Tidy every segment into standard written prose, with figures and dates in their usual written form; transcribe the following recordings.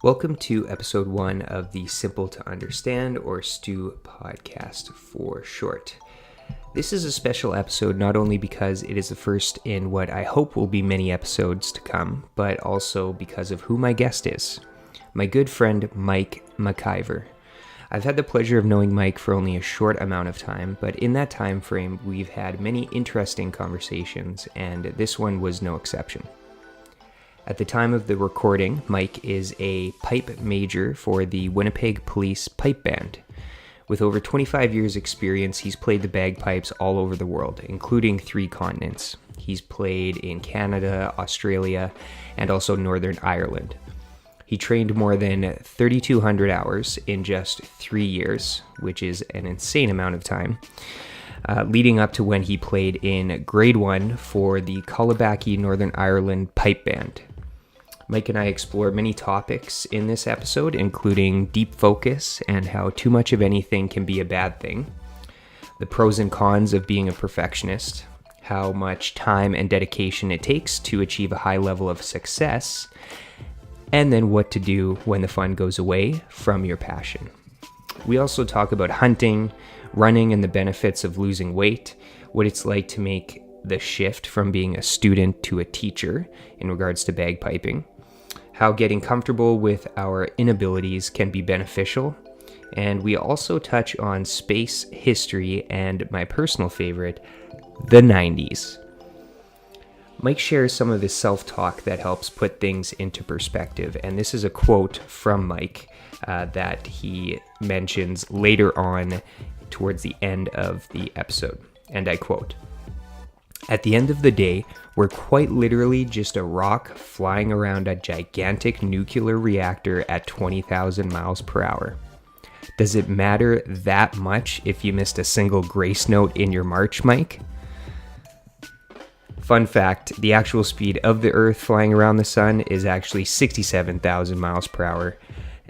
Welcome to episode 1 of the Simple to Understand, or STU podcast for short. This is a special episode not only because it is the first in what I hope will be many episodes to come, but also because of who my guest is. My good friend Mike MacIver. I've had the pleasure of knowing Mike for only a short amount of time, but in that time frame we've had many interesting conversations, and this one was no exception. At the time of the recording, Mike is a pipe major for the Winnipeg Police Pipe Band. With over 25 years experience, he's played the bagpipes all over the world, including 3 continents. He's played in Canada, Australia, and also Northern Ireland. He trained more than 3,200 hours in just 3 years, which is an insane amount of time, leading up to when he played in grade 1 for the Cullybackey Northern Ireland Pipe Band. Mike and I explore many topics in this episode, including deep focus and how too much of anything can be a bad thing, the pros and cons of being a perfectionist, how much time and dedication it takes to achieve a high level of success, and then what to do when the fun goes away from your passion. We also talk about hunting, running, and the benefits of losing weight, what it's like to make the shift from being a student to a teacher in regards to bagpiping, how getting comfortable with our inabilities can be beneficial, and we also touch on space history and my personal favorite, the 90s. Mike shares some of his self-talk that helps put things into perspective, and this is a quote from Mike that he mentions later on towards the end of the episode, and I quote, "At the end of the day, we're quite literally just a rock flying around a gigantic nuclear reactor at 20,000 miles per hour. Does it matter that much if you missed a single grace note in your march, Mike?" Fun fact, the actual speed of the Earth flying around the sun is actually 67,000 miles per hour.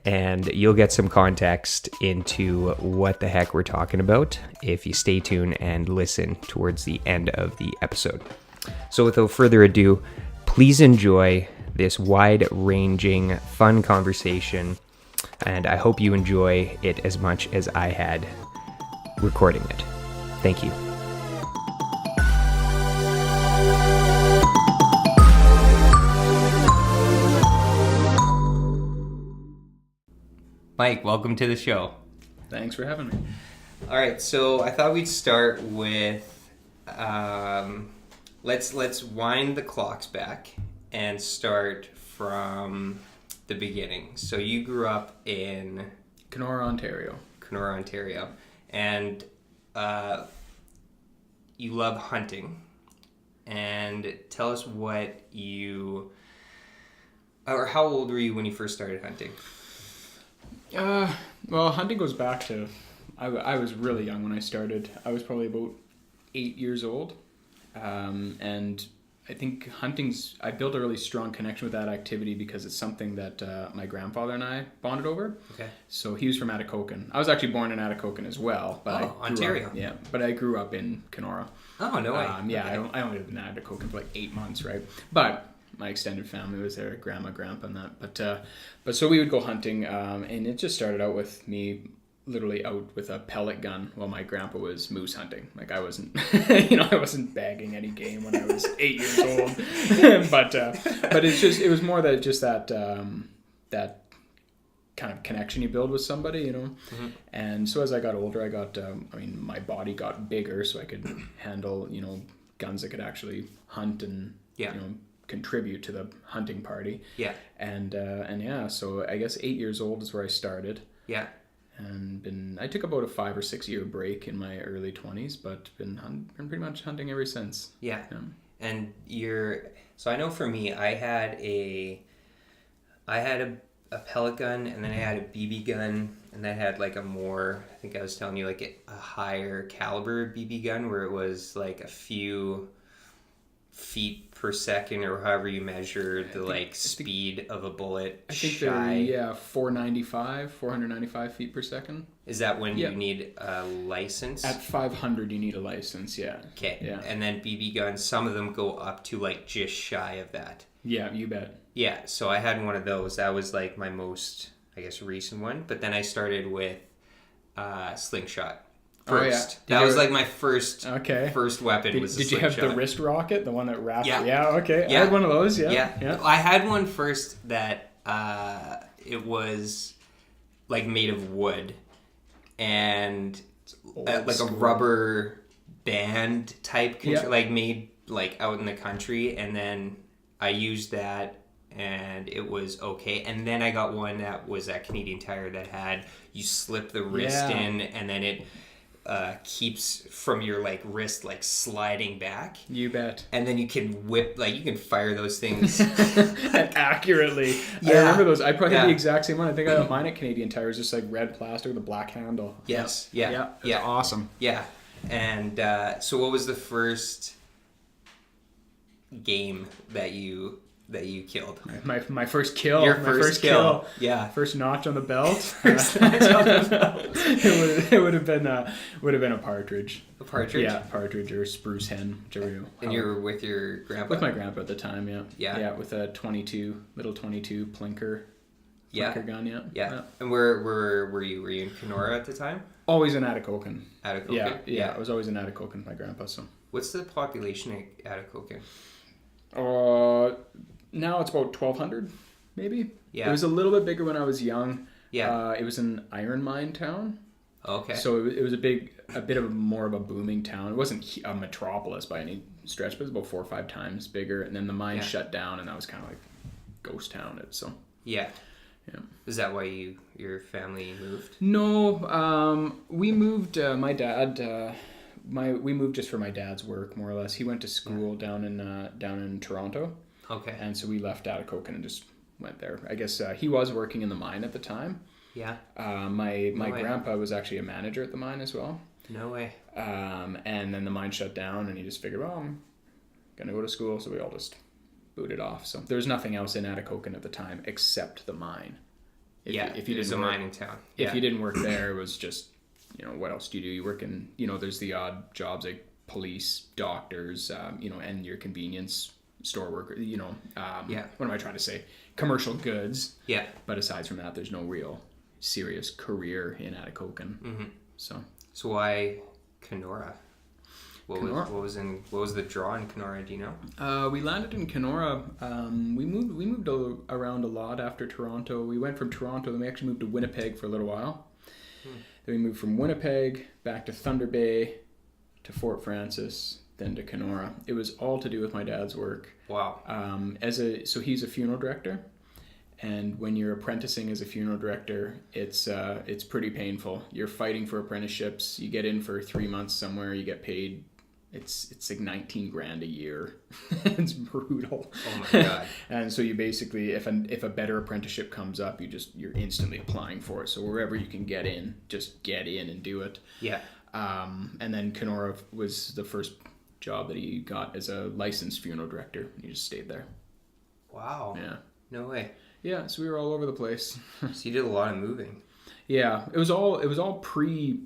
And you'll get some context into what the heck we're talking about if you stay tuned and listen towards the end of the episode. So without further ado, please enjoy this wide-ranging, fun conversation, and I hope you enjoy it as much as I had recording it. Thank you. Mike, welcome to the show. Thanks for having me. All right, so I thought we'd start with let's wind the clocks back and start from the beginning. So you grew up in Kenora, Ontario, and you love hunting. And tell us how old were you when you first started hunting? Well, hunting goes back to, I was really young when I started. I was probably about 8 years old. And I think I built a really strong connection with that activity because it's something that my grandfather and I bonded over. Okay. So he was from Atikokan. I was actually born in Atikokan as well. But Ontario. But I grew up in Kenora. Oh, no way. Yeah, okay. I only lived in Atikokan for like 8 months, right? But my extended family was there, grandma, grandpa, and that. But so we would go hunting, and it just started out with me literally out with a pellet gun while my grandpa was moose hunting. Like I wasn't, I wasn't bagging any game when I was 8 years old. but it was more that just that kind of connection you build with somebody, Mm-hmm. And so as I got older, I got, my body got bigger, so I could handle, guns that could actually hunt and, contribute to the hunting party. Yeah. And yeah, so I guess 8 years old is where I started. Yeah. And I took about a 5 or 6 year break in my early 20s, but been pretty much hunting ever since. Yeah. And so I know for me, I had a pellet gun, and then I had a BB gun, and I had like I think I was telling you, like a higher caliber BB gun where it was like a few feet per second, or however you measure the speed of a bullet. I think they're 495 feet per second. Is that when you need a license? At 500, you need a license. Yeah. Okay. Yeah. And then BB guns, some of them go up to like just shy of that. Yeah, you bet. Yeah. So I had one of those. That was like my most, I guess, recent one. But then I started with slingshot. First. That was like my first weapon was a Did you slingshot. have the wrist rocket, the one that wrapped? Yeah. Yeah, okay. Yeah. I had one of those, yeah. I had one first that it was like made of wood and like a rubber band type like made like out in the country, and then I used that and it was okay. And then I got one that was at Canadian Tire that had, you slip the wrist in and then it keeps from your like wrist like sliding back. You bet. And then you can whip, like you can fire those things accurately. I remember those. I probably had the exact same one. I think I got mine at Canadian Tire. It was just like red plastic with a black handle. Yes. Yeah. Awesome. Yeah. And so what was the first game that you killed? My first kill. Your first kill. Yeah. First notch on the belt. First notch on the belt. It would have been a partridge. A partridge? Yeah, partridge or spruce hen, whichever you. And you were with your grandpa? With my grandpa at the time, yeah. Yeah. Yeah, with a little 22 plinker gun, yeah. Yeah. And where were you? Were you in Kenora at the time? Always in Atikokan. Atikokan? Yeah. I was always in Atikokan with my grandpa, so. What's the population at Atikokan? Now it's about 1,200, maybe. Yeah. It was a little bit bigger when I was young. Yeah. It was an iron mine town. Okay. So it was a bit of more of a booming town. It wasn't a metropolis by any stretch, but it was about 4 or 5 times bigger. And then the mine shut down, and that was kind of like ghost town. So. Yeah. Yeah. Is that why your family moved? No, we moved. My dad. We moved just for my dad's work, more or less. He went to school down in Toronto. Okay. And so we left Atikokan and just went there. I guess he was working in the mine at the time. Yeah. My grandpa was actually a manager at the mine as well. No way. And then the mine shut down, and he just figured, well, I'm gonna go to school, so we all just booted off. So there was nothing else in Atikokan at the time except the mine. If you didn't a mine in town. If you didn't work there, it was just, what else do you do? You work in, there's the odd jobs like police, doctors, and your convenience store worker, what am I trying to say? Commercial goods. Yeah. But aside from that, there's no real serious career in Atikokan. Mm-hmm. So why Kenora? What was the draw in Kenora? Do you know? We landed in Kenora. We moved around a lot after Toronto. We went from Toronto, then we actually moved to Winnipeg for a little while. Then we moved from Winnipeg back to Thunder Bay, to Fort Francis, then to Kenora. It was all to do with my dad's work. Wow. So he's a funeral director, and when you're apprenticing as a funeral director, it's pretty painful. You're fighting for apprenticeships. You get in for 3 months somewhere, you get paid. It's like $19,000 a year. It's brutal. Oh my god! And so you basically, if a better apprenticeship comes up, you're instantly applying for it. So wherever you can get in, just get in and do it. Yeah. And then Kenora was the first job that he got as a licensed funeral director. He just stayed there. Wow. Yeah. No way. Yeah. So we were all over the place. So you did a lot of moving. Yeah. It was all pre.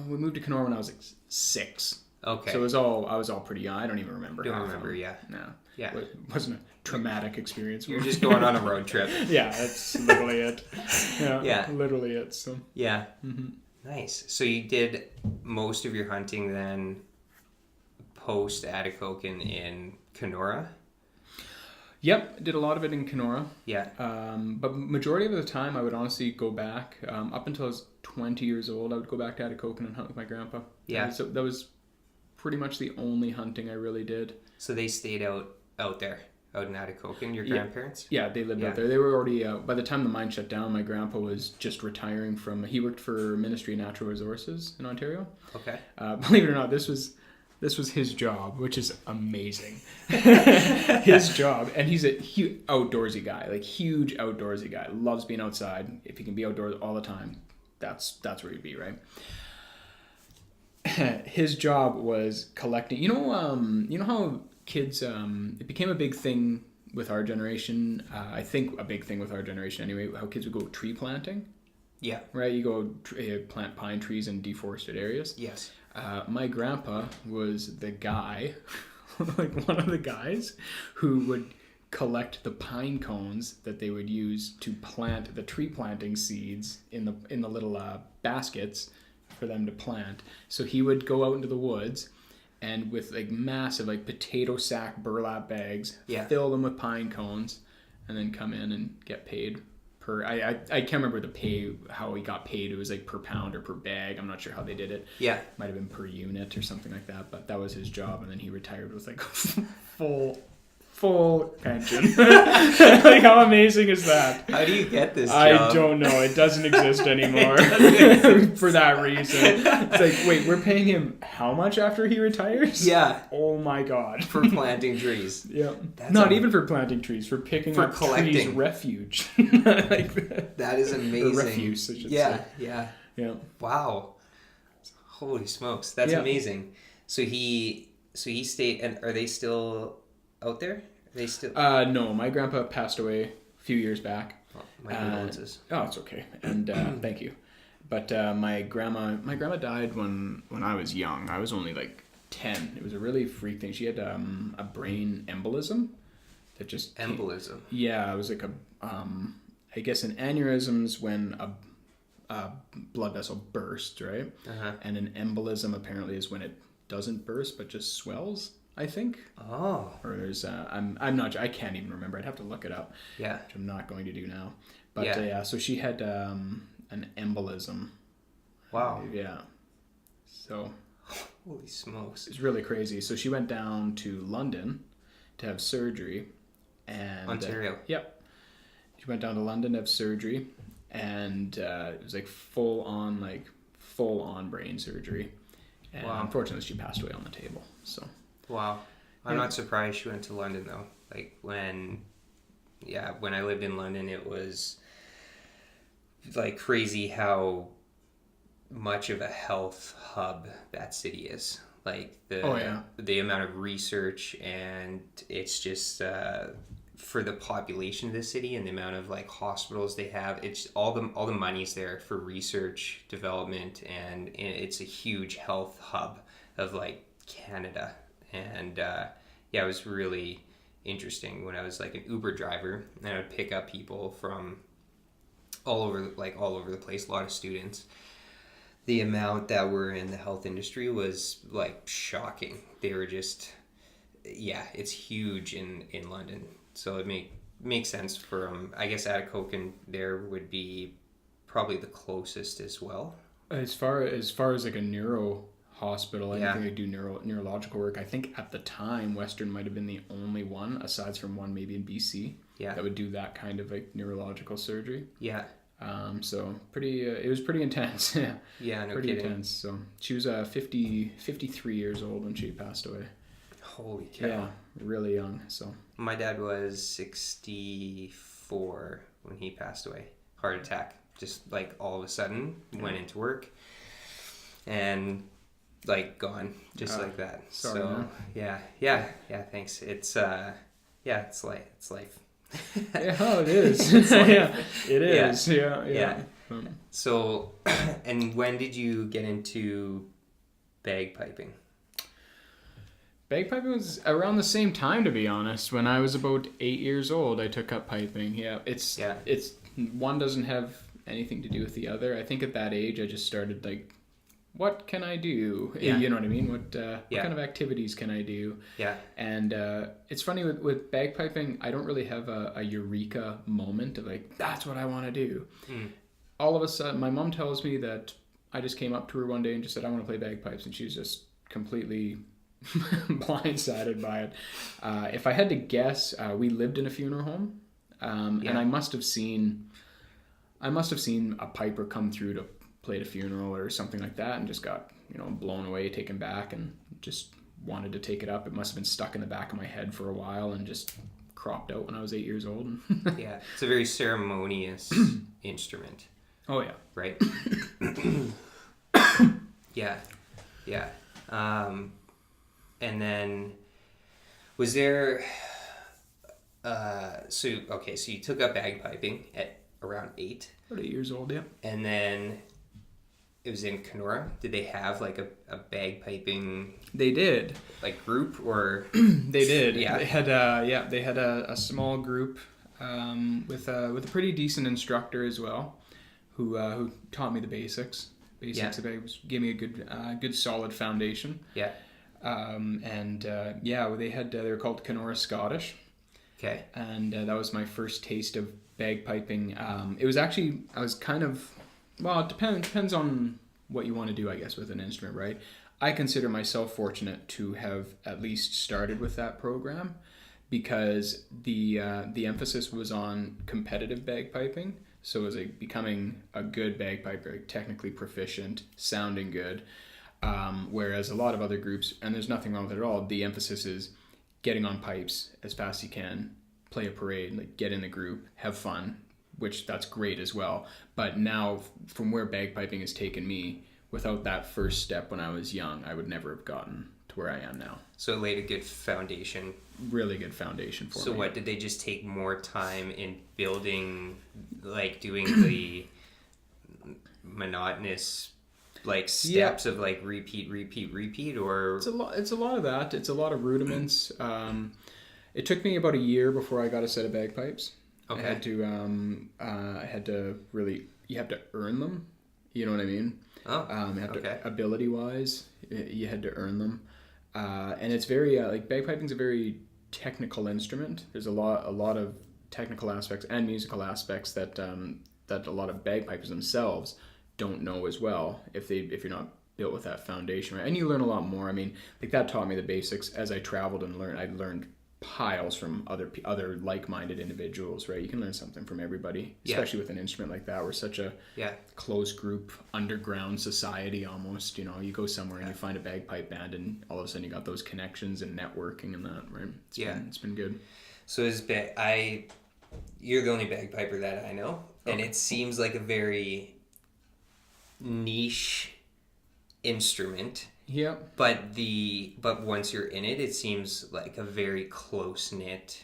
We moved to Kenora when I was like 6. Okay. So I was all pretty young. I don't even remember. Don't remember, yeah. No. Yeah. It wasn't a traumatic experience. You're just going on a road trip. Yeah, that's literally it. Yeah. Literally it. So. Yeah. Mm-hmm. Nice. So you did most of your hunting then post Atikokan in Kenora? Yep, did a lot of it in Kenora. Yeah. But majority of the time I would honestly go back, up until I was 20 years old, I would go back to Atikokan and hunt with my grandpa. Yeah. So that was pretty much the only hunting I really did. So they stayed out there, out in Atikokan, your grandparents? Yeah, they lived out there. They were already, by the time the mine shut down, my grandpa was just retiring he worked for Ministry of Natural Resources in Ontario. Okay. Believe it or not, this was his job, which is amazing. His job. And he's a huge outdoorsy guy, like huge outdoorsy guy. Loves being outside. If he can be outdoors all the time, that's where he'd be, right? his job was collecting. You know how kids. It became a big thing with our generation. I think a big thing with our generation anyway. How kids would go tree planting. Yeah. Right. You go plant pine trees in deforested areas. Yes. My grandpa was the guy, like one of the guys, who would collect the pine cones that they would use to plant the tree planting seeds in the little baskets for them to plant. So he would go out into the woods and with like massive like potato sack burlap bags, fill them with pine cones, and then come in and get paid per. I can't remember the pay, how he got paid. It was like per pound or per bag. I'm not sure how they did it. Yeah, might have been per unit or something like that. But that was his job, and then he retired with like full pension. Like, how amazing is that? How do you get this job? I don't know. It doesn't exist anymore. For that reason. It's like, wait, we're paying him how much after he retires? Yeah. Oh my God. For planting trees. Yeah. Not even for planting trees, for picking up collecting. Trees refuge. Like that is amazing. Or refuse, I should say. Yeah. Wow. Holy smokes. That's amazing. So he stayed, and are they still out there? Are they still? No, my grandpa passed away a few years back. Oh, my condolences. Oh, it's okay. And thank you. But my grandma died when I was young. I was only like 10. It was a really freak thing. She had a brain embolism that just embolism. Yeah, it was like I guess an aneurysm's when a blood vessel bursts, right? Uh-huh. And an embolism apparently is when it doesn't burst but just swells, I think. Oh. Or there's I'm not, I can't even remember. I'd have to look it up. Yeah. Which I'm not going to do now. But so she had an embolism. Wow. Yeah. So holy smokes. It's really crazy. So she went down to London to have surgery, and Ontario. Yep. She went down to London to have surgery, and it was like full on brain surgery. And unfortunately she passed away on the table. So wow. I'm not surprised she went to London though. Like when I lived in London, it was like crazy how much of a health hub that city is. Like the amount of research, and it's just for the population of the city and the amount of like hospitals they have, it's all the money's there for research development, and it's a huge health hub of like Canada. And it was really interesting when I was like an Uber driver, and I would pick up people from all over the place, a lot of students. The amount that were in the health industry was like shocking. They were just, it's huge in London. So it makes sense from, I guess Atikokan there would be probably the closest as well. As far as like a neuro hospital, anything they do neurological work, I think at the time Western might have been the only one, aside from one maybe in BC, that would do that kind of like neurological surgery. Yeah. So it was pretty intense. Yeah, no pretty kidding. Intense. So she was 53 years old when she passed away. Holy cow. Yeah, really young. So my dad was 64 when he passed away. Heart attack. Just like all of a sudden went into work and like gone just like that. Sorry, so man. Yeah, thanks. It's it's life. It is. It is. Yeah. So, and when did you get into bagpiping? Bagpiping was around the same time, to be honest. When I was about 8 years old, I took up piping. It's one doesn't have anything to do with the other. I think at that age, I just started like, what can I do? Yeah. You know what I mean? What kind of activities can I do? Yeah. And it's funny with bagpiping, I don't really have a eureka moment of like, that's what I want to do. All of a sudden, my mom tells me that I just came up to her one day and just said, I want to play bagpipes. And she's just completely blindsided by it. If I had to guess, we lived in a funeral home. And I must have seen a piper come through to play at a funeral or something like that, and just got blown away, taken back, and just wanted to take it up. It must have been stuck in the back of my head for a while and just cropped out when I was 8 years old. Yeah, it's a very ceremonious instrument. Oh yeah, right. Yeah. Yeah. And then was there... so you took up bagpiping at around 8. About 8 years old, yeah. And then it was in Kenora. Did they have like a bagpiping? They did. Like group or? They did. Yeah. They had they had a small group with a pretty decent instructor as well, who taught me the basics. Basics of it, gave me a good solid foundation. Yeah. They were called Kenora Scottish. Okay. And that was my first taste of bagpiping. It was actually, I was kind of, well, it depends on what you want to do, I guess, with an instrument, right? I consider myself fortunate to have at least started with that program, because the emphasis was on competitive bagpiping. So it was like becoming a good bagpiper, like technically proficient, sounding good. Whereas a lot of other groups, and there's nothing wrong with it at all, the emphasis is getting on pipes as fast as you can, play a parade, like get in the group, have fun, which that's great as well. But now, from where bagpiping has taken me, without that first step when I was young, I would never have gotten to where I am now. So it laid a good foundation. Really good foundation for me. So what, did they just take more time in building, like doing the monotonous like steps of like repeat, or? It's a lot of that. It's a lot of rudiments. It took me about a year before I got a set of bagpipes. Okay. I had to really, you have to earn them. You know what I mean? Oh, to, ability wise, you had to earn them. And it's very, like bagpiping is a very technical instrument. There's a lot of technical aspects and musical aspects that a lot of bagpipers themselves don't know as well if you're not built with that foundation, right? And you learn a lot more. I mean, like that taught me the basics. As I traveled and learned, I learned piles from other like-minded individuals, right? You can learn something from everybody, especially with an instrument like that. We're such a close group, underground society almost. You know, you go somewhere and you find a bagpipe band, and all of a sudden you got those connections and networking and that, right? It's been good. So you're the only bagpiper that I know, and it seems like a very niche instrument. Yeah. But once you're in it, it seems like a very close-knit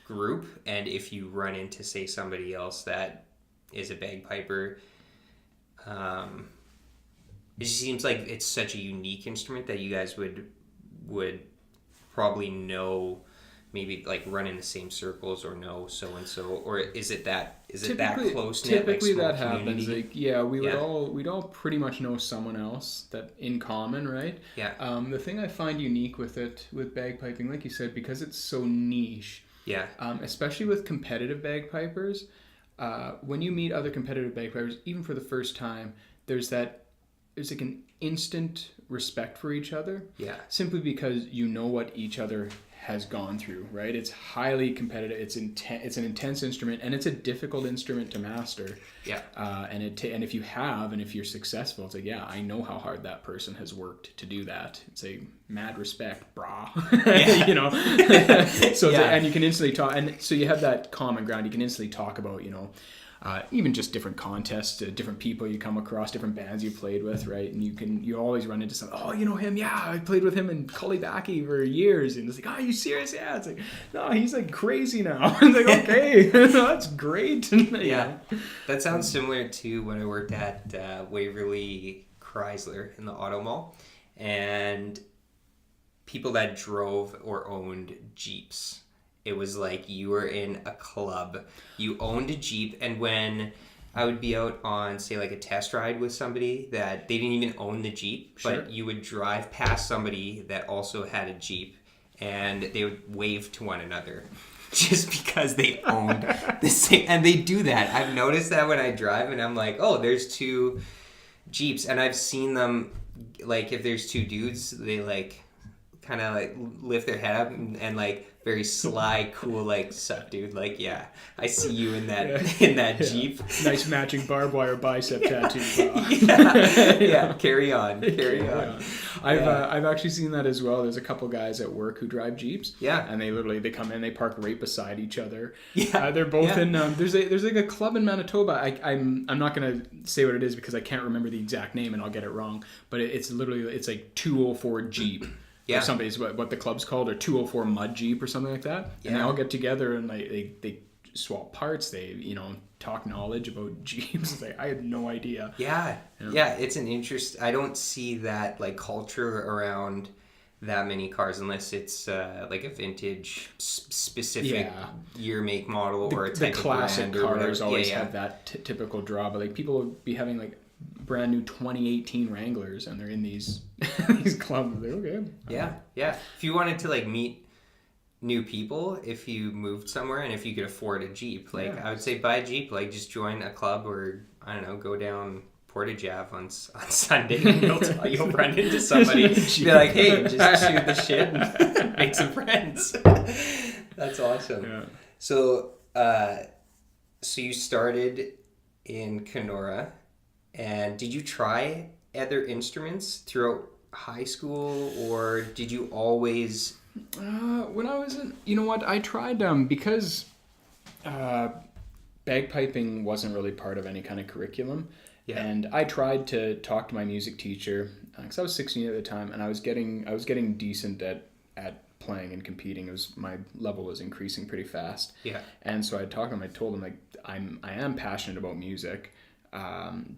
group. And if you run into, say, somebody else that is a bagpiper, it just seems like it's such a unique instrument that you guys would probably know, maybe like run in the same circles or know so and so, or is it that close knit? Typically, like that happens. Like, we'd all pretty much know someone else that in common, right? Yeah. The thing I find unique with bagpiping, like you said, because it's so niche. Yeah. Especially with competitive bagpipers, when you meet other competitive bagpipers, even for the first time, there's like an instant respect for each other. Yeah. Simply because you know what each other has gone through, right? It's highly competitive. It's an intense instrument, and it's a difficult instrument to master. Yeah. And if you're successful, it's like, yeah, I know how hard that person has worked to do that. It's a mad respect, brah. You know. So and you can instantly talk, and so you have that common ground. You can instantly talk about, you know, even just different contests, different people you come across, different bands you played with, right? And you always run into something. Oh, you know him? Yeah, I played with him in Cullybackey for years. And it's like, oh, are you serious? Yeah. It's like, no, he's like crazy now. It's like, okay, that's great. Yeah, that sounds similar to when I worked at Waverly Chrysler in the Auto Mall, and people that drove or owned Jeeps. It was like you were in a club. You owned a Jeep, and when I would be out on, say, like a test ride with somebody that they didn't even own the Jeep, but you would drive past somebody that also had a Jeep, and they would wave to one another just because they owned the same. And they do that. I've noticed that when I drive, and I'm like, oh, there's two Jeeps, and I've seen them, like, if there's two dudes, they like kind of like lift their head up and like very sly, cool, like, sup, dude? Like, yeah, I see you in that Jeep. Nice matching barbed wire bicep tattoo. Carry on. I've actually seen that as well. There's a couple guys at work who drive Jeeps. Yeah. And they come in, they park right beside each other. Yeah. They're both in. There's like a club in Manitoba. I'm not gonna say what it is because I can't remember the exact name and I'll get it wrong. But it's like 204 Jeep. Yeah. Or something is what the club's called, or 204 Mud Jeep or something like that. Yeah. And they all get together and they swap parts. They talk knowledge about Jeeps. It's like, I had no idea. Yeah. It's an interest. I don't see that like culture around that many cars unless it's like a vintage specific year, make, model, or a type the classic of brand cars always have that typical draw. But like people will be having like brand new 2018 Wranglers and they're in these these clubs. Like, okay. Yeah. If you wanted to like meet new people, if you moved somewhere and if you could afford a Jeep, like I would say buy a Jeep, like just join a club or I don't know, go down Portage Ave on Sunday and you'll run into somebody be like, hey, just shoot the shit and make some friends. That's awesome. Yeah. So you started in Kenora. And did you try other instruments throughout high school, or did you always? When I was I tried because bagpiping wasn't really part of any kind of curriculum, and I tried to talk to my music teacher because I was 16 at the time, and I was getting decent at playing and competing. My level was increasing pretty fast. Yeah, and so I talked to him. I told him like I am passionate about music.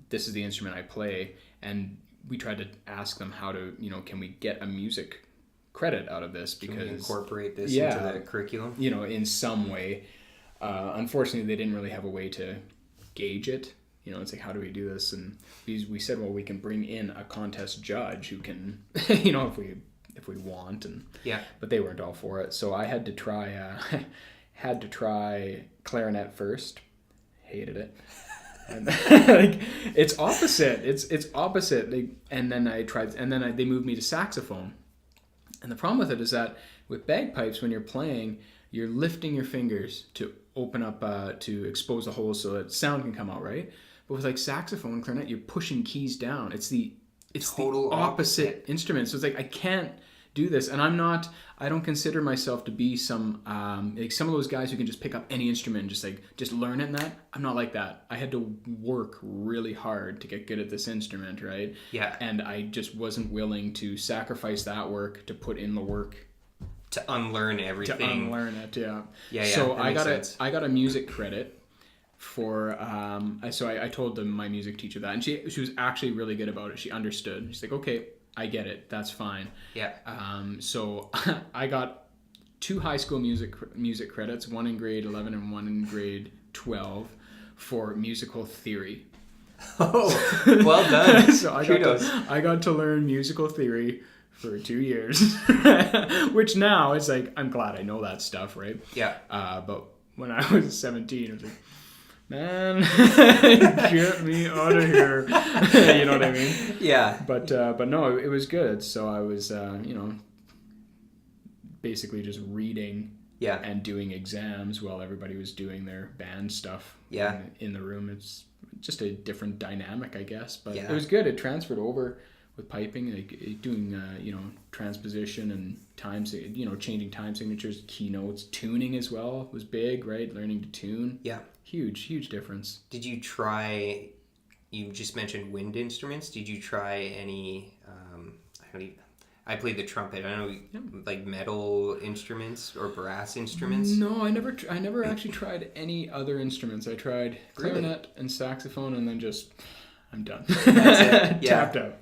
This is the instrument I play, and we tried to ask them how to, can we get a music credit out of this? Because can we incorporate this into the curriculum? In some way. Unfortunately, they didn't really have a way to gauge it. It's like, how do we do this? And we said, well, we can bring in a contest judge who can, if we want, and but they weren't all for it. So I had to try clarinet first. Hated it. And like it's opposite. It's opposite. And then they moved me to saxophone. And the problem with it is that with bagpipes, when you're playing, you're lifting your fingers to open up to expose the holes so that sound can come out, right? But with like saxophone and clarinet, you're pushing keys down. It's total opposite instrument. So it's like I can't do this, and I don't consider myself to be some like some of those guys who can just pick up any instrument and just learn it. And that I'm not like that. I had to work really hard to get good at this instrument, right? Yeah. And I just wasn't willing to sacrifice that work to put in the work to unlearn everything. To unlearn it, yeah. Yeah. So I got a music credit for so I told my music teacher that, and she was actually really good about it. She understood. She's like, okay, I get it. That's fine. Yeah. So I got 2 high school music credits, one in grade 11 and one in grade 12 for musical theory. Oh, well done. So I got to learn musical theory for 2 years, which now it's like, I'm glad I know that stuff, right? Yeah. But when I was 17, I was like, man, get me out of here. You know what I mean? Yeah. But no, it was good. So I was, basically just reading and doing exams while everybody was doing their band stuff in the room. It's just a different dynamic, I guess. But it was good. It transferred over with piping, like doing, transposition and changing time signatures, keynotes, tuning as well was big, right? Learning to tune. Yeah. Huge difference. Did you try, you just mentioned wind instruments. Did you try any, I played the trumpet. I don't know, like metal instruments or brass instruments? No, I never actually tried any other instruments. I tried clarinet and saxophone, and then I'm done. That's it. Yeah. Tapped out.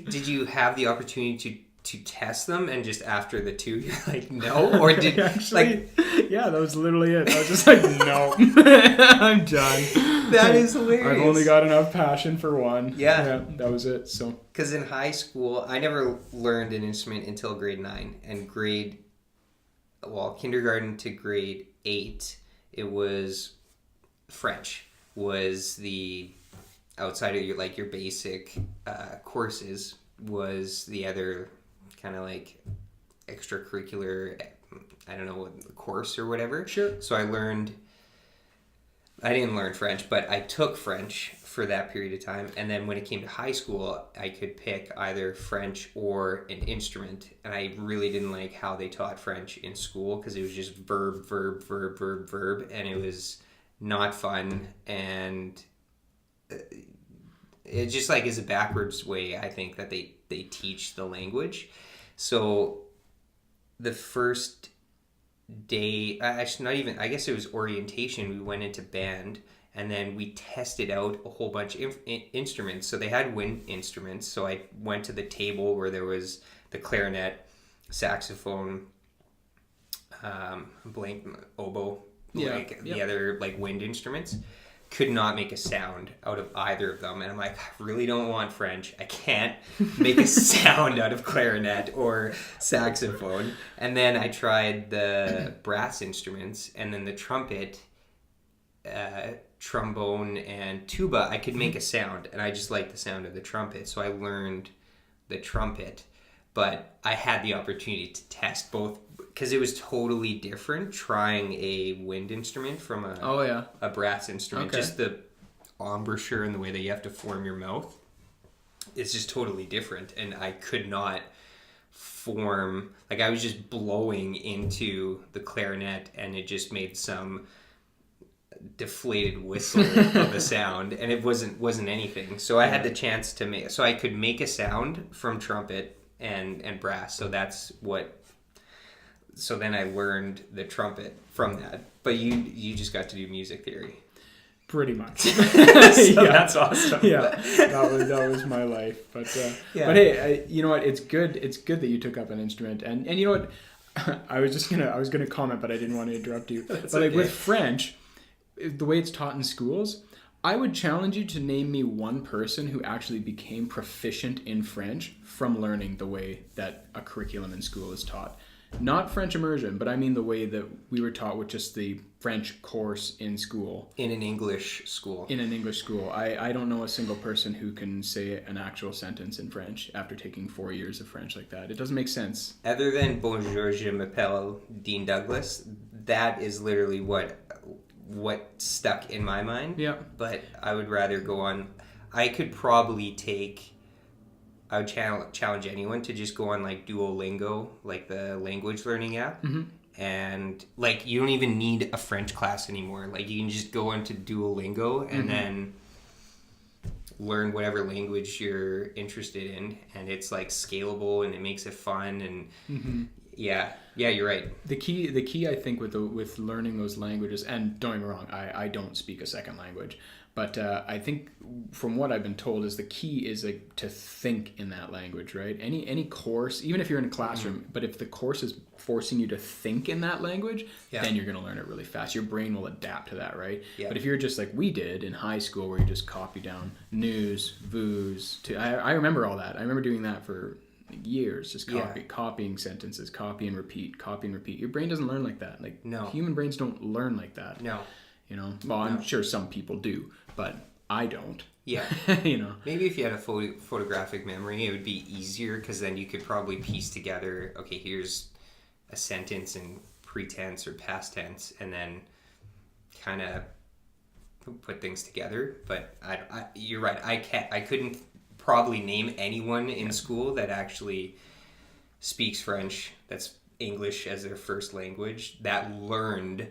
Did you have the opportunity to test them, and just after the 2 you're like, no? Or did actually, yeah, that was literally it. I was just like, no, I'm done. That is hilarious. I've only got enough passion for one. Yeah, that was it. So because in high school I never learned an instrument until grade 9, and kindergarten to grade 8 it was French was the outside of your basic courses was the other kind of like extracurricular, I don't know, course or whatever. Sure. So I didn't learn French, but I took French for that period of time. And then when it came to high school, I could pick either French or an instrument. And I really didn't like how they taught French in school because it was just verb, verb, verb, verb, verb. And it was not fun. And it just like is a backwards way, I think, that they teach the language. So the first day, actually not even, I guess it was orientation, we went into band and then we tested out a whole bunch of instruments. So they had wind instruments, so I went to the table where there was the clarinet, saxophone, oboe, the other like wind instruments. Could not make a sound out of either of them, and I'm like, I really don't want French. I can't make a sound out of clarinet or saxophone. And then I tried the brass instruments, and then the trumpet, trombone, and tuba. I could make a sound, and I just liked the sound of the trumpet, so I learned the trumpet. But I had the opportunity to test both because it was totally different trying a wind instrument from a brass instrument. Okay. Just the embouchure and the way that you have to form your mouth, it's just totally different. And I could not form, like I was just blowing into the clarinet and it just made some deflated whistle of a sound, and it wasn't anything. So I had the chance to make, so I could make a sound from trumpet and brass. So that's what, so then I learned the trumpet from that. But you just got to do music theory. Pretty much. So that's awesome. Yeah, that was my life. But hey, you know what? It's good that you took up an instrument. And you know what? I was gonna comment, but I didn't want to interrupt you. But like with French, the way it's taught in schools, I would challenge you to name me one person who actually became proficient in French from learning the way that a curriculum in school is taught. Not French immersion, but I mean the way that we were taught with just the French course in school. In an English school. I don't know a single person who can say an actual sentence in French after taking 4 years of French like that. It doesn't make sense. Other than Bonjour, je m'appelle Dean Douglas, that is literally what stuck in my mind. Yeah. But I would rather go on. I could probably I would challenge anyone to just go on like Duolingo, like the language learning app. Mm-hmm. And like you don't even need a French class anymore. Like you can just go into Duolingo and then learn whatever language you're interested in, and it's like scalable and it makes it fun and yeah, you're right. The key I think with learning those languages, and don't get me wrong, I don't speak a second language, but I think from what I've been told is the key is like to think in that language, right? Any course, even if you're in a classroom, but if the course is forcing you to think in that language, then you're going to learn it really fast. Your brain will adapt to that, right? Yeah. But if you're just like we did in high school, where you just copy down news, vooz, I remember all that. I remember doing that for years, just copying sentences, copy and repeat. Your brain doesn't learn like that. Like no, human brains don't learn like that. No. You know, well, I'm sure some people do, but I don't. Yeah. You know, maybe if you had a photographic memory, it would be easier because then you could probably piece together, okay, here's a sentence in pretense or past tense, and then kind of put things together. But you're right. I couldn't probably name anyone in school that actually speaks French, that's English as their first language, that learned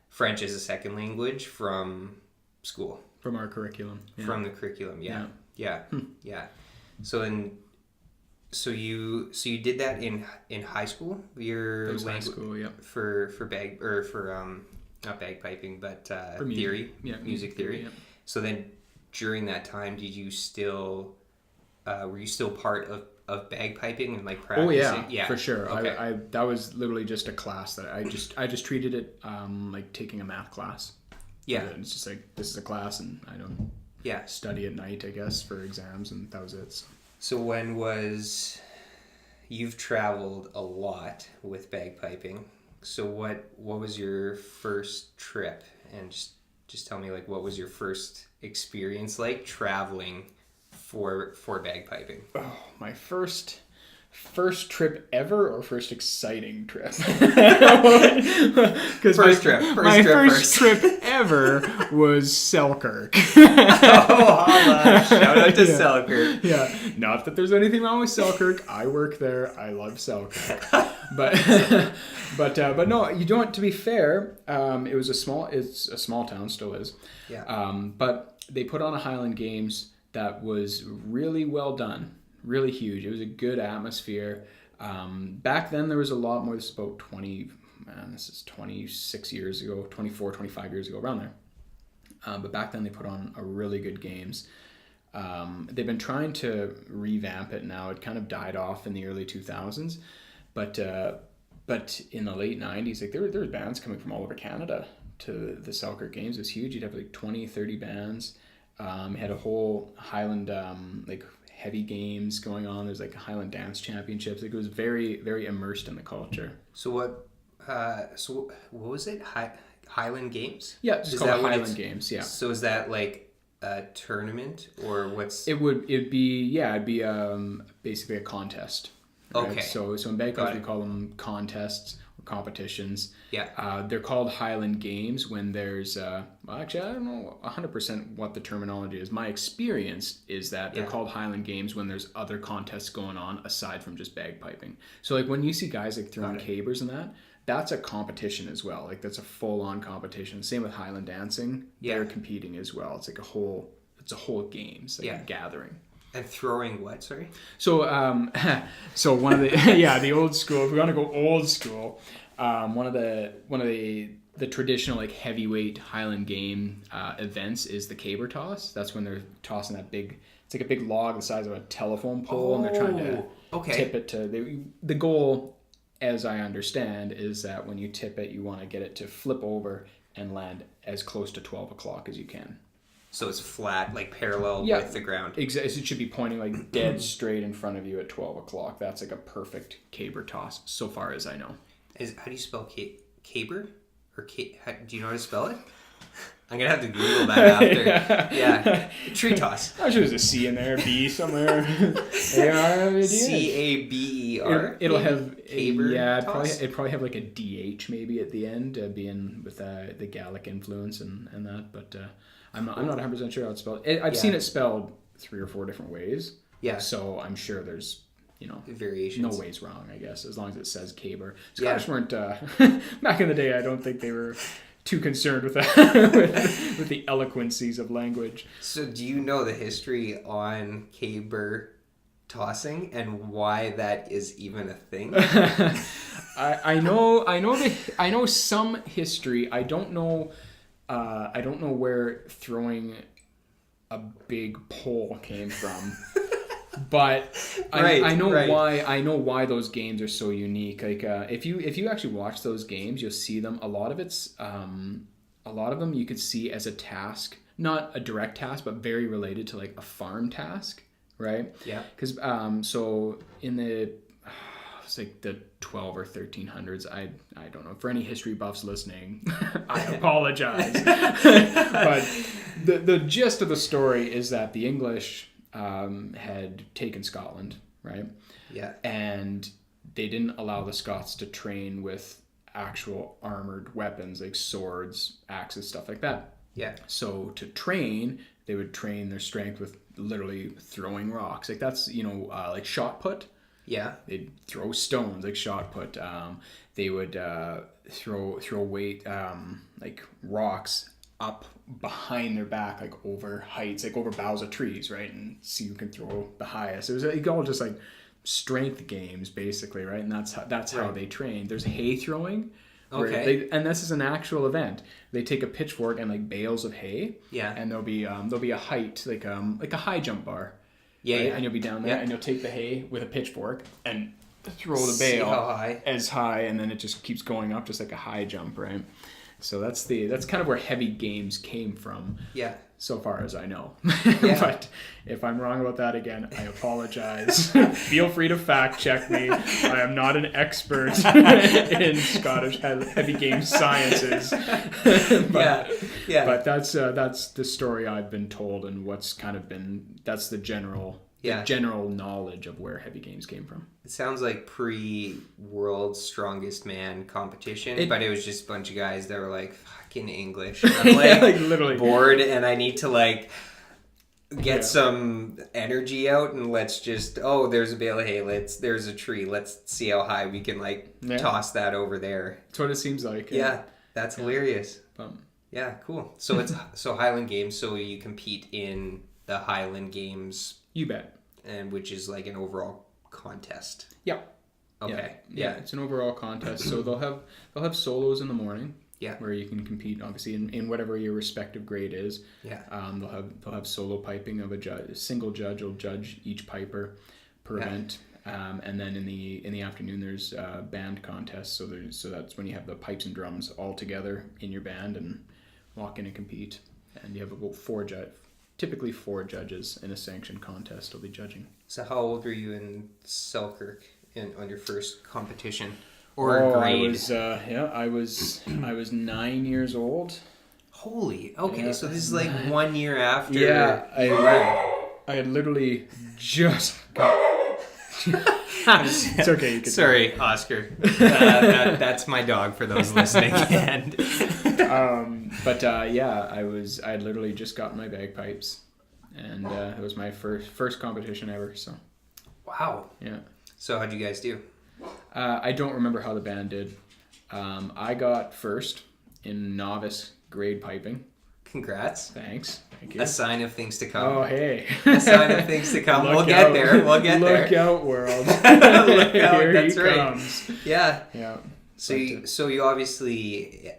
French as a second language from school. From our curriculum. Yeah. From the curriculum, yeah. So you did that in high school? Your high school, yeah. For not bagpiping, but theory, music theory. Yeah. So then during that time, did you still were you still part of bagpiping and like practicing? Oh yeah, for sure. Okay. I that was literally just a class that I just treated it like taking a math class. Yeah, it's just like this is a class, and I don't study at night, I guess, for exams, and that was it. So you've traveled a lot with bagpiping. So what was your first trip? And just tell me like what was your first experience like traveling for bagpiping? Oh, my first First trip ever or first exciting trip? First trip. My first trip ever was Selkirk. Holla. Shout out to Selkirk. Yeah. Not that there's anything wrong with Selkirk. I work there. I love Selkirk. But no, you don't. To be fair, it's a small town, still is. Yeah. But they put on a Highland Games that was really well done. Really huge. It was a good atmosphere. Back then there was a lot more. This is about 26 years ago, 24, 25 years ago, around there. But back then they put on a really good games. They've been trying to revamp it now. It kind of died off in the early 2000s. But in the late 90s, like there were bands coming from all over Canada to the Selkirk Games. It was huge. You'd have like 20, 30 bands. Had a whole Highland like heavy games going on. There's like Highland Dance Championships. Like it was very, very immersed in the culture. So what was it? Highland Games? Yeah, it's called Highland Games. Yeah. So is that like a tournament or what's? It'd be basically a contest. Right? Okay. So in Bangkok we call them contests or competitions. Yeah. They're called Highland Games when there's actually I don't know 100% what the terminology is. My experience is that they're called Highland Games when there's other contests going on aside from just bagpiping. So like when you see guys like throwing cabers and that's a competition as well. Like that's a full-on competition. Same with Highland dancing. Yeah. They're competing as well. It's like a whole game. It's like a gathering. And throwing what? Sorry. So one of the the old school. If we want to go old school, one of the traditional like heavyweight Highland game events is the caber toss. That's when they're tossing that big. It's like a big log the size of a telephone pole, and they're trying to tip it to the goal. As I understand, is that when you tip it, you want to get it to flip over and land as close to 12 o'clock as you can. So it's flat, like parallel with the ground. Exactly. It should be pointing like dead straight in front of you at 12 o'clock. That's like a perfect caber toss, so far as I know. How do you spell caber? Or do you know how to spell it? I'm going to have to Google that after. Yeah. Tree toss. I'm sure there's a C in there, B somewhere. A-R-C-A-B-E-R. It'll have caber it'd probably have like a DH maybe at the end, being with the Gaelic influence and that, but I'm not 100% sure how it's spelled. I've seen it spelled 3 or 4 different ways. Yeah. So I'm sure there's variations. No ways wrong, I guess, as long as it says caber. Scottish weren't back in the day. I don't think they were too concerned with that, with the eloquencies of language. So do you know the history on caber tossing and why that is even a thing? I know some history. I don't know where throwing a big pole came from. But I know why those games are so unique. Like if you actually watch those games, you'll see them. A lot of them you could see as a task, not a direct task, but very related to like a farm task, right? Yeah. Because so in the it's like the 12 or 1300s. I don't know. For any history buffs listening, I apologize. But the gist of the story is that the English had taken Scotland, right? Yeah. And they didn't allow the Scots to train with actual armored weapons like swords, axes, stuff like that. Yeah. So to train, they would train their strength with literally throwing rocks. Like that's, like shot put. Yeah. They'd throw stones like shot put. They would throw weight, like rocks up behind their back, like over heights, like over boughs of trees, right? And see who can throw the highest. It was like all just like strength games, basically, right? And that's how they train. There's hay throwing. Okay. And this is an actual event. They take a pitchfork and like bales of hay. Yeah. And there'll be a height, like a high jump bar. Yeah. Right? Yeah. And you'll be down there and you'll take the hay with a pitchfork and throw the bale as high, and then it just keeps going up, just like a high jump, right? So that's kind of where heavy games came from. Yeah. So far as I know. Yeah. But if I'm wrong about that again, I apologize. Feel free to fact check me. I am not an expert in Scottish heavy game sciences. But that's the story I've been told, and that's the general the general knowledge of where heavy games came from. It sounds like pre-World's Strongest Man competition, but it was just a bunch of guys that were like, fucking English. I'm like literally bored and I need to like get some energy out, and let's just, there's a bale of hay, there's a tree, let's see how high we can toss that over there. That's what it seems like. Yeah, that's hilarious. Yeah, cool. So it's Highland Games, so you compete in the Highland Games. You bet. And which is like an overall contest. Yeah. Okay. Yeah, it's an overall contest. So they'll have solos in the morning. Yeah. Where you can compete, obviously, in whatever your respective grade is. Yeah. They'll have solo piping of a single judge will judge each piper per event. And then in the afternoon there's band contests. So that's when you have the pipes and drums all together in your band and walk in and compete. And you have about typically four judges in a sanctioned contest will be judging. So how old were you in Selkirk on your first competition or grade? I was 9 years old. Holy, okay. Yeah. So this is like 1 year after. Yeah, I had literally just got. It's okay. You can Sorry, Oscar. That's my dog for those listening. And I had literally just gotten my bagpipes, and it was my first competition ever. So. Wow. Yeah. So how'd you guys do? I don't remember how the band did. I got first in novice grade piping. Congrats. Thank you. A sign of things to come. Oh, hey. A sign of things to come. We'll get there. Look out, world. Look out. Here That's he right. comes. Yeah. Yeah. So you obviously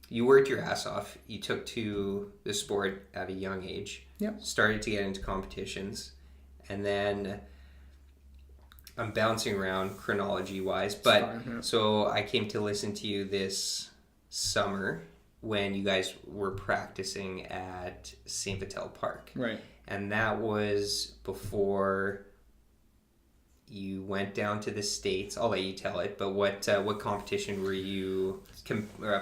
you worked your ass off. You took to the sport at a young age. Yep. Started to get into competitions, and then I'm bouncing around chronology wise, but so I came to listen to you this summer when you guys were practicing at St. Vital Park. Right. And that was before you went down to the States. I'll let you tell it, but what competition were you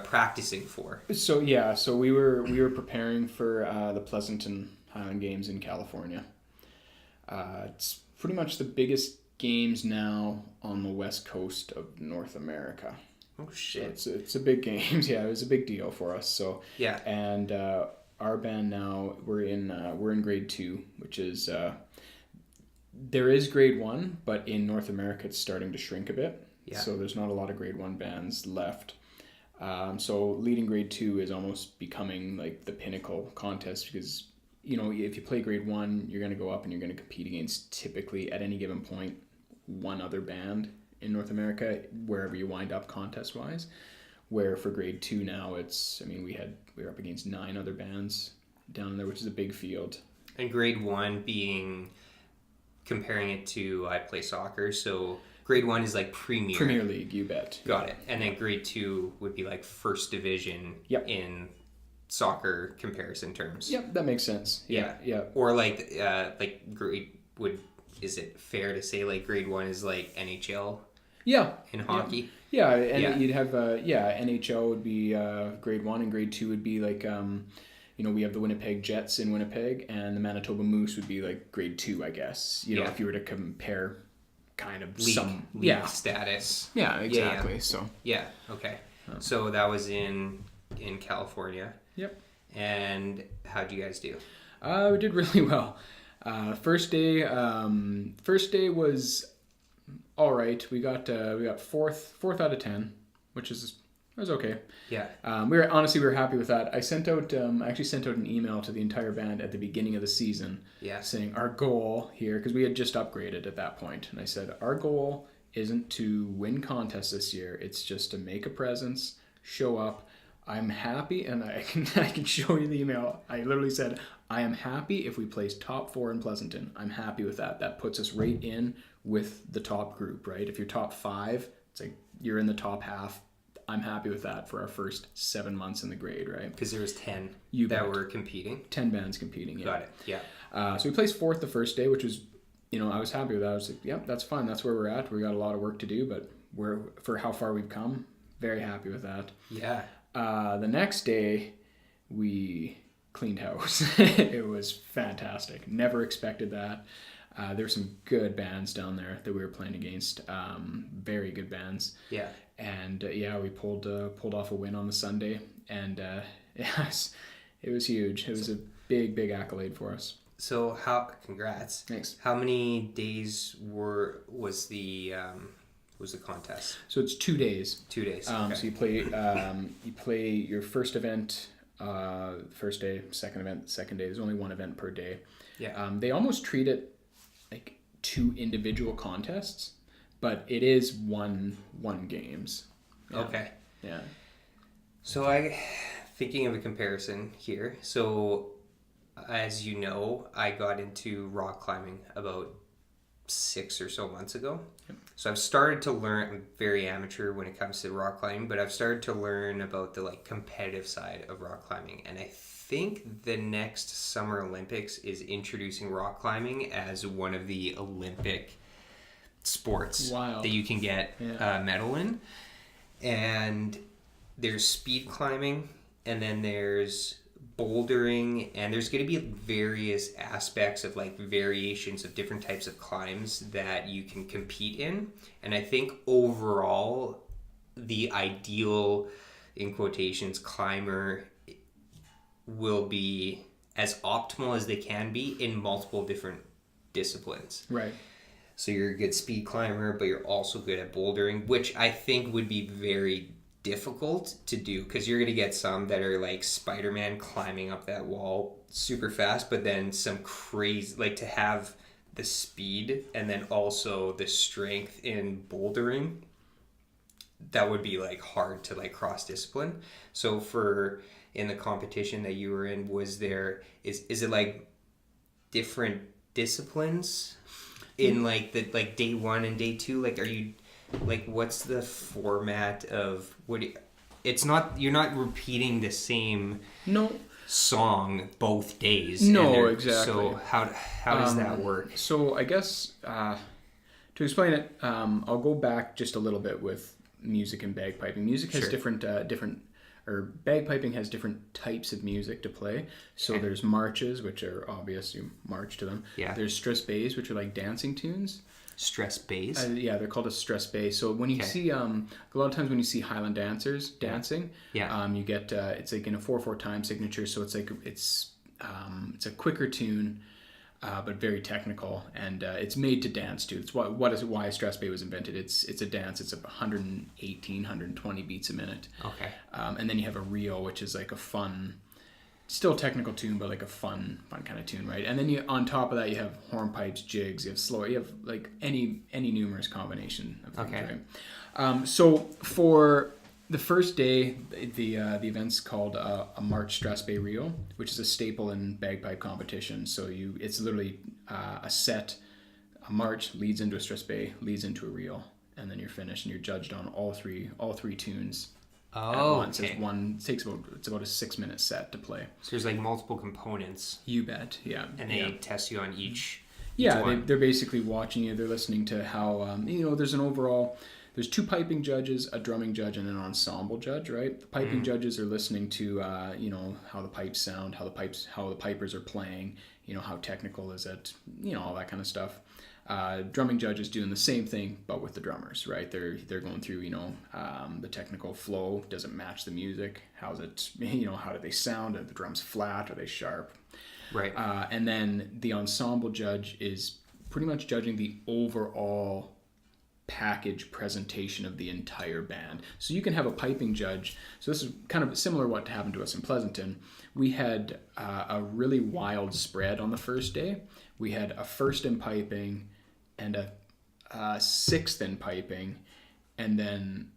practicing for? So we were preparing for the Pleasanton Highland Games in California. It's pretty much the biggest games now on the west coast of North America. Oh shit! So it's a big games. Yeah, it was a big deal for us. So yeah, and our band now we're in grade 2, which is there is grade 1, but in North America it's starting to shrink a bit. Yeah. So there's not a lot of grade 1 bands left. So leading grade 2 is almost becoming like the pinnacle contest because if you play grade 1, you're going to go up and you're going to compete against typically at any given point one other band in North America, wherever you wind up contest wise. Where for grade 2 now, we were up against 9 other bands down there, which is a big field. And grade 1 being, comparing it to, I play soccer, so grade 1 is like Premier League, you bet. Got it. And then grade 2 would be like first division in soccer comparison terms. Yep, that makes sense. Yeah. Or like grade is it fair to say like grade 1 is like NHL? Yeah. In hockey? Yeah, and you'd have NHL would be grade 1, and grade 2 would be like we have the Winnipeg Jets in Winnipeg, and the Manitoba Moose would be like grade 2, I guess. If you were to compare kind of league status. Yeah, exactly. So okay. So that was in California. Yep. And how'd you guys do? We did really well. First day was all right. We got fourth out of 10, which was okay. Yeah. We were happy with that. I sent out an email to the entire band at the beginning of the season. Yeah. Saying our goal here, because we had just upgraded at that point, and I said our goal isn't to win contests this year. It's just to make a presence, show up. I'm happy, and I can show you the email. I literally said, I am happy if we place top 4 in Pleasanton. I'm happy with that. That puts us right in with the top group, right? If you're top 5, it's like you're in the top half. I'm happy with that for our first 7 months in the grade, right? Because there was 10 were competing. 10 bands competing, yeah. Got it, yeah. So we placed 4th the first day, which was, I was happy with that. I was like, yep, that's fine. That's where we're at. We got a lot of work to do, but for how far we've come, very happy with that. Yeah. The next day, we cleaned house. It was fantastic. Never expected that. There were some good bands down there that we were playing against. Very good bands. Yeah. And we pulled off a win on the Sunday, and yes, it was huge. It was a big accolade for us. So congrats. Thanks. How many days was the contest? So it's 2 days. 2 days. Okay. So you play your first event, first day, second event, second day. There's only one event per day. Yeah. They almost treat it like 2 individual contests, but it is one games. Yeah. Okay. Yeah. So thinking of a comparison here. So as you know, I got into rock climbing about 6 or so months ago. Yep. So I've started to learn. I'm very amateur when it comes to rock climbing, but I've started to learn about the competitive side of rock climbing. And I think the next Summer Olympics is introducing rock climbing as one of the Olympic sports that you can get a medal in. And there's speed climbing, and then there's bouldering, and there's going to be various aspects of variations of different types of climbs that you can compete in. And I think overall the ideal, in quotations, climber will be as optimal as they can be in multiple different disciplines. Right. So you're a good speed climber, but you're also good at bouldering, which I think would be very difficult to do, because you're going to get some that are like Spider-Man climbing up that wall super fast, but then some crazy, to have the speed and then also the strength in bouldering, that would be hard to cross discipline. So in the competition that you were in, is it different disciplines in the day 1 and day 2? Are you what's the format of you're not repeating the same song both days? Exactly. So how does that work? So I guess to explain it, I'll go back just a little bit with music and bagpiping. Music has different bagpiping has different types of music to play. So there's marches, which are obvious, you march to them. Yeah. There's stress bass, which are dancing tunes. Stress bass? They're called a stress bass. So when you see, a lot of times when you see Highland dancers dancing, you get, it's in a 4/4 time signature. So it's it's a quicker tune, but very technical, and it's made to dance to. It's why stress bass was invented. It's a dance. It's 118, 120 beats a minute. Okay. And then you have a reel, which is a fun, still technical tune, but a fun kind of tune, right? And then on top of that, you have hornpipes, jigs, you have slower, you have any numerous combination of things, right? So for the first day, the event's called a March Stress Bay Reel, which is a staple in bagpipe competition. So it's literally a march leads into a stress bay, leads into a reel, and then you're finished, and you're judged on all three tunes. At once. Okay. It's about a 6-minute set to play. So there's multiple components. You bet, yeah. And they test you on each. They're basically watching you. They're listening to how there's 2 piping judges, a drumming judge, and an ensemble judge, right? The piping judges are listening to how the pipes sound, how the pipers are playing, how technical is it, all that kind of stuff. Drumming judge is doing the same thing, but with the drummers, right? They're going through, the technical flow. Does it match the music? How's it, how do they sound? Are the drums flat? Are they sharp? Right. And then the ensemble judge is pretty much judging the overall package presentation of the entire band. So you can have a piping judge. So this is kind of similar to what happened to us in Pleasanton. We had a really wild spread on the first day. We had a first in piping and a sixth in piping, and then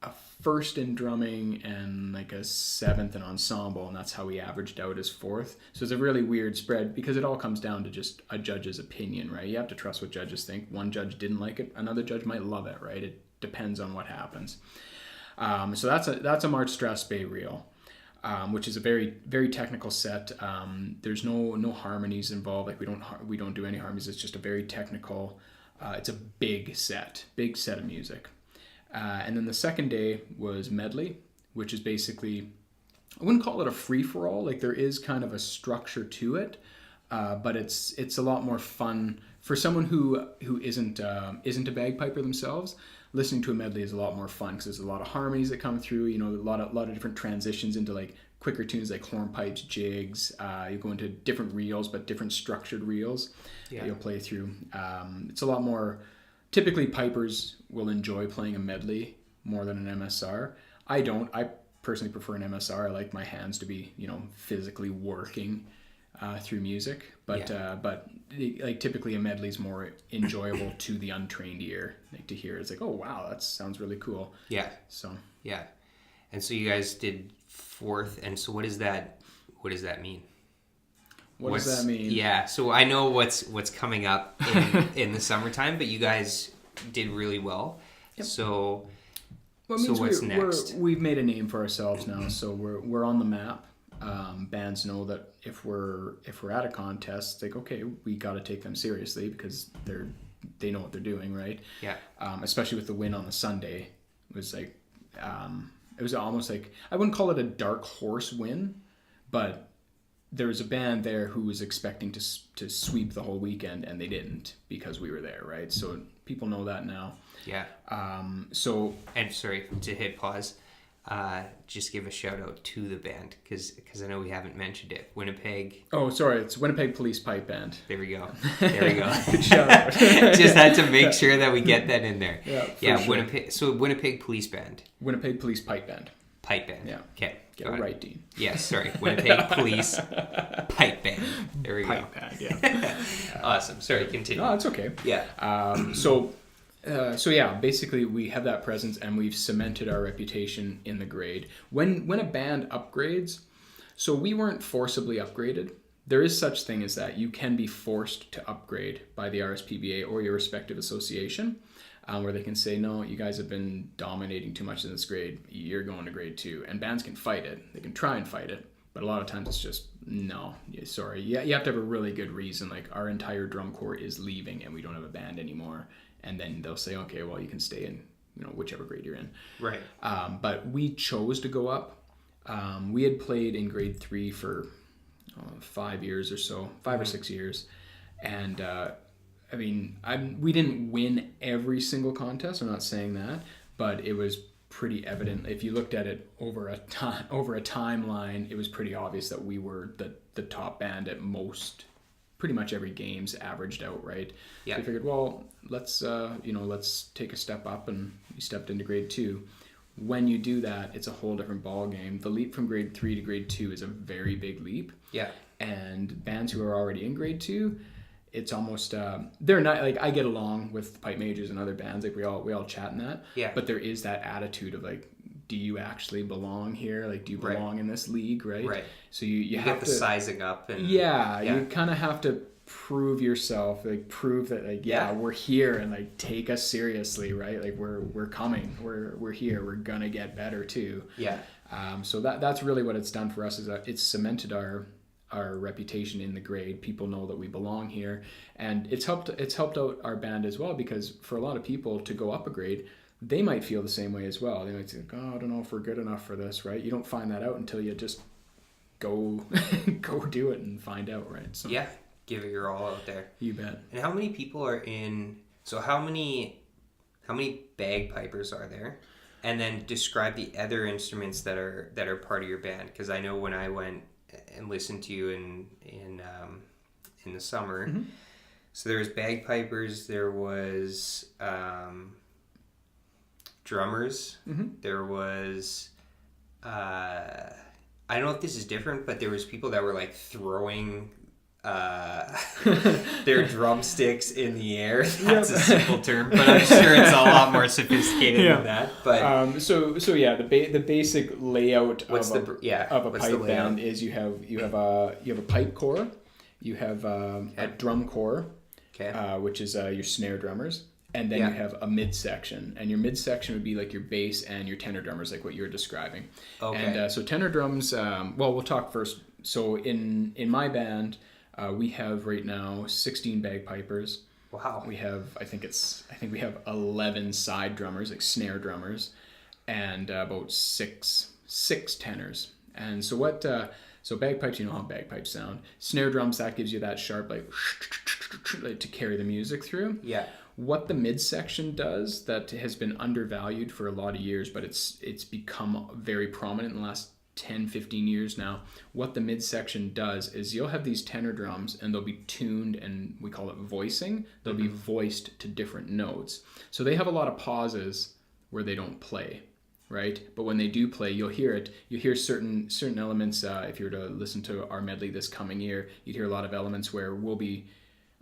a first in drumming and a seventh in ensemble, and that's how we averaged out as fourth. So it's a really weird spread because it all comes down to just a judge's opinion, right? You have to trust what judges think. One judge didn't like it, another judge might love it, right? It depends on what happens. So that's a March Stress Bay reel. Which is a very, very technical set. There's no harmonies involved. We don't do any harmonies. It's just a very technical. It's a big set of music. And then the second day was medley, which is basically I wouldn't call it a free-for-all. Like there is kind of a structure to it, but it's a lot more fun for someone who isn't a bagpiper themselves. Listening to a medley is a lot more fun because there's a lot of harmonies that come through. You know, a lot of different transitions into like quicker tunes like hornpipes, jigs. You go into different reels, but different structured reels that you'll play through. It's a lot more. Typically, pipers will enjoy playing a medley more than an MSR. I don't. I personally prefer an MSR. I like my hands to be, you know, physically working through music. But like typically a medley is more enjoyable to the untrained ear. Like to hear, it's like, oh wow, that sounds really cool. Yeah. So yeah, and so you guys did 4th, and so what does that mean? What does that mean? Yeah, so I know what's coming up in the summertime, but you guys did really well. Yep. So, what's next? We've made a name for ourselves now, so we're on the map. Bands know that if we're at a contest, it's like, okay, we got to take them seriously because they know what they're doing, right? Yeah. Especially with the win on the Sunday, it was like it was almost like, I wouldn't call it a dark horse win, but there was a band there who was expecting to sweep the whole weekend, and they didn't because we were there, right? So people know that now. Yeah. And sorry to hit pause. Just give a shout out to the band because I know we haven't mentioned it. Winnipeg. Oh, sorry, it's Winnipeg Police Pipe Band. There we go. Good shout out. Just had to make sure that we get that in there. Yeah. Sure. Winnipeg. So Winnipeg Police Band. Winnipeg Police Pipe Band. Pipe Band. Yeah. Okay. Get it right, Dean. Yes, sorry. Winnipeg Police Pipe Band. There we go. Pipe Band. Yeah. Awesome. Sorry. Continue. No, it's okay. Yeah. So yeah, basically we have that presence and we've cemented our reputation in the grade. When a band upgrades, so we weren't forcibly upgraded. There is such thing as that. You can be forced to upgrade by the RSPBA or your respective association, where they can say, no, you guys have been dominating too much in this grade. You're going to grade 2. And bands can fight it. They can try and fight it. But a lot of times it's just, no, sorry. You have to have a really good reason. Like our entire drum corps is leaving and we don't have a band anymore. And then they'll say, okay, well, you can stay in, you know, whichever grade you're in. Right. But we chose to go up. We had played in grade 3 for 5 years or so, 5 or 6 years. And we didn't win every single contest. I'm not saying that, but it was pretty evident. If you looked at it over a timeline, it was pretty obvious that we were the top band at most. Pretty much every game's averaged out, right? Yeah. So we figured, well, let's take a step up, and we stepped into grade 2. When you do that, it's a whole different ball game. The leap from grade 3 to grade 2 is a very big leap. Yeah. And bands who are already in grade 2, it's almost they're not like, I get along with pipe majors and other bands, like we all chat in that. Yeah. But there is that attitude of like, do you actually belong here? Like, do you belong in this league, right? Right. So you have get to the sizing up, and you kind of have to prove yourself, like prove that, like, we're here, and like take us seriously, right? Like we're coming, we're here, we're gonna get better too. Yeah. So that's really what it's done for us, is that it's cemented our reputation in the grade. People know that we belong here, and it's helped out our band as well, because for a lot of people to go up a grade, they might feel the same way as well. They might think, oh, I don't know if we're good enough for this, right? You don't find that out until you just go do it and find out, right? So yeah, give it your all out there. You bet. And how many people are in? So how many bagpipers are there? And then describe the other instruments that are part of your band, because I know when I went and listened to you in the summer, mm-hmm. So there was bagpipers, there was drummers, mm-hmm. there was I don't know if this is different, but there was people that were like throwing their drumsticks in the air. That's a simple term, but I'm sure it's a lot more sophisticated than that. But so yeah, the basic layout of a pipe band is you have a pipe core, you have a drum core, which is your snare drummers. And then you have a midsection, and your midsection would be like your bass and your tenor drummers, like what you're describing. Okay. And so tenor drums, we'll talk first. So in my band, we have right now 16 bagpipers. Wow. We have, I think we have 11 side drummers, like snare drummers, and about six tenors. And so so bagpipes, you know how bagpipes sound. Snare drums, that gives you that sharp, like to carry the music through. Yeah. What the midsection does that has been undervalued for a lot of years, but it's become very prominent in the last 10, 15 years now. What the midsection does is you'll have these tenor drums and they'll be tuned, and we call it voicing. They'll be voiced to different notes. So they have a lot of pauses where they don't play, right? But when they do play, you'll hear it. You hear certain elements. If you were to listen to our medley this coming year, you'd hear a lot of elements where we'll be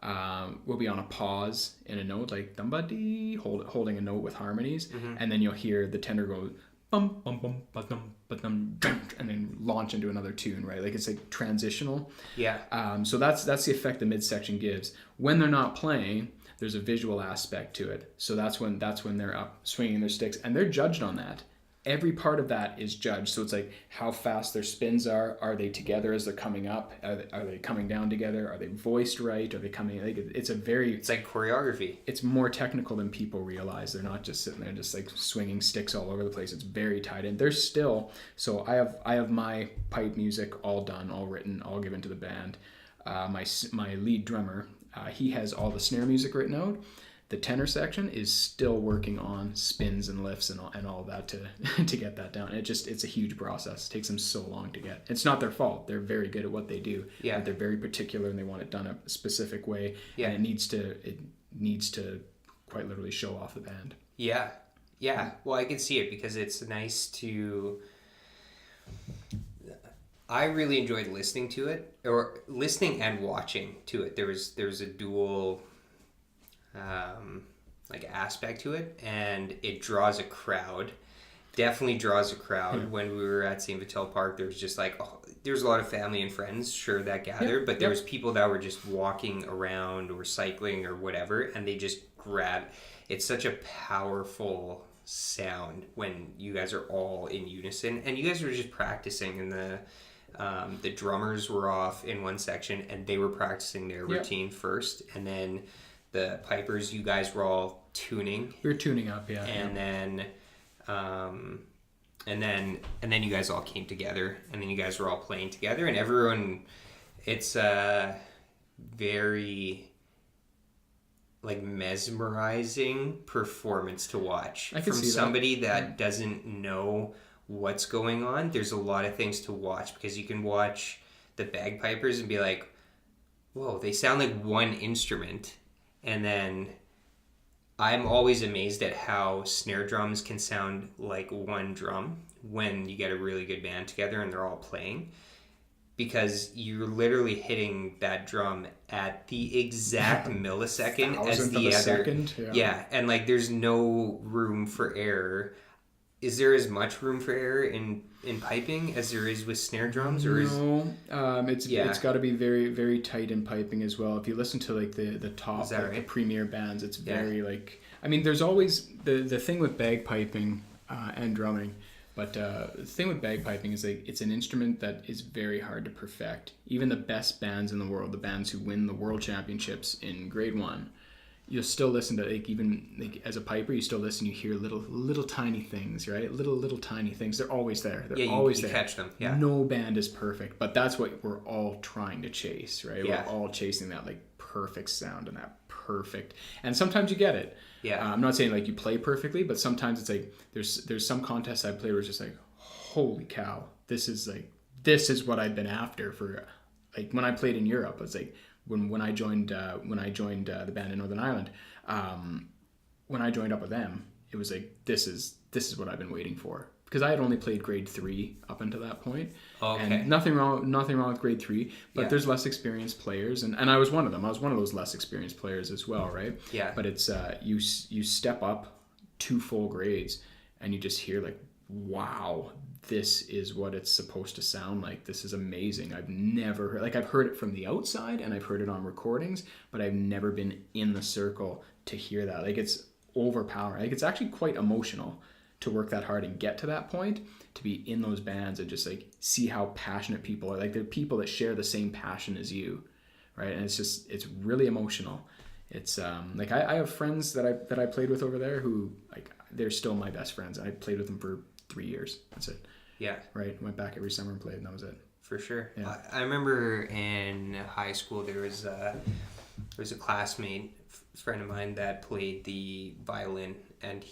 on a pause in a note, like dum-ba-dee, holding a note with harmonies, and then you'll hear the tenor go bum bum bum ba-dum ba-dum, and then launch into another tune, right? Like it's like transitional. Yeah. So that's the effect the midsection gives. When they're not playing, there's a visual aspect to it. So that's when they're up swinging their sticks, and they're judged on that. Every part of that is judged. So it's like how fast their spins are. Are they together as they're coming up? Are they coming down together? Are they voiced right? Are they coming? Like it's like choreography. It's more technical than people realize. They're not just sitting there just like swinging sticks all over the place. It's very tight, and there's still. So I have my pipe music all done, all written, all given to the band. My lead drummer, he has all the snare music written out. The tenor section is still working on spins and lifts and all that to get that down. It's a huge process. It takes them so long to get. It's not their fault. They're very good at what they do. Yeah. But they're very particular and they want it done a specific way. Yeah. And it needs to quite literally show off the band. Yeah. Yeah. Well, I can see it because it's nice to. I really enjoyed listening to it, or listening and watching to it. There was a dual like aspect to it, and it draws a crowd. Definitely draws a crowd. When we were at St. Vital Park, there was just like there's a lot of family and friends, sure, that gathered, but there was people that were just walking around or cycling or whatever, and they just grab. It's such a powerful sound when you guys are all in unison, and you guys were just practicing, and the drummers were off in one section, and they were practicing their routine first, and then the pipers, you guys were all tuning. We were tuning up, yeah. And then you guys all came together, and then you guys were all playing together, and everyone, it's a very like mesmerizing performance to watch. I can from see somebody that doesn't know what's going on. There's a lot of things to watch, because you can watch the bagpipers and be like, whoa, they sound like one instrument. And then I'm always amazed at how snare drums can sound like one drum when you get a really good band together and they're all playing, because you're literally hitting that drum at the exact millisecond as the other. Second, yeah, and like there's no room for error. Is there as much room for error in piping as there is with snare drums, or it's got to be very, very tight in piping as well. If you listen to like the top the premier bands, it's very like, I mean, there's always the thing with bagpiping and drumming, but the thing with bagpiping is like it's an instrument that is very hard to perfect. Even the best bands in the world, the bands who win the world championships in grade 1, you'll still listen to, like, even like as a piper, you still listen, you hear little tiny things, right? Little tiny things. They're always there. They're always there. Catch them. Yeah. No band is perfect, but that's what we're all trying to chase, right? Yeah. We're all chasing that like perfect sound and that perfect. And sometimes you get it. Yeah. I'm not saying like you play perfectly, but sometimes it's like there's some contests I played where it's just like, holy cow, this is what I've been after for, like, when I played in Europe. It's like when I joined the band in Northern Ireland, when I joined up with them, it was like this is what I've been waiting for, because I had only played grade 3 up until that point. Okay. And nothing wrong with grade 3, but there's less experienced players, and I was one of them. I was one of those less experienced players as well, right? Yeah. But it's you step up 2 full grades and you just hear like, wow, this is what it's supposed to sound like. This is amazing. I've never heard, like, I've heard it from the outside and I've heard it on recordings, but I've never been in the circle to hear that. Like, it's overpowering. Like, it's actually quite emotional to work that hard and get to that point, to be in those bands and just like see how passionate people are. Like, they're people that share the same passion as you, right? And it's really emotional. It's like I have friends that I played with over there who, like, they're still my best friends. I played with them for 3 years. That's it. Yeah. Right. Went back every summer and played, and that was it. For sure. Yeah. I remember in high school there was a classmate, friend of mine, that played the violin, and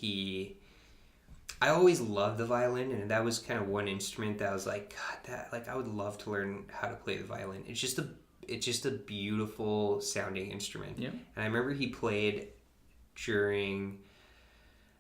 I always loved the violin, and that was kind of one instrument that I was like, God, I would love to learn how to play the violin. It's just a beautiful sounding instrument. Yeah. And I remember he played during,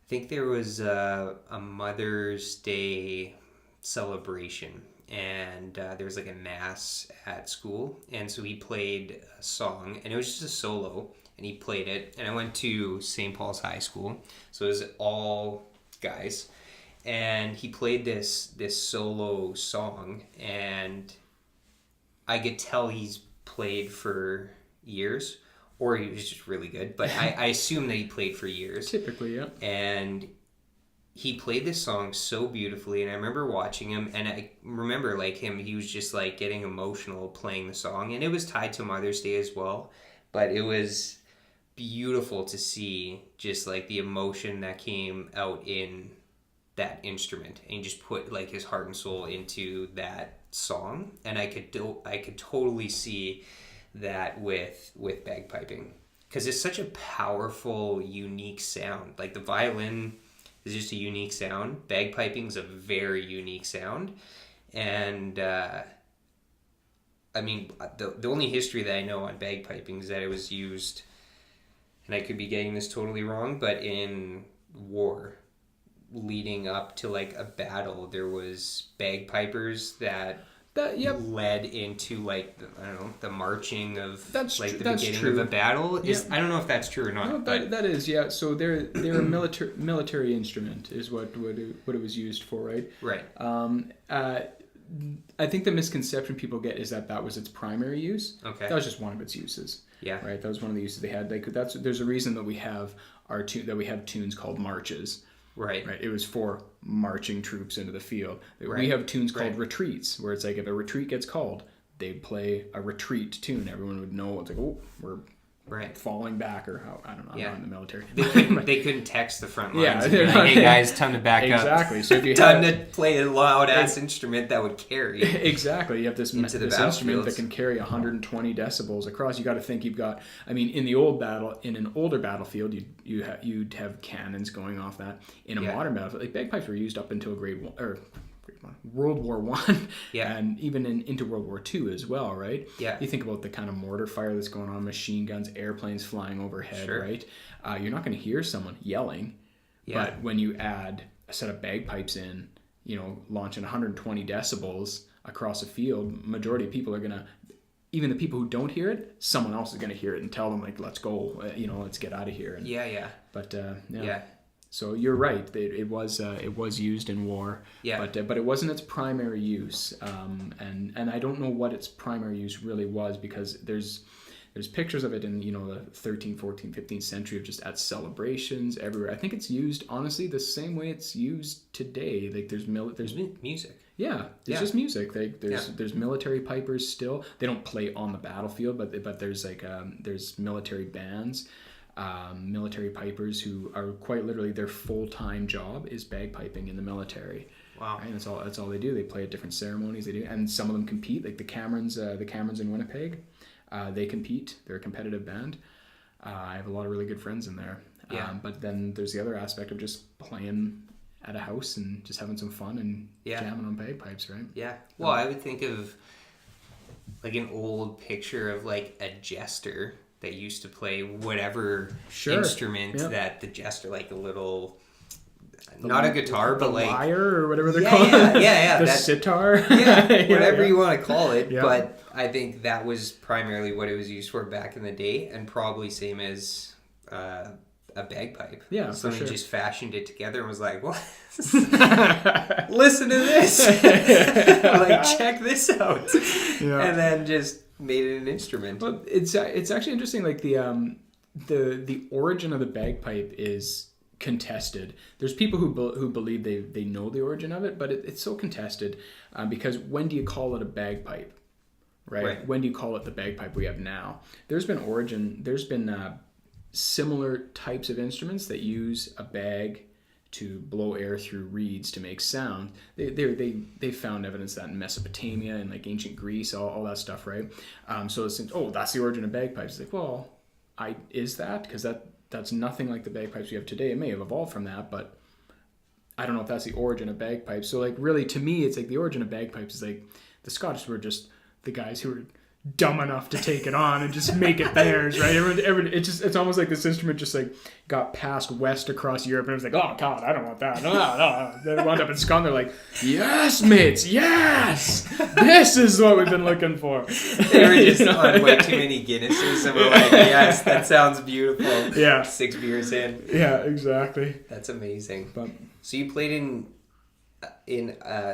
I think there was a Mother's Day celebration, and there was like a mass at school, and so he played a song, and it was just a solo, and he played it, and I went to St. Paul's High School, so it was all guys, and he played this solo song, and I could tell he's played for years, or he was just really good, but I assume that he played for years. Typically, yeah. And he played this song so beautifully, and I remember watching him, and I remember he was just like getting emotional playing the song, and it was tied to Mother's Day as well, but it was beautiful to see just like the emotion that came out in that instrument, and he just put like his heart and soul into that song, and I could totally see that with bagpiping, because it's such a powerful, unique sound. Like the violin is just a unique sound. Bagpiping is a very unique sound. And, I mean, the only history that I know on bagpiping is that it was used, and I could be getting this totally wrong, but in war, leading up to like a battle, there was bagpipers that led into like the marching of beginning of a battle. I don't know if that's true or not. No, that is, yeah. So they're a military instrument is what it was used for, right? Right. I think the misconception people get is that was its primary use. Okay. That was just one of its uses. Yeah. Right. That was one of the uses they had. There's a reason that we have tunes called marches. Right. It was for marching troops into the field. Right. We have tunes called retreats, where it's like if a retreat gets called, they'd play a retreat tune. Everyone would know it's like, oh, we're falling back, or how, I don't know. I'm not in the military. They couldn't text the front lines. Yeah, like, hey guys, time to back up. Exactly. So if you time to play a loud ass instrument that would carry. Exactly. You have this instrument that can carry 120 decibels across. You got to think you've got. I mean, in an older battlefield, you'd have cannons going off that. In a modern battlefield, like bagpipes were used up until World War I, and even into World War II as well, right? Yeah. You think about the kind of mortar fire that's going on, machine guns, airplanes flying overhead, right? You're not going to hear someone yelling, but when you add a set of bagpipes in, launching 120 decibels across a field, majority of people are going to, even the people who don't hear it, someone else is going to hear it and tell them, like, let's go, let's get out of here. And, But, So you're right. It was used in war, but it wasn't its primary use. And I don't know what its primary use really was, because there's pictures of it in the 13th, 14th, 15th century of just at celebrations everywhere. I think it's used honestly the same way it's used today. Like there's music. Yeah, it's just music. There's military pipers still. They don't play on the battlefield, but there's there's military bands. Military pipers who are quite literally their full-time job is bagpiping in the military. Wow. Right? That's all they do. They play at different ceremonies. They do, and some of them compete. Like the Camerons in Winnipeg, they compete. They're a competitive band. I have a lot of really good friends in there. Yeah. But then there's the other aspect of just playing at a house and just having some fun and jamming on bagpipes, right? Yeah. Well, I would think of like an old picture of like a jester that used to play whatever instrument that the jester, like a little, not a guitar, but like lyre or whatever they're called. Yeah, the sitar. Whatever you want to call it. Yeah. But I think that was primarily what it was used for back in the day, and probably same as a bagpipe. Yeah, someone just fashioned it together and was like, "What? Listen to this! Like, check this out!" And then just made it an instrument. Well, it's actually interesting. Like the origin of the bagpipe is contested. There's people who believe they know the origin of it, but it's so contested because when do you call it a bagpipe, right? When do you call it the bagpipe we have now? There's been similar types of instruments that use a bag to blow air through reeds to make sound. They found evidence that in Mesopotamia and like ancient Greece, all that stuff, right? So it's that's the origin of bagpipes. It's like, well, is that? Because that's nothing like the bagpipes we have today. It may have evolved from that, but I don't know if that's the origin of bagpipes. So like really to me, it's like the origin of bagpipes is like the Scottish were just the guys who were dumb enough to take it on and just make it theirs, right? It's almost like this instrument just like got passed west across Europe and it was like, oh God, I don't want that. No. They wound up in Scotland. They're like, yes, mates, yes, this is what we've been looking for. They were just on way too many Guinnesses and we're like, yes, that sounds beautiful. Yeah. 6 beers in. Yeah, exactly. That's amazing. But so you played in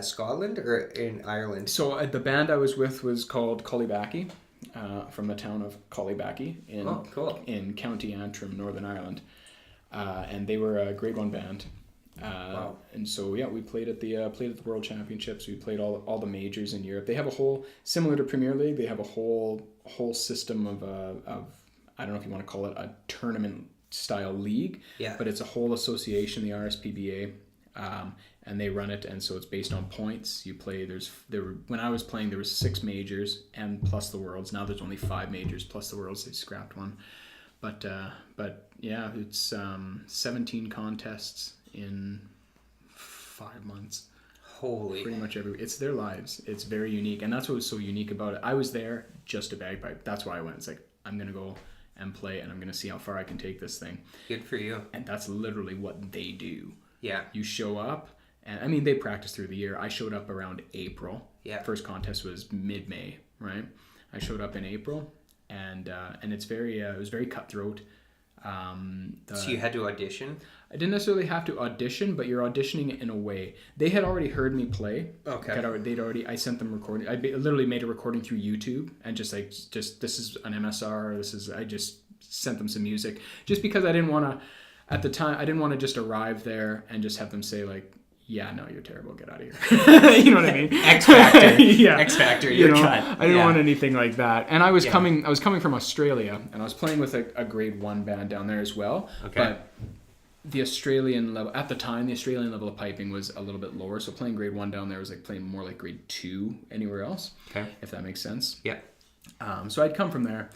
Scotland or in Ireland? So the band I was with was called Cullybackey, from the town of Cullybackey in County Antrim, Northern Ireland, and they were a Grade 1 band. Wow. And so we played at the World Championships. We played all the majors in Europe. They have a whole, similar to Premier League, they have a whole system of I don't know if you want to call it a tournament style league, but it's a whole association, the RSPBA. And they run it, and so it's based on points. You play. When I was playing, there was 6 majors and plus the Worlds. Now there's only 5 majors plus the Worlds. They scrapped one, but yeah, it's 17 contests in 5 months. Holy! Pretty much it's their lives. It's very unique, and that's what was so unique about it. I was there just to bagpipe. That's why I went. It's like I'm gonna go and play, and I'm gonna see how far I can take this thing. Good for you. And that's literally what they do. Yeah. You show up. And I mean, they practice through the year. I showed up around April. Yeah. First contest was mid-May, right? I showed up in April, and it's it was very cutthroat. So you had to audition? I didn't necessarily have to audition, but you're auditioning in a way. They had already heard me play. Okay. I sent them recording. I literally made a recording through YouTube, and just this is an MSR. I just sent them some music, just because I didn't want to. At the time, I didn't want to just arrive there and just have them say like, yeah, no, you're terrible. Get out of here. You know what I mean? X Factor. Yeah. X Factor. You're cut. I didn't want anything like that. And I was coming from Australia, and I was playing with a Grade 1 band down there as well. Okay. But the Australian level at the time, the Australian level of piping was a little bit lower. So playing Grade 1 down there was like playing more like Grade 2 anywhere else. Okay. If that makes sense. Yeah. So I'd come from there.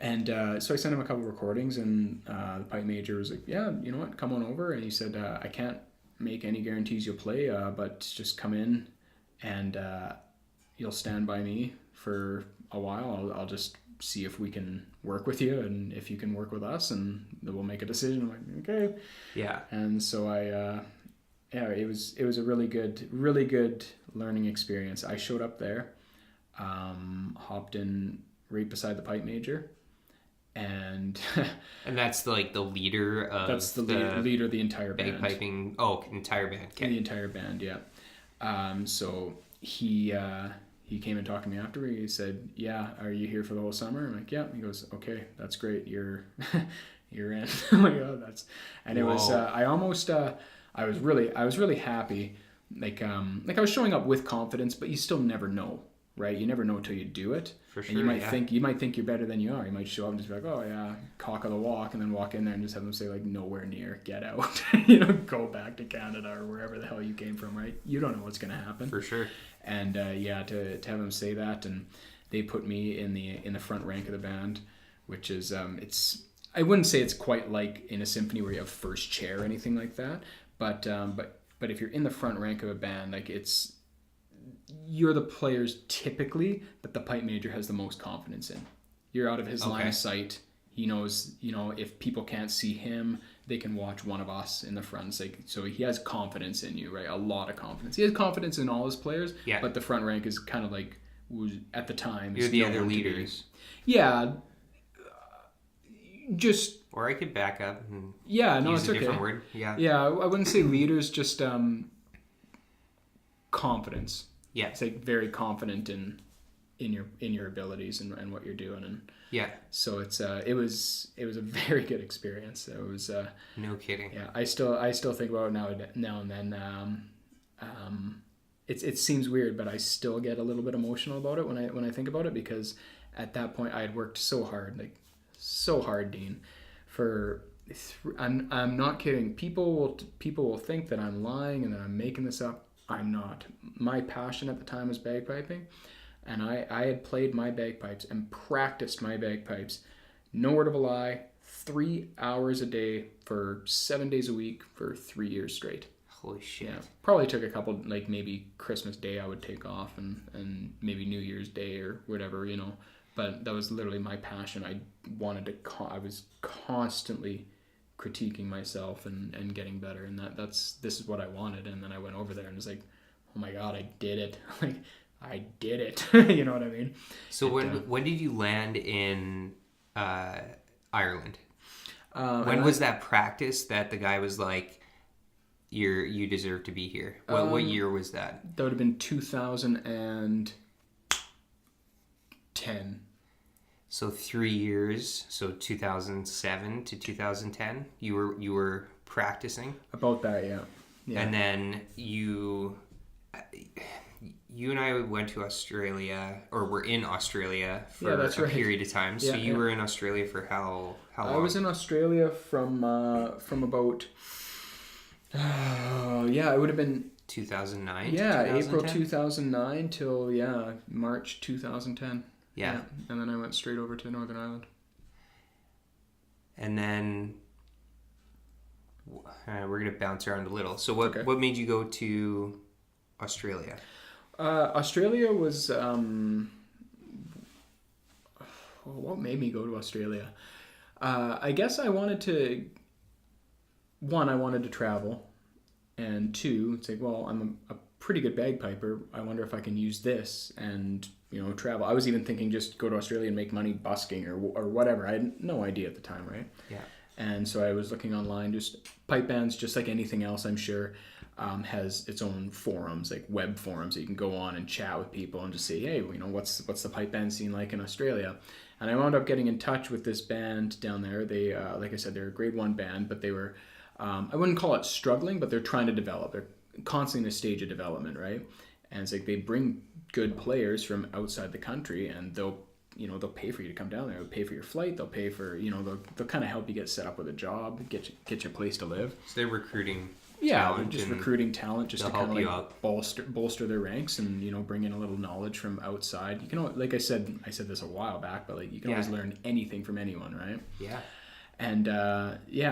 And so I sent him a couple of recordings, and the pipe major was like, yeah, you know what, come on over. And he said, I can't make any guarantees you'll play, but just come in and you'll stand by me for a while. I'll just see if we can work with you and if you can work with us, and then we'll make a decision. I'm like, okay. Yeah. And so it was a really good learning experience. I showed up there, hopped in right beside the pipe major. And that's the leader of leader of the entire band. Bagpiping. Oh, entire band. Okay. The entire band, yeah. So he came and talked to me after. He said, "Yeah, are you here for the whole summer?" I'm like, "Yeah." He goes, "Okay, that's great. You're in." I'm like, "Oh, that's." And it was. I was really happy. Like I was showing up with confidence, but you still never know. Right, you never know until you do it. For sure, and you might think you're better than you are. You might show up and just be like, "Oh yeah, cock of the walk," and then walk in there and just have them say like, "Nowhere near, get out," go back to Canada or wherever the hell you came from. Right, you don't know what's gonna happen. For sure. And to have them say that, and they put me in the front rank of the band, which is I wouldn't say it's quite like in a symphony where you have first chair or anything like that, but if you're in the front rank of a band, like you're the players typically that the pipe major has the most confidence in. You're out of his line of sight. He knows, if people can't see him, they can watch one of us in the front. So he has confidence in you, right? A lot of confidence. He has confidence in all his players, but the front rank is kind of like, at the time, you're the other leaders. Yeah. Just... Or I could back up and use a different word. Yeah. Yeah, I wouldn't say leaders, just confidence. Yeah, it's like very confident in your abilities and what you're doing, and so it was a very good experience. It was no kidding. Yeah, I still think about it now and then. It seems weird, but I still get a little bit emotional about it when I think about it, because at that point I had worked so hard, Dean, for I'm not kidding. People will think that I'm lying and that I'm making this up. I'm not. My passion at the time was bagpiping, and I had played my bagpipes and practiced my bagpipes. No word of a lie. 3 hours a day for 7 days a week for 3 years straight. Holy shit. Yeah, probably took a couple, like maybe Christmas Day I would take off and maybe New Year's Day or whatever, you know. But that was literally my passion. I was constantly critiquing myself and getting better, and this is what I wanted. And then I went over there and was like, oh my God, I did it. Like, I did it. You know what I mean? So when did you land in Ireland? When was that practice that the guy was like, you deserve to be here? What year was that? That would have been 2010. So 3 years, so 2007 to 2010, you were practicing? About that, yeah. And then you and I went to Australia, or were in Australia for a period of time. So you were in Australia for how long? I was in Australia from about it would have been 2009. Yeah, 2010? April 2009 till March 2010. Yeah, and then I went straight over to Northern Ireland. And then we're gonna bounce around a little. So what made you go to Australia? Australia was what made me go to Australia? I guess I wanted to. One, I wanted to travel, and two, it's like, well, I'm a pretty good bagpiper. I wonder if I can use this and travel. I was even thinking just go to Australia and make money busking or whatever. I had no idea at the time, right? Yeah. And so I was looking online. Just pipe bands, just like anything else, I'm sure, has its own forums, like web forums that you can go on and chat with people and just say, hey, what's the pipe band scene like in Australia? And I wound up getting in touch with this band down there. They, like I said, they're a grade 1 band, but they were, I wouldn't call it struggling, but they're trying to develop. They're constantly in a stage of development, right? And it's like they bring good players from outside the country, and they'll pay for you to come down there. They'll pay for your flight. They'll pay for, they'll kind of help you get set up with a job, get you a place to live. So they're recruiting. Yeah, they're just recruiting talent just to kind of like bolster their ranks and bring in a little knowledge from outside. You can, like I said this a while back, but like you can always learn anything from anyone, right? Yeah. And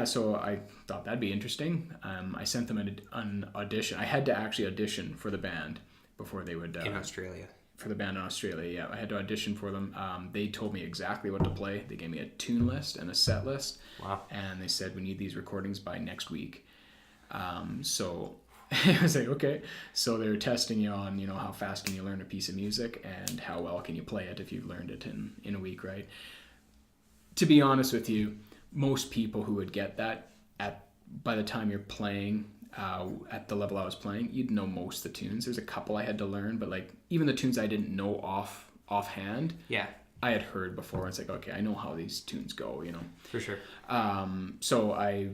so I thought that'd be interesting. I sent them an audition. I had to actually audition for the band before they would in Australia. For the band in Australia, yeah, I had to audition for them. They told me exactly what to play. They gave me a tune list and a set list. Wow. And they said, we need these recordings by next week. So I was like, okay. So they were testing you on, how fast can you learn a piece of music and how well can you play it if you've learned it in a week, right? To be honest with you, most people who would get that by the time you're playing at the level I was playing, you'd know most of the tunes. There's a couple I had to learn, but like even the tunes I didn't know offhand, I had heard before. It's like, okay, I know how these tunes go, For sure. So I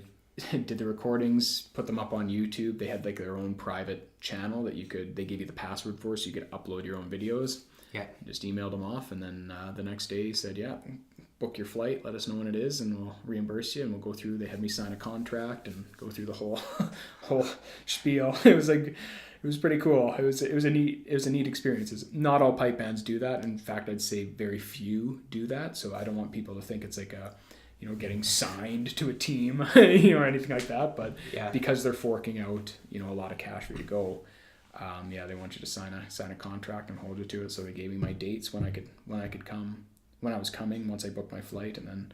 did the recordings, put them up on YouTube. They had like their own private channel that they gave you the password for, so you could upload your own videos. Yeah. Just emailed them off, and then the next day he said, book your flight, let us know when it is, and we'll reimburse you, and we'll go through. They had me sign a contract and go through the whole spiel. It was pretty cool. It was a neat experience. Not all pipe bands do that. In fact, I'd say very few do that. So I don't want people to think it's like getting signed to a team, or anything like that. But because they're forking out, a lot of cash for you to go. They want you to sign a contract and hold you to it. So they gave me my dates when I could come. When I was coming, once I booked my flight, and then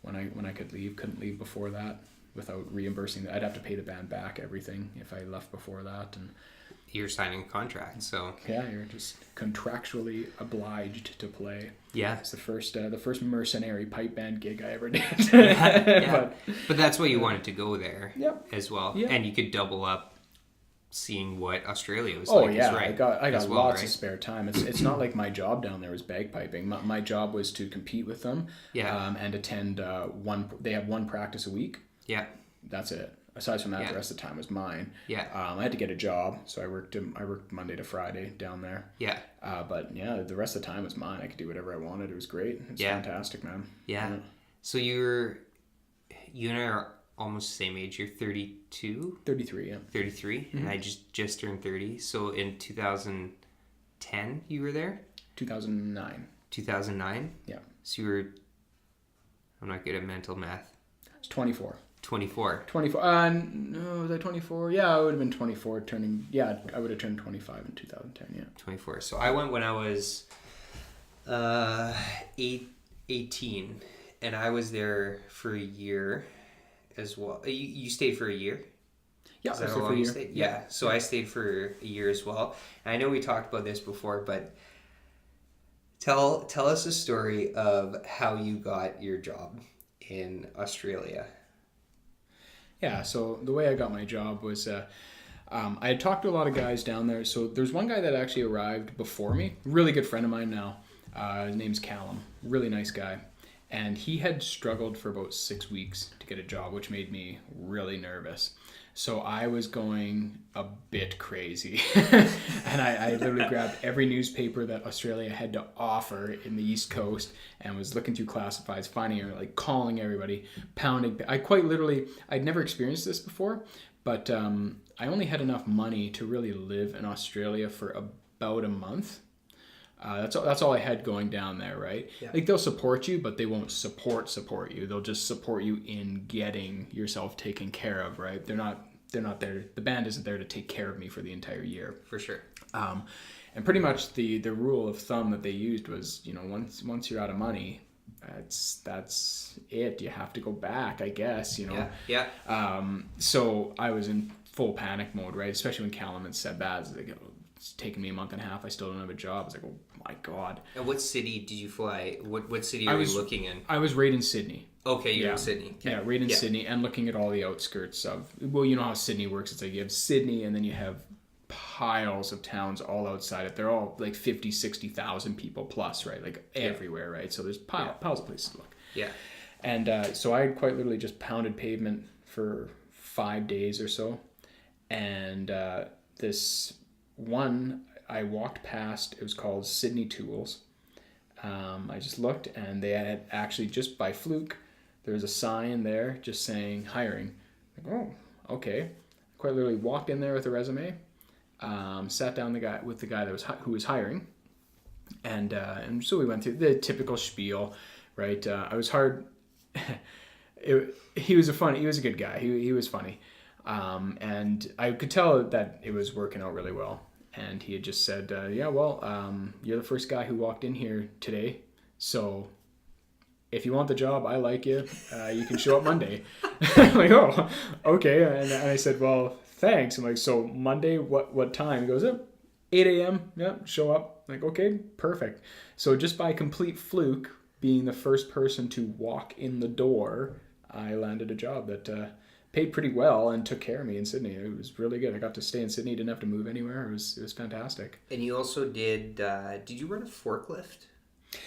when I could leave, couldn't leave before that without reimbursing. I'd have to pay the band back everything if I left before that. And you're signing a contract, so you're just contractually obliged to play. Yeah, it's the first mercenary pipe band gig I ever did. But that's why you wanted to go there. As well, and you could double up. Seeing what Australia was like. I got lots of spare time. It's not like my job down there was bagpiping. My job was to compete with them. And attend they have one practice a week. Yeah. That's it. Aside from that, the rest of the time was mine. Yeah. I had to get a job, so I worked Monday to Friday down there. Yeah. But the rest of the time was mine. I could do whatever I wanted. It was great. It's fantastic, man. Yeah. So you You and I are almost the same age. You're 32? 33, yeah. 33, and I just turned 30. So in 2010, you were there? 2009. 2009? Yeah. So you were... I'm not good at mental math. It's 24. 24. 24. No, was I 24? Yeah, I would have been 24 turning... Yeah, I would have turned 25 in 2010, yeah. 24. So I went when I was 18, and I was there for a year as well. You stayed for a year? Yeah, Is that how long you stayed? Yeah. So I stayed for a year as well. And I know we talked about this before, but tell us a story of how you got your job in Australia. Yeah, so the way I got my job was I had talked to a lot of guys down there. So there's one guy that actually arrived before me, really good friend of mine now. His name's Callum, really nice guy. And he had struggled for about 6 weeks to get a job, which made me really nervous. So I was going a bit crazy. And I literally grabbed every newspaper that Australia had to offer in the East Coast and was looking through classifieds, finding it, like calling everybody, pounding. I'd never experienced this before, but I only had enough money to really live in Australia for about a month. That's all I had going down there, right? Yeah. Like they'll support you, but they won't support you. They'll just support you in getting yourself taken care of, right? They're not there. The band isn't there to take care of me for the entire year. For sure. And pretty much the rule of thumb that they used was, once you're out of money, that's it. You have to go back, I guess, Yeah. So I was in full panic mode, right? Especially when Callum had said that. It's taken me a month and a half. I still don't have a job. I was like, oh my God. And what city did you fly? What city were you looking in? I was right in Sydney. Okay, you're in Sydney. Okay. Yeah, right in Sydney, and looking at all the outskirts of... Well, you know how Sydney works. It's like you have Sydney, and then you have piles of towns all outside it. They're all like 50, 60,000 people plus, right? Like everywhere, right? So there's piles of places to look. Yeah. And so I quite literally just pounded pavement for 5 days or so. And this one I walked past, it was called Sydney Tools. I just looked, and they had actually, just by fluke, there was a sign there just saying hiring. Like, oh, okay. Quite literally walked in there with a resume, sat down with the guy who was hiring, and so we went through the typical spiel, right? I was hard. He was a good guy. He was funny, and I could tell that it was working out really well. And he had just said, you're the first guy who walked in here today, so if you want the job, I like you. You can show up Monday. I'm like, oh, okay. And I said, well, thanks. I'm like, so Monday, what time? He goes, 8 a.m. Yeah, show up. I'm like, okay, perfect. So just by complete fluke, being the first person to walk in the door, I landed a job that paid pretty well and took care of me in Sydney. It was really good. I got to stay in Sydney, didn't have to move anywhere. It was fantastic. And you also did you run a forklift?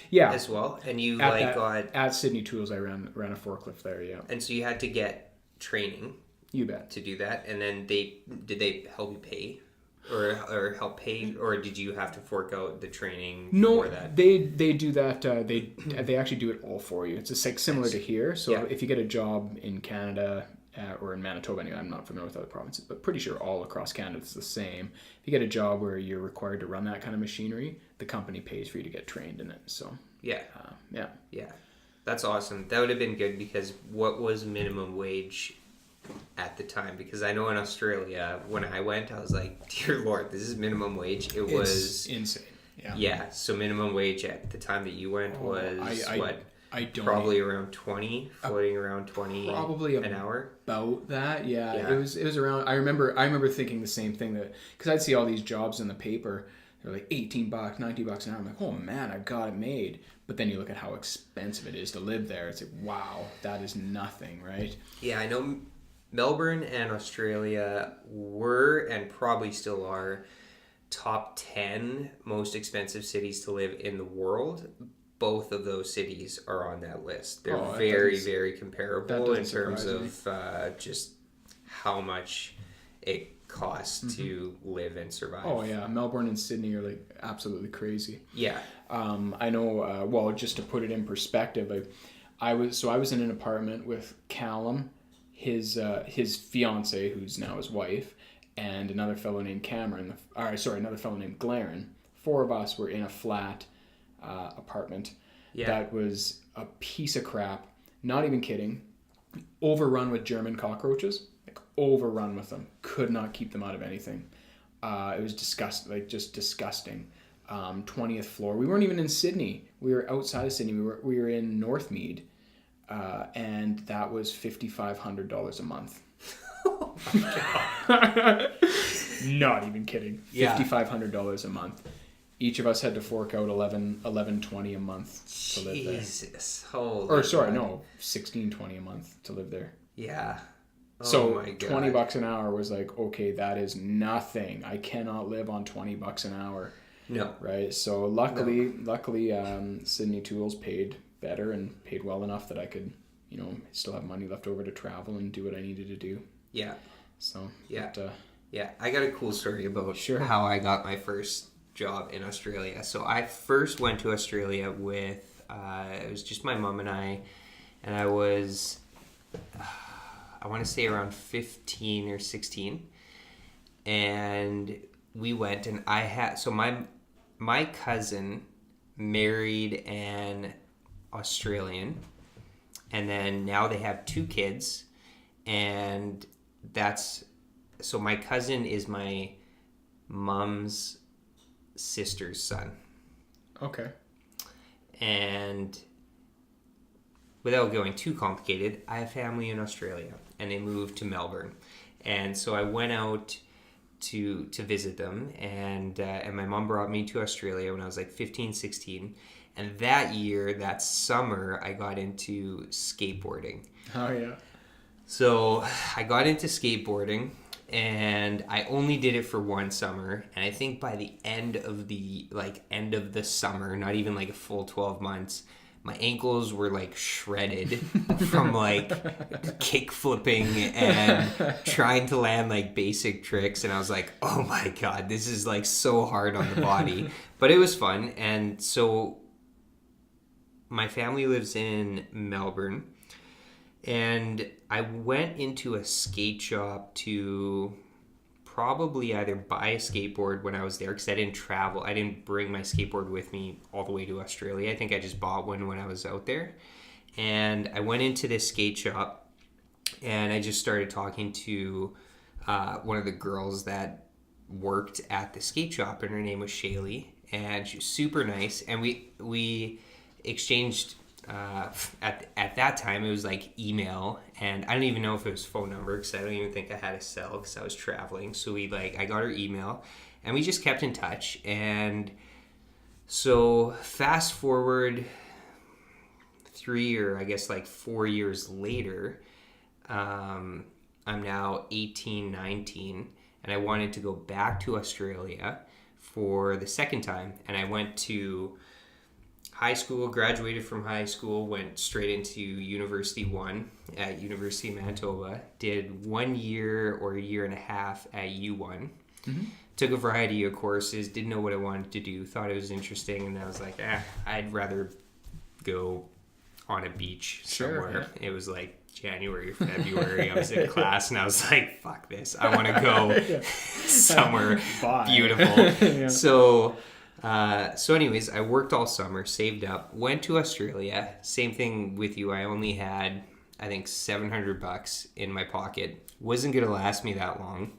Yeah. As well? And you at Sydney Tools, I ran a forklift there, yeah. And so you had to get training. You bet. To do that, and then did they help you pay? Or help pay, or did you have to fork out the training for that? They do that. They actually do it all for you. It's just like similar to here. So if you get a job in Canada or in Manitoba, anyway, I'm not familiar with other provinces, but pretty sure all across Canada it's the same. If you get a job where you're required to run that kind of machinery, the company pays for you to get trained in it. So yeah, that's awesome. That would have been good, because what was minimum wage at the time? Because I know in Australia, when I went, I was like, dear Lord, this is minimum wage. It's was insane. Yeah. So minimum wage at the time that you went was I don't probably around 20, floating around 20 probably an hour. About that, yeah. It was around. I remember thinking the same thing, that because I'd see all these jobs in the paper, they're like $18, $19 an hour. I'm like, oh man, I've got it made. But then you look at how expensive it is to live there. It's like, wow, that is nothing, right? Yeah, I know Melbourne and Australia were, and probably still are, top 10 most expensive cities to live in the world. Both of those cities are on that list. They're very, very comparable in terms of just how much it costs to live and survive. Oh yeah, Melbourne and Sydney are like absolutely crazy. Yeah. I know, just to put it in perspective, I was in an apartment with Callum, his fiance, who's now his wife, and another fellow named another fellow named Glaren. 4 of us were in a flat apartment that was a piece of crap. Not even kidding. Overrun with German cockroaches. Like, overrun with them. Could not keep them out of anything. It was just disgusting. 20th floor. We weren't even in Sydney. We were outside of Sydney. We were in Northmead, and that was $5,500 a month. Oh my God. Not even kidding. $5,500 a month. Each of us had to fork out $11.20 a month to live there. Jesus, holy. Or sorry, no, $16.20 a month to live there. Yeah. Oh so my God. $20 an hour was like, okay, that is nothing. I cannot live on $20 an hour. No. Right. So luckily, Sydney Tools paid better and paid well enough that I could, still have money left over to travel and do what I needed to do. Yeah. So yeah, I got a cool story about how I got my first job in Australia. So I first went to Australia with it was just my mom and I was I want to say around 15 or 16, and we went, and I had my cousin married an Australian, and then now they have 2 kids, and so my cousin is my mom's sister's son. Okay. And without going too complicated, I have family in Australia, and they moved to Melbourne, and so I went out to visit them, and my mom brought me to Australia when I was like 15, 16, and that summer I got into skateboarding. Oh yeah. So I got into skateboarding, and I only did it for 1 summer, and I think by the end of the summer, not even like a full 12 months, my ankles were like shredded from like kick flipping and trying to land like basic tricks, and I was like, oh my God, this is like so hard on the body. But it was fun. And so my family lives in Melbourne, and I went into a skate shop to probably either buy a skateboard when I was there, because I didn't travel. I didn't bring my skateboard with me all the way to Australia. I think I just bought one when I was out there. And I went into this skate shop, and I just started talking to one of the girls that worked at the skate shop, and her name was Shaylee, and she was super nice. And we exchanged at that time it was like email, and I don't even know if it was phone number, because I don't even think I had a cell because I was traveling. So I got her email, and we just kept in touch. And so fast forward 3 or I guess like 4 years later, I'm now 18, 19, and I wanted to go back to Australia for the second time. And I went to high school, graduated from high school, went straight into University 1 at University of Manitoba, did 1 year or a year and a half at U1, took a variety of courses, didn't know what I wanted to do, thought it was interesting, and I was like, I'd rather go on a beach somewhere. Yeah. It was like January or February. I was in class, and I was like, fuck this. I want to go somewhere beautiful. Yeah. So anyways, I worked all summer, saved up, went to Australia. Same thing with you. I only had, I think, $700 in my pocket. Wasn't going to last me that long.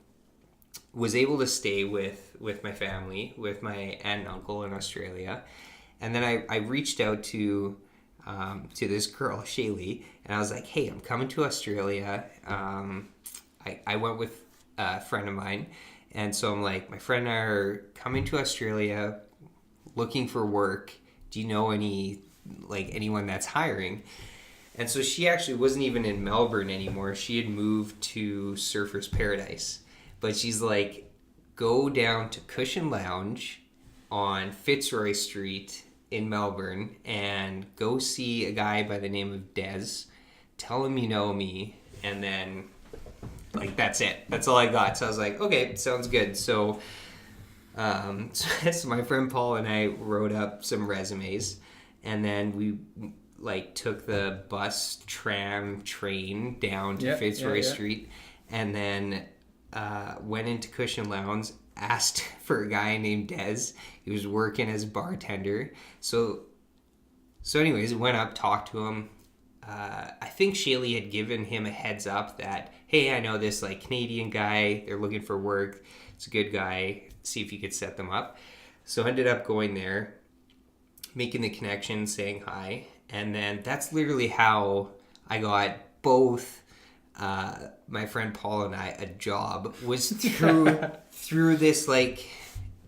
Was able to stay with my family, with my aunt and uncle in Australia. And then I reached out to this girl, Shaylee, and I was like, hey, I'm coming to Australia. I went with a friend of mine. And so I'm like, my friend and I are coming to Australia, looking for work. Do you know anyone that's hiring? And so she actually wasn't even in Melbourne anymore. She had moved to Surfers Paradise. But she's like, go down to Cushion Lounge on Fitzroy Street in Melbourne and go see a guy by the name of Des. Tell him you know me, and then that's it. That's all I got. So I was like, okay, sounds good. So my friend Paul and I wrote up some resumes, and then like took the bus, tram, train down to Fitzroy Street, and then went into Cushion Lounge, asked for a guy named Des. He was working as a bartender. So anyways, went up, talked to him. I think Shaylee had given him a heads up that, hey, I know this like Canadian guy. They're looking for work. It's a good guy. See if you could set them up. So I ended up going there, making the connection, saying hi. And then that's literally how I got both my friend Paul and I a job, was through this like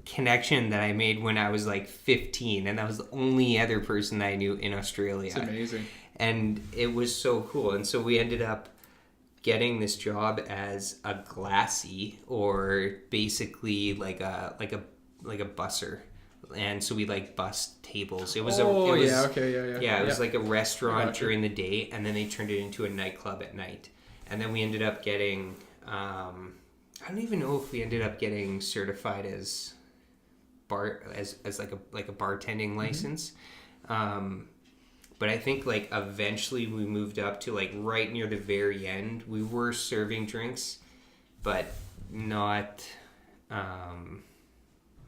connection that I made when I was like 15, and that was the only other person that I knew in Australia. It's amazing. And it was so cool. And so we ended up getting this job as a glassy, or basically like a busser. And so we like bussed tables. It was it was like a restaurant during the day, and then they turned it into a nightclub at night. And then we ended up getting I don't even know if we ended up getting certified as like a bartending license. But I think like eventually we moved up to like right near the very end. We were serving drinks, but not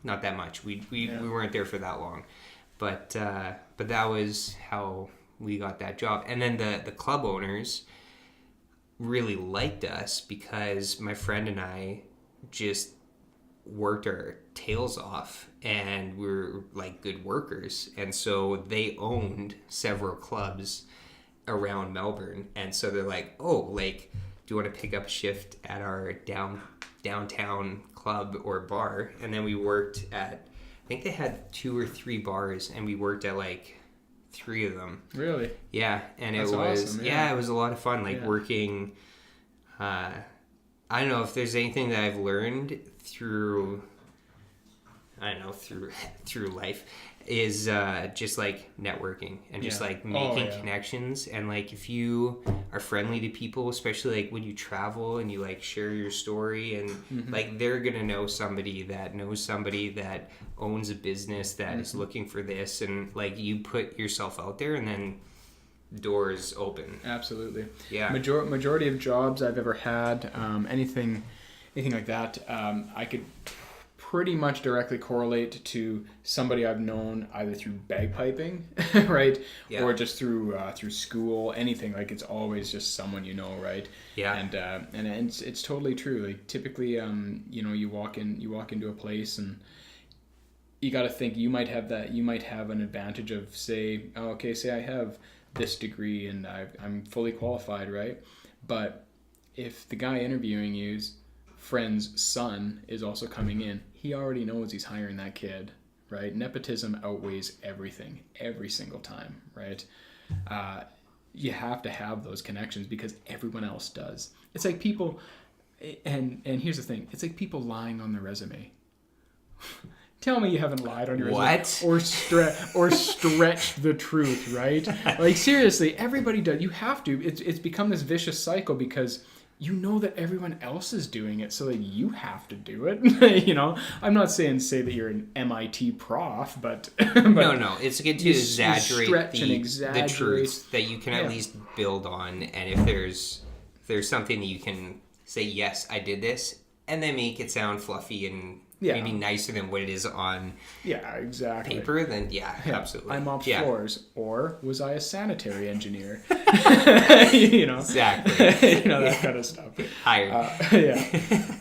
that much. We weren't there for that long. But that was how we got that job. And then the club owners really liked us because my friend and I just worked our tails off, and we're like good workers, and so they owned several clubs around Melbourne, and so they're like, oh, like, do you want to pick up a shift at our downtown club or bar? And then we worked at, I think they had 2 or 3 bars, and we worked at like 3 of them. Really? Yeah, and That's it was awesome, it was a lot of fun, like working. I don't know if there's anything that I've learned through life is just like networking and just like making connections. And like if you are friendly to people, especially like when you travel and you like share your story, and like they're gonna know somebody that knows somebody that owns a business that is looking for this, and like you put yourself out there, and then doors open. Absolutely. Yeah. Majority of jobs I've ever had, anything like that, I could pretty much directly correlate to somebody I've known either through bagpiping, right, or just through school. Anything, like, it's always just someone you know, right? Yeah. And it's totally true. Like typically, you walk into a place and you got to think you might have an advantage of say I have this degree and I'm fully qualified, right? But if the guy interviewing you's friend's son is also coming in, he already knows he's hiring that kid, right? Nepotism outweighs everything every single time, right? You have to have those connections because everyone else does. It's like people, and here's the thing, it's like people lying on their resume. Tell me you haven't lied on your resume. Or stretched the truth, right? Like seriously, everybody does. You have to. It's become this vicious cycle because you know that everyone else is doing it, so that you have to do it. I'm not saying say that you're an MIT prof, but no, it's good to exaggerate the truth that you can at least build on, and if there's something that you can say, yes, I did this, and then make it sound fluffy and maybe nicer than what it is on paper, then absolutely. I mopped floors, or was I a sanitary engineer? Exactly. That kind of stuff. Hired.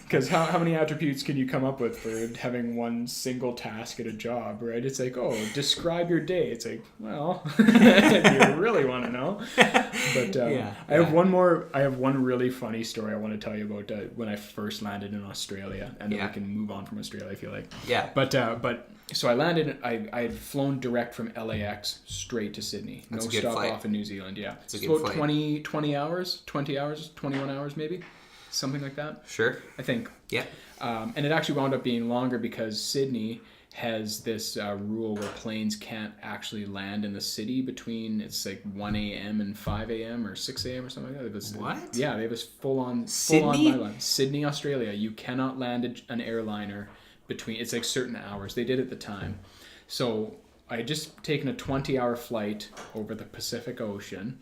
Because how many attributes can you come up with for having one single task at a job, right? It's like, describe your day. It's like, well, if you really want to know. But I have one really funny story I want to tell you about when I first landed in Australia, and then we can move on from Australia, I feel like. Yeah. But so I landed. I had flown direct from LAX straight to Sydney. That's no a good stop flight. Off in New Zealand. Yeah. It's a good about flight. 20 hours, 21 hours maybe, something like that. Sure. I think. Yeah. And it actually wound up being longer because Sydney has this rule where planes can't actually land in the city between, it's like 1 a.m. and 5 a.m. or 6 a.m. or something like that. What? Yeah, they have this full-on Sydney? byline. Sydney, Australia. You cannot land an airliner between, it's like certain hours. They did at the time. So I had just taken a 20-hour flight over the Pacific Ocean.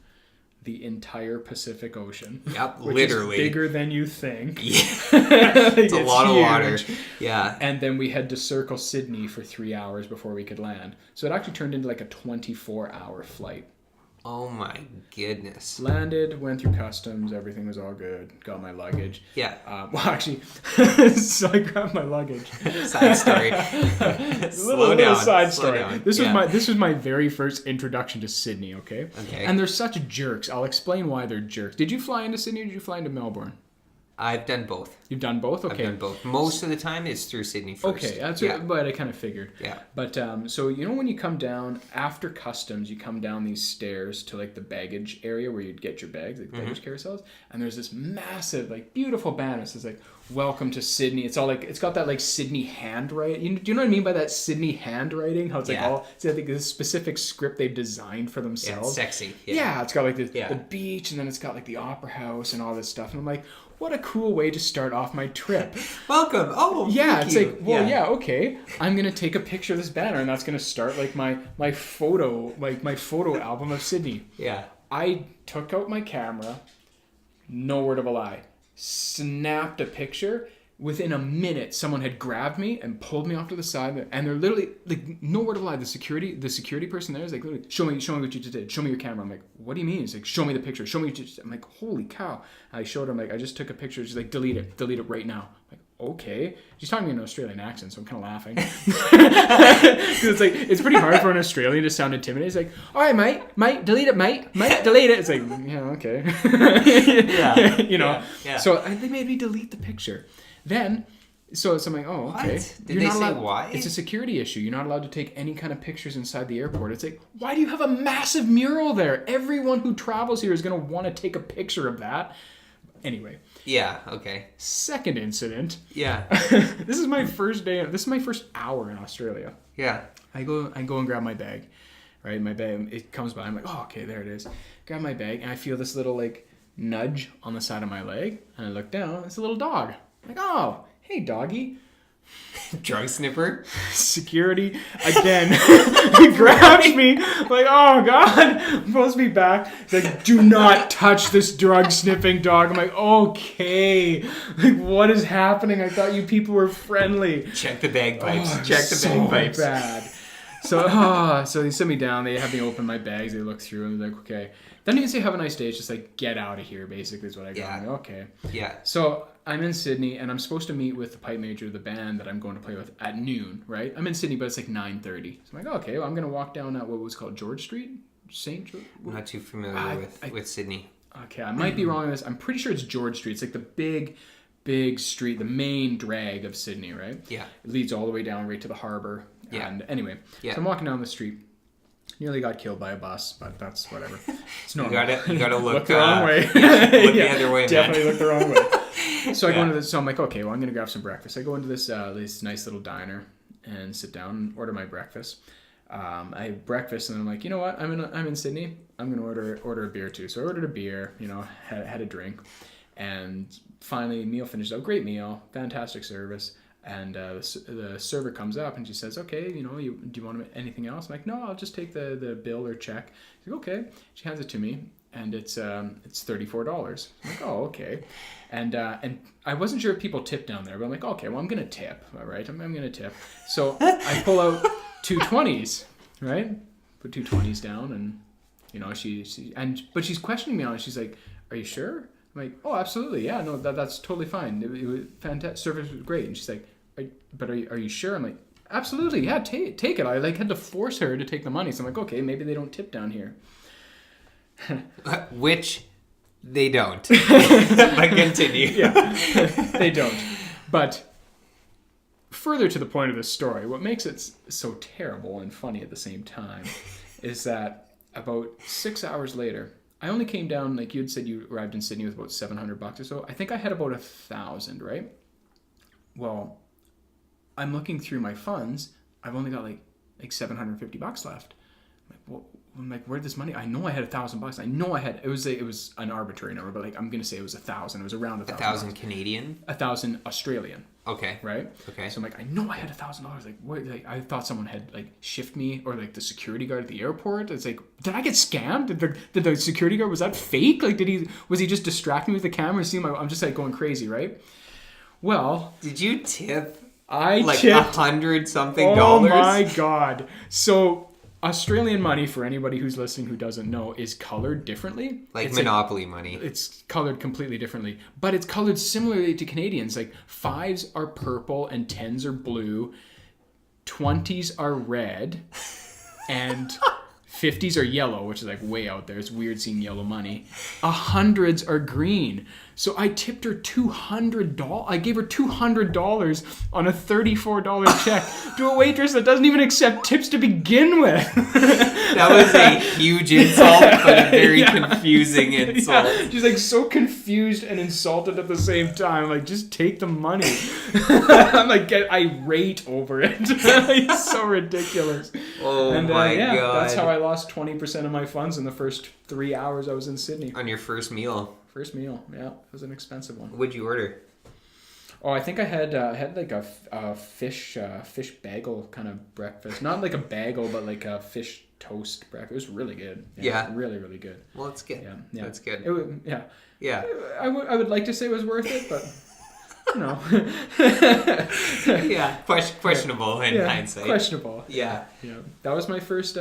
The entire Pacific Ocean. Yep, which literally. Is bigger than you think. Yeah. It's a lot huge. of water. Yeah. And then we had to circle Sydney for 3 hours before we could land. So it actually turned into like a 24-hour flight. Oh my goodness. Landed, went through customs, everything was all good. Got my luggage. Yeah. Well, actually, so I grabbed my luggage. Side story. little side Slow story. down. This was my very first introduction to Sydney. Okay. Okay. And they're such jerks. I'll explain why they're jerks. Did you fly into Sydney or did you fly into Melbourne? I've done both. You've done both? Okay. I've done both. Most of the time it's through Sydney first. Okay, that's what I kind of figured. Yeah. But so you know when you come down after customs, you come down these stairs to like the baggage area where you'd get your bags, like baggage carousels, and there's this massive, like beautiful banner that says like "Welcome to Sydney." It's all like it's got that like Sydney handwriting. Do you know what I mean by that Sydney handwriting? How it's like all it's like this specific script they've designed for themselves. Yeah, it's sexy. Yeah, it's got like the beach, and then it's got like the opera house and all this stuff, and I'm like, what a cool way to start off my trip. Welcome. Oh, yeah, thank it's you. like, well, yeah, okay. I'm gonna take a picture of this banner, and that's gonna start like my photo album of Sydney. Yeah. I took out my camera, no word of a lie, snapped a picture. Within a minute, someone had grabbed me and pulled me off to the side, and they're literally like, no word of a lie. The security person there is like, literally, show me what you just did. Show me your camera. I'm like, what do you mean? He's like, show me the picture. Show me what you just did. I'm like, holy cow! I showed him like, I just took a picture. She's like, delete it right now. I'm like, okay. She's talking in an Australian accent, so I'm kind of laughing. Because it's like, it's pretty hard for an Australian to sound intimidating. He's like, all right, mate, delete it, mate, delete it. It's like, yeah, okay. Yeah. You know. Yeah. So they made me delete the picture. Then, so I'm like, oh, okay. What? Did they say why? It's a security issue. You're not allowed to take any kind of pictures inside the airport. It's like, why do you have a massive mural there? Everyone who travels here is going to want to take a picture of that. Anyway. Yeah, okay. Second incident. Yeah. This is my first day. This is my first hour in Australia. Yeah. I go and grab my bag. Right? My bag, it comes by. I'm like, oh, okay, there it is. Grab my bag, and I feel this little, like, nudge on the side of my leg. And I look down. It's a little dog. I'm like, oh, hey, doggy. Drug sniffer. Security again. He grabs me. I'm like, oh God, I'm supposed to be back. He's like, do not touch this drug sniffing dog. I'm like, okay. Like, what is happening? I thought you people were friendly. Check the bagpipes. Oh, Check the bagpipes. Bad. So they sit me down. They have me open my bags. They look through and they're like, okay. Doesn't even say have a nice day. It's just like, get out of here, basically, is what I got. I'm like, okay. Yeah. So I'm in Sydney, and I'm supposed to meet with the pipe major of the band that I'm going to play with at noon, right? I'm in Sydney, but it's like 9:30. So I'm like, okay, well, I'm going to walk down what was called George Street? St. George? I'm not too familiar with Sydney. Okay, I might be wrong on this. I'm pretty sure it's George Street. It's like the big street, the main drag of Sydney, right? Yeah. It leads all the way down right to the harbor. Yeah. And anyway, so I'm walking down the street. Nearly got killed by a bus, but that's whatever. It's normal. You gotta look the wrong way. Look the other way, definitely man. look the wrong way. So I go into this. So I'm like, okay, well, I'm gonna grab some breakfast. I go into this nice little diner and sit down and order my breakfast. I have breakfast, and then I'm like, you know what? I'm in Sydney. I'm gonna order a beer too. So I ordered a beer. You know, had a drink, and finally, meal finished up. Great meal, fantastic service. And the server comes up and she says, okay, you know, do you want anything else? I'm like, no, I'll just take the bill or check. She's like, okay. She hands it to me, and it's $34. I'm like, oh, okay. And I wasn't sure if people tip down there, but I'm like, okay, well, I'm going to tip, all right? I'm going to tip. So I pull out two 20s, right? Put two 20s down, and, you know, but she's questioning me on it. She's like, are you sure? I'm like, oh, absolutely. Yeah, no, that's totally fine. It was fantastic. Service was great. And she's like, but are you sure? I'm like, absolutely. Yeah, take it. I had to force her to take the money. So I'm like, okay, maybe they don't tip down here. Which they don't. But continue. Yeah, they don't. But further to the point of this story, what makes it so terrible and funny at the same time is that about 6 hours later, I only came down, like you had said you arrived in Sydney with about $700 or so. I think I had about 1,000, right? Well, I'm looking through my funds. I've only got like $750 left. I'm like, where did this money? I know I had $1,000. I know I had. It was an arbitrary number, but like I'm gonna say it was 1,000. It was around 1,000. 1,000 Canadian. 1,000 Australian. Okay. Right. Okay. So I'm like, I know I had $1,000. Like, what? Like, I thought someone had like shipped me, or like the security guard at the airport. It's like, did I get scammed? Did the security guard, was that fake? Like, was he just distracting me with the camera? I'm just like going crazy, right? Well, did you tip? I like tipped $100 something. Oh my God! So Australian money, for anybody who's listening who doesn't know, is colored differently. Like Monopoly money. It's colored completely differently, but it's colored similarly to Canadians. Like 5s are purple and 10s are blue, 20s are red, and 50s are yellow, which is like way out there. It's weird seeing yellow money. 100s are green. So I tipped her $200. I gave her $200 on a $34 check to a waitress that doesn't even accept tips to begin with. That was a huge insult, but a very confusing insult. Yeah. She's like so confused and insulted at the same time. Like, just take the money. I'm like, get irate over it. It's so ridiculous. Oh my God. That's how I lost 20% of my funds in the first 3 hours I was in Sydney. On your first meal. First meal, yeah, it was an expensive one. What'd you order? Oh, I think I had like a fish bagel kind of breakfast. Not like a bagel, but like a fish toast breakfast. It was really good. Yeah. Really, really good. Well, that's good. Yeah. That's good. Yeah. I would like to say it was worth it, but no. Yeah. Questionable in hindsight. Questionable. Yeah. Yeah. That was my first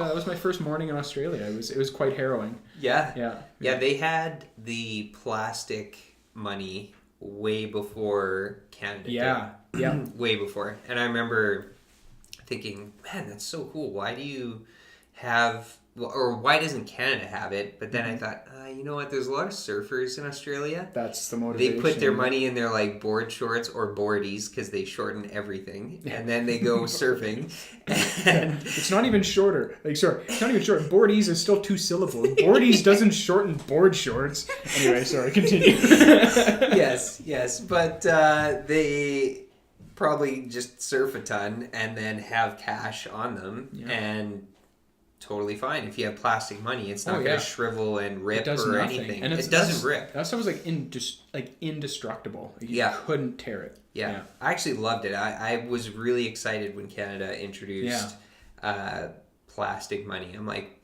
morning in Australia. It was quite harrowing. Yeah. Yeah. They had the plastic money way before Canada. Yeah. Way before. And I remember thinking, man, that's so cool. Why do you have, or why doesn't Canada have it? But then I thought, you know what? There's a lot of surfers in Australia. That's the motivation. They put their money in their like board shorts or boardies because they shorten everything, and then they go surfing. And it's not even shorter. Like, sorry, it's not even short. Boardies is still 2 syllables. Boardies doesn't shorten board shorts. Anyway, sorry, continue. Yes, but they probably just surf a ton and then have cash on them and. Totally fine. If you have plastic money, it's not going to shrivel and rip or anything. And it doesn't rip. That stuff was like indestructible. Like you couldn't tear it. Yeah. I actually loved it. I was really excited when Canada introduced plastic money. I'm like,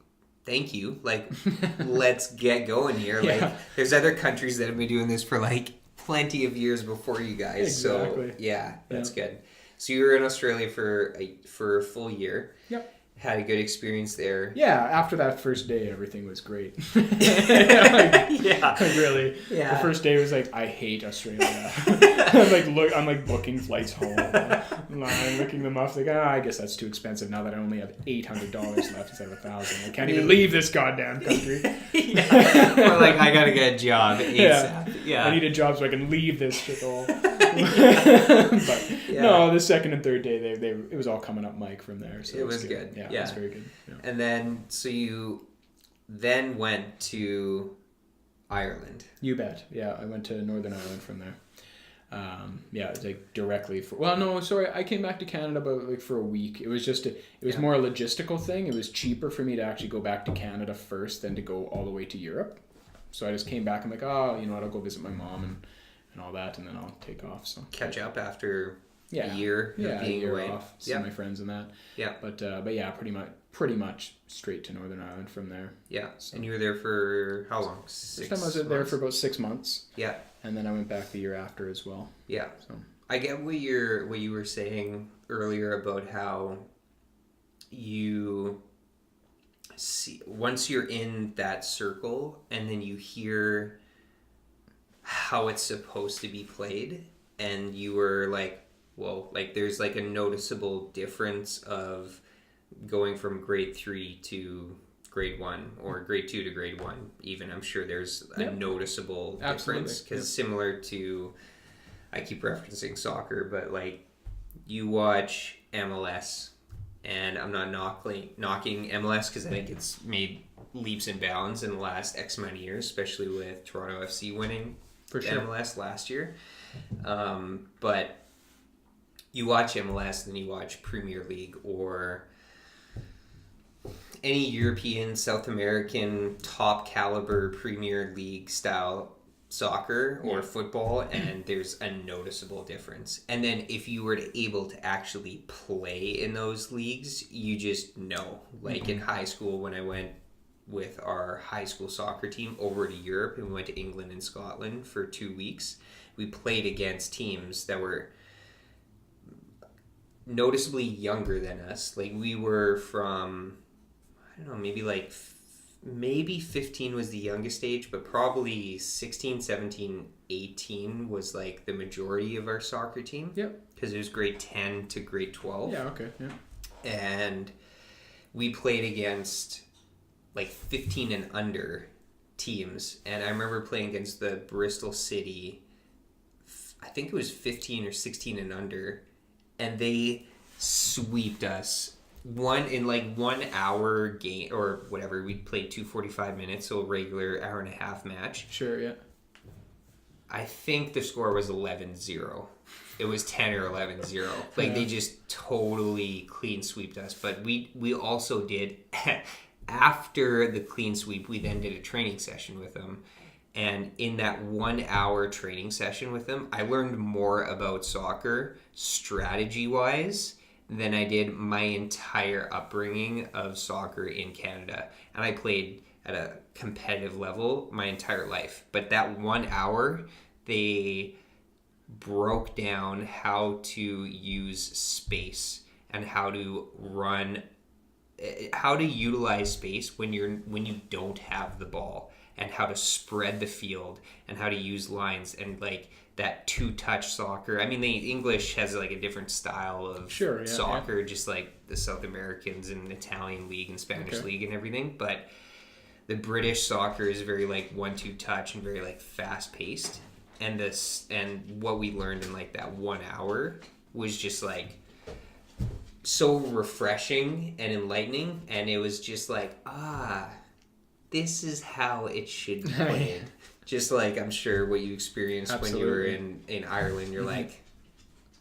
thank you. Like, let's get going here. Like, there's other countries that have been doing this for like plenty of years before you guys. Exactly. So that's good. So you were in Australia for a full year. Yep. Had a good experience there. Yeah, after that first day, everything was great. Really. The first day was like, I hate Australia. I'm like booking flights home. I'm looking them up. Like, I guess that's too expensive now that I only have $800 left instead of $1,000. I can't even leave this goddamn country. Or like, I gotta get a job ASAP. Yeah. I need a job so I can leave this shithole. But no, the second and third day, it was all coming up Mike from there. So it was good. Yeah, it was very good. Yeah. And then, so you then went to Ireland. You bet. Yeah, I went to Northern Ireland from there. Like directly I came back to Canada about like for a week. It was just more a logistical thing. It was cheaper for me to actually go back to Canada first than to go all the way to Europe. So I just came back. I'm like, you know what? I'll go visit my mom and all that, and then I'll take off. So catch up after a year of being away. Off, see my friends and that. Yeah. But pretty much straight to Northern Ireland from there. Yeah. So. And you were there for how long? 6 months? I was there for about 6 months. Yeah. And then I went back the year after as well. Yeah. So I get what you were saying earlier about how you see once you're in that circle and then you hear how it's supposed to be played, and you were like, whoa, like there's like a noticeable difference of going from grade 3 to grade 1 or grade 2 to grade 1 even. I'm sure there's a noticeable difference because similar to, I keep referencing soccer, but like you watch MLS, and I'm not knocking MLS because I think it's made leaps and bounds in the last X amount of years, especially with Toronto FC winning MLS last year. But you watch MLS and then you watch Premier League or any European, South American, top caliber Premier League style soccer or football, and there's a noticeable difference. And then if you were able to actually play in those leagues, you just know. Like in high school, when I went with our high school soccer team over to Europe, and we went to England and Scotland for 2 weeks, we played against teams that were noticeably younger than us. Like we were from, I don't know, maybe 15 was the youngest age, but probably 16, 17, 18 was like the majority of our soccer team. Yep. Because it was grade 10 to grade 12. Yeah, okay, yeah. And we played against like 15 and under teams. And I remember playing against the Bristol City, I think it was 15 or 16 and under, and they sweeped us. In 1 hour game or whatever, we played 245 minutes, so a regular hour and a half match. Sure, yeah. I think the score was 11-0. It was 10 or 11-0. Like they just totally clean sweeped us. But we also did, after the clean sweep, we then did a training session with them. And in that 1 hour training session with them, I learned more about soccer strategy-wise than I did my entire upbringing of soccer in Canada. And I played at a competitive level my entire life. But that 1 hour, they broke down how to use space and how to utilize space when you don't have the ball, and how to spread the field, and how to use lines, and like that two-touch soccer. I mean, the English has like a different style of soccer, just like the South Americans and Italian league and Spanish league and everything. But the British soccer is very like 1-2 touch and very like fast-paced. And what we learned in like that 1 hour was just like so refreshing and enlightening. And it was just like, this is how it should be played. Just like I'm sure what you experienced when you were in Ireland, you're like,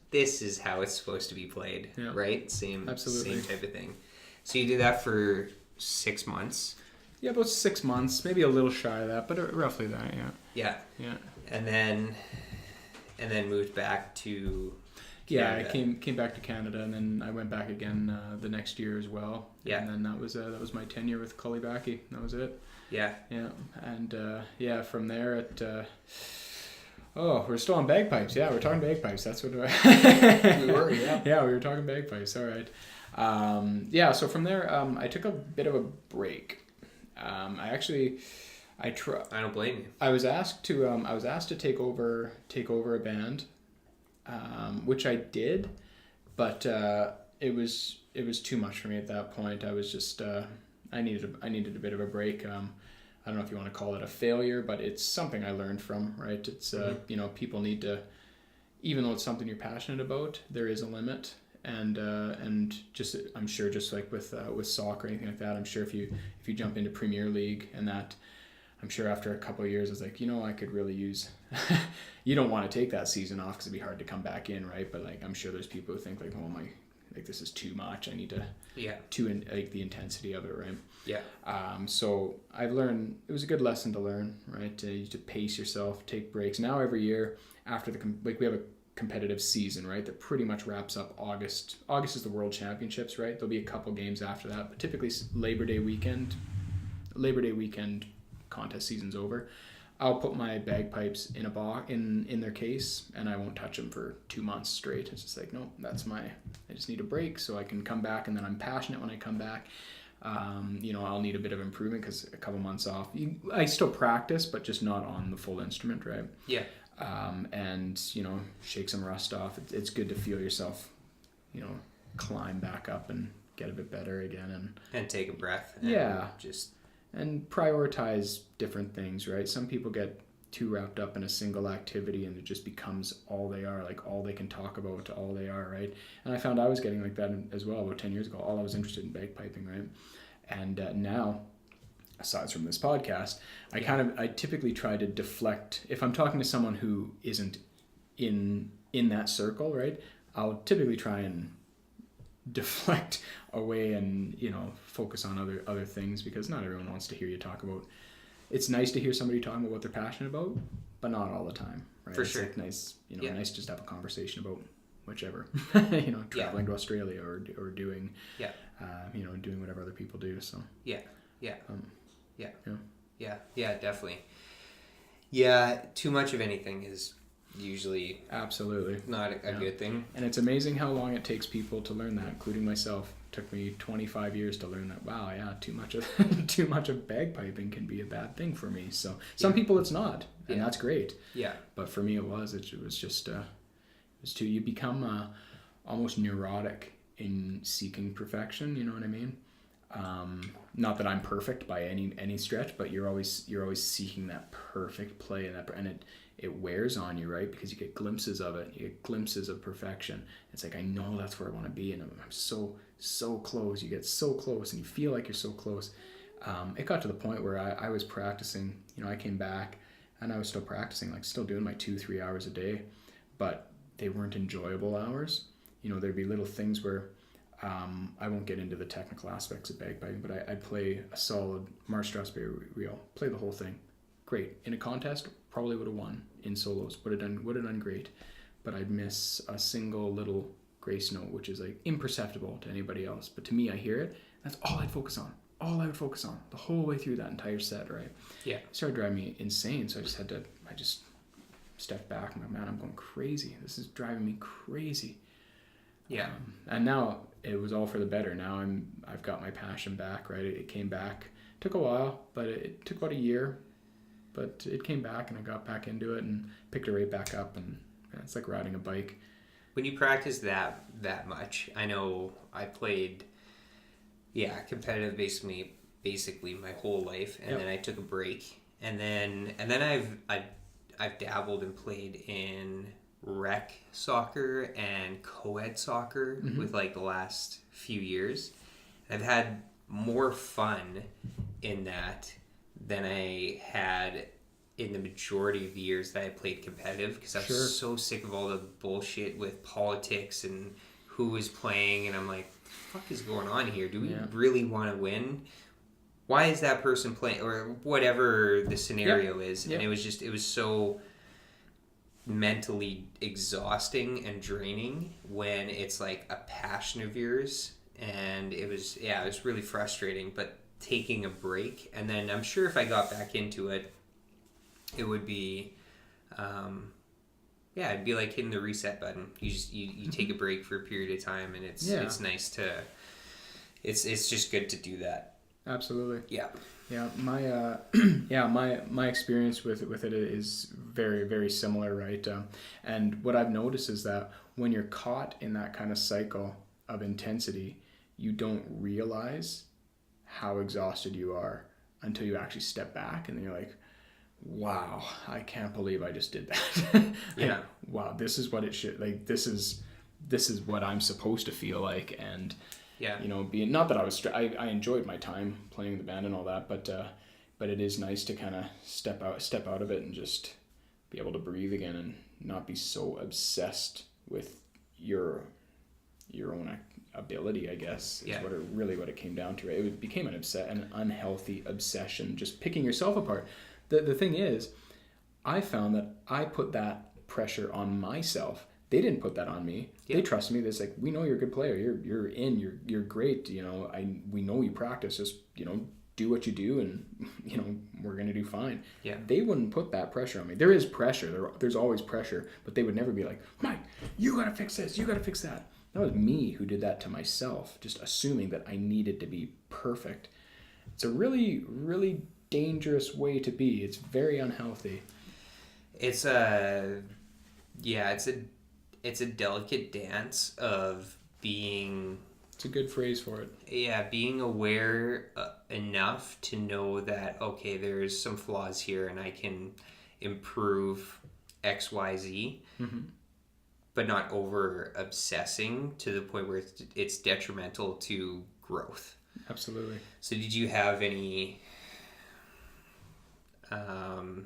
this is how it's supposed to be played, right? Same type of thing. So you did that for 6 months. Yeah, about 6 months, maybe a little shy of that, but roughly that, yeah. And then moved back to Canada. I came back to Canada, and then I went back again the next year as well. Yeah, and then that was my tenure with Cullybackey. That was it. Yeah, and from there we're still on bagpipes. Yeah, we're talking bagpipes. That's what we were. Yeah, we were talking bagpipes. All right. So from there, I took a bit of a break. I don't blame you. I was asked to take over a band, which I did, but it was too much for me at that point. I was just I needed a bit of a break. I don't know if you want to call it a failure, but it's something I learned from. Right? It's people need to, even though it's something you're passionate about, there is a limit. And just I'm sure, just like with soccer or anything like that, I'm sure if you jump into Premier League and that, I'm sure after a couple of years it's like, I could really use you don't want to take that season off because it'd be hard to come back in, right? But like I'm sure there's people who think like, oh my, like this is too much, I need to like the intensity of it, right? So I've learned, it was a good lesson to learn, right? To pace yourself, take breaks. Now every year after we have a competitive season, right, that pretty much wraps up August is the World Championships, right? There'll be a couple games after that, but typically Labor Day weekend contest season's over. I'll put my bagpipes in a box in their case, and I won't touch them for 2 months straight. It's just like, no, I just need a break so I can come back, and then I'm passionate when I come back. I'll need a bit of improvement because a couple months off, I still practice, but just not on the full instrument, right? Yeah. And shake some rust off. It's good to feel yourself, climb back up and get a bit better again, and take a breath. And prioritize different things, right? Some people get too wrapped up in a single activity and it just becomes all they are, like all they can talk about, all they are, right? And I found I was getting like that as well about 10 years ago. All I was interested in bagpiping, right? And now, aside from this podcast, I typically try to deflect. If I'm talking to someone who isn't in that circle, right, I'll typically try and deflect away and, focus on other things, because not everyone wants to hear you talk about. It's nice to hear somebody talking about what they're passionate about, but not all the time, right? For sure. It's like nice, nice just to have a conversation about whichever, traveling to Australia or doing, doing whatever other people do. So definitely. Yeah, too much of anything is usually absolutely not a good thing. And it's amazing how long it takes people to learn that, including myself. It took me 25 years to learn that. Wow, yeah, too much of bagpiping can be a bad thing for me. So some people it's not, and that's great. Yeah. But for me, it was just you become almost neurotic in seeking perfection. You know what I mean? Not that I'm perfect by any stretch, but you're always seeking that perfect play, and it wears on you, right? Because you get glimpses of it. You get glimpses of perfection. It's like, I know that's where I want to be, and I'm so close. You get so close, and you feel like you're so close. It got to the point where I was practicing. I came back, and I was still practicing, like still doing my 2-3 hours a day, but they weren't enjoyable hours. There'd be little things where I won't get into the technical aspects of bagpiping, but I'd play a solid Marsh Strasberry reel, play the whole thing. Great. In a contest, probably would have won. In solos, would have done great. But I'd miss a single little grace note, which is like imperceptible to anybody else. But to me, I hear it. That's all I'd focus on. All I would focus on the whole way through that entire set, right? Yeah. It started driving me insane. So I just stepped back. I'm like, man, I'm going crazy. This is driving me crazy. Yeah. And now it was all for the better. Now I've got my passion back, right? It came back. Took a while, but it took about a year. But it came back, and I got back into it and picked it right back up, and it's like riding a bike. When you practice that much, I know I played, competitive basically my whole life, and then I took a break, and then I've dabbled and played in rec soccer and co-ed soccer with like the last few years. I've had more fun in that than I had in the majority of the years that I played competitive, because I was so sick of all the bullshit with politics and who was playing, and I'm like, what the fuck is going on here? Do we really want to win? Why is that person playing? Or whatever the scenario is. And it was so mentally exhausting and draining when it's like a passion of yours, and it was really frustrating. But taking a break, and then I'm sure if I got back into it, it would be it'd be like hitting the reset button. You take a break for a period of time, and it's nice to it's just good to do that. Absolutely. My my experience with it is very, very similar, right? And what I've noticed is that when you're caught in that kind of cycle of intensity, you don't realize how exhausted you are until you actually step back, and then you're like, wow, I can't believe I just did that. Wow, this is what it should, like, this is what I'm supposed to feel like. And being, not that I enjoyed my time playing the band and all that, but it is nice to kind of step out of it and just be able to breathe again, and not be so obsessed with your own ability, I guess, is what it came down to. Right? It became an unhealthy obsession, just picking yourself apart. The thing is, I found that I put that pressure on myself. They didn't put that on me. They trusted me. They're like, we know you're a good player. You're great. We know you practice. Just do what you do, and we're gonna do fine. Yeah. They wouldn't put that pressure on me. There is pressure. There's always pressure, but they would never be like, Mike, you gotta fix this. You gotta fix that. That was me who did that to myself, just assuming that I needed to be perfect. It's a really, really dangerous way to be. It's very unhealthy. It's a delicate dance of being... It's a good phrase for it. Yeah, being aware enough to know that, okay, there's some flaws here and I can improve X, Y, Z. Mm-hmm. But not over obsessing to the point where it's detrimental to growth. Absolutely. So did you have any, what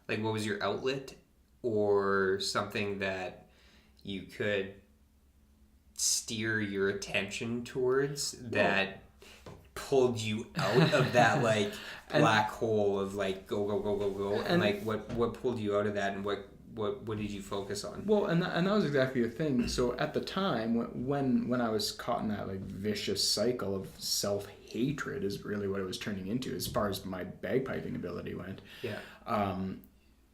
was your outlet, or something that you could steer your attention towards that pulled you out of that like black hole of like go and like what pulled you out of that, and what did you focus on? Well, and that was exactly the thing. So at the time when I was caught in that like vicious cycle of self-hatred is really what it was turning into as far as my bagpiping ability went.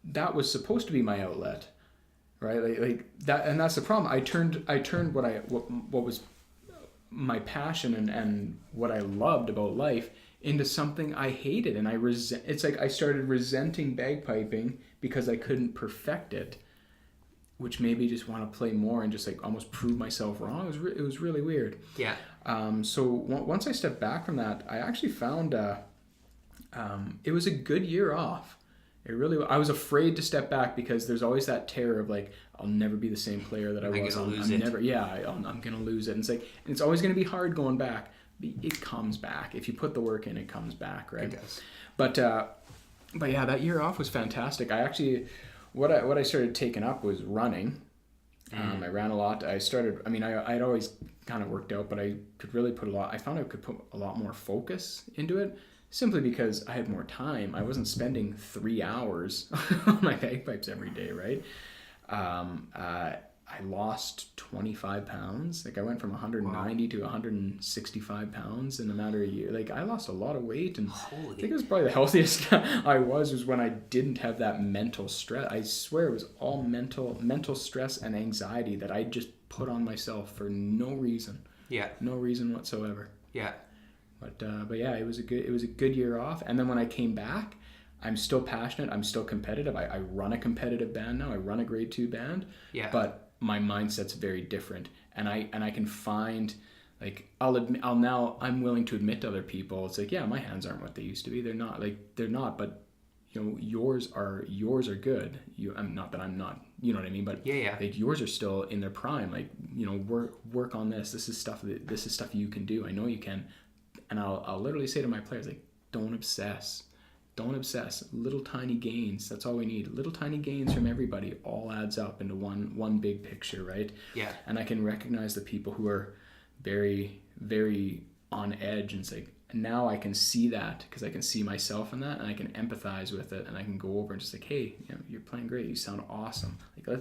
That was supposed to be my outlet, right? Like that, and that's the problem. I turned what was my passion and what I loved about life into something I hated, and it's like I started resenting bagpiping because I couldn't perfect it, which made me just want to play more and just like almost prove myself wrong. It was really weird. Yeah. So once I stepped back from that, I actually found it was a good year off. I was afraid to step back because there's always that terror of like, I'll never be the same player that I was. I'm gonna lose it. And it's like, and it's always gonna be hard going back. It comes back if you put the work in. It comes back, right? It does. But yeah, that year off was fantastic. I actually, what I started taking up was running. I ran a lot. I'd always kind of worked out, but I could really I found I could put a lot more focus into it. Simply because I had more time. I wasn't spending 3 hours on my bagpipes every day, right? I lost 25 pounds. Like I went from 190 to 165 pounds in a matter of a year. Like I lost a lot of weight, and I think it was probably the healthiest I was when I didn't have that mental stress. I swear it was all mental stress and anxiety that I just put on myself for no reason. Yeah. No reason whatsoever. Yeah. But yeah, it was a good year off. And then when I came back, I'm still passionate. I'm still competitive. I run a competitive band now. I run a grade 2 band. Yeah. But my mindset's very different, and I can find like I'm willing to admit to other people. It's like, yeah, my hands aren't what they used to be. They're not. But you know, yours are good. I'm not that I'm not. You know what I mean? But yeah. Like yours are still in their prime. Like, you know, work on this. This is stuff you can do. I know you can. And I'll literally say to my players, like, don't obsess. Little tiny gains. That's all we need. Little tiny gains from everybody all adds up into one big picture, right? Yeah. And I can recognize the people who are very, very on edge, and it's like, now I can see that because I can see myself in that, and I can empathize with it, and I can go over and just like, hey, you know, you're playing great. You sound awesome. Like,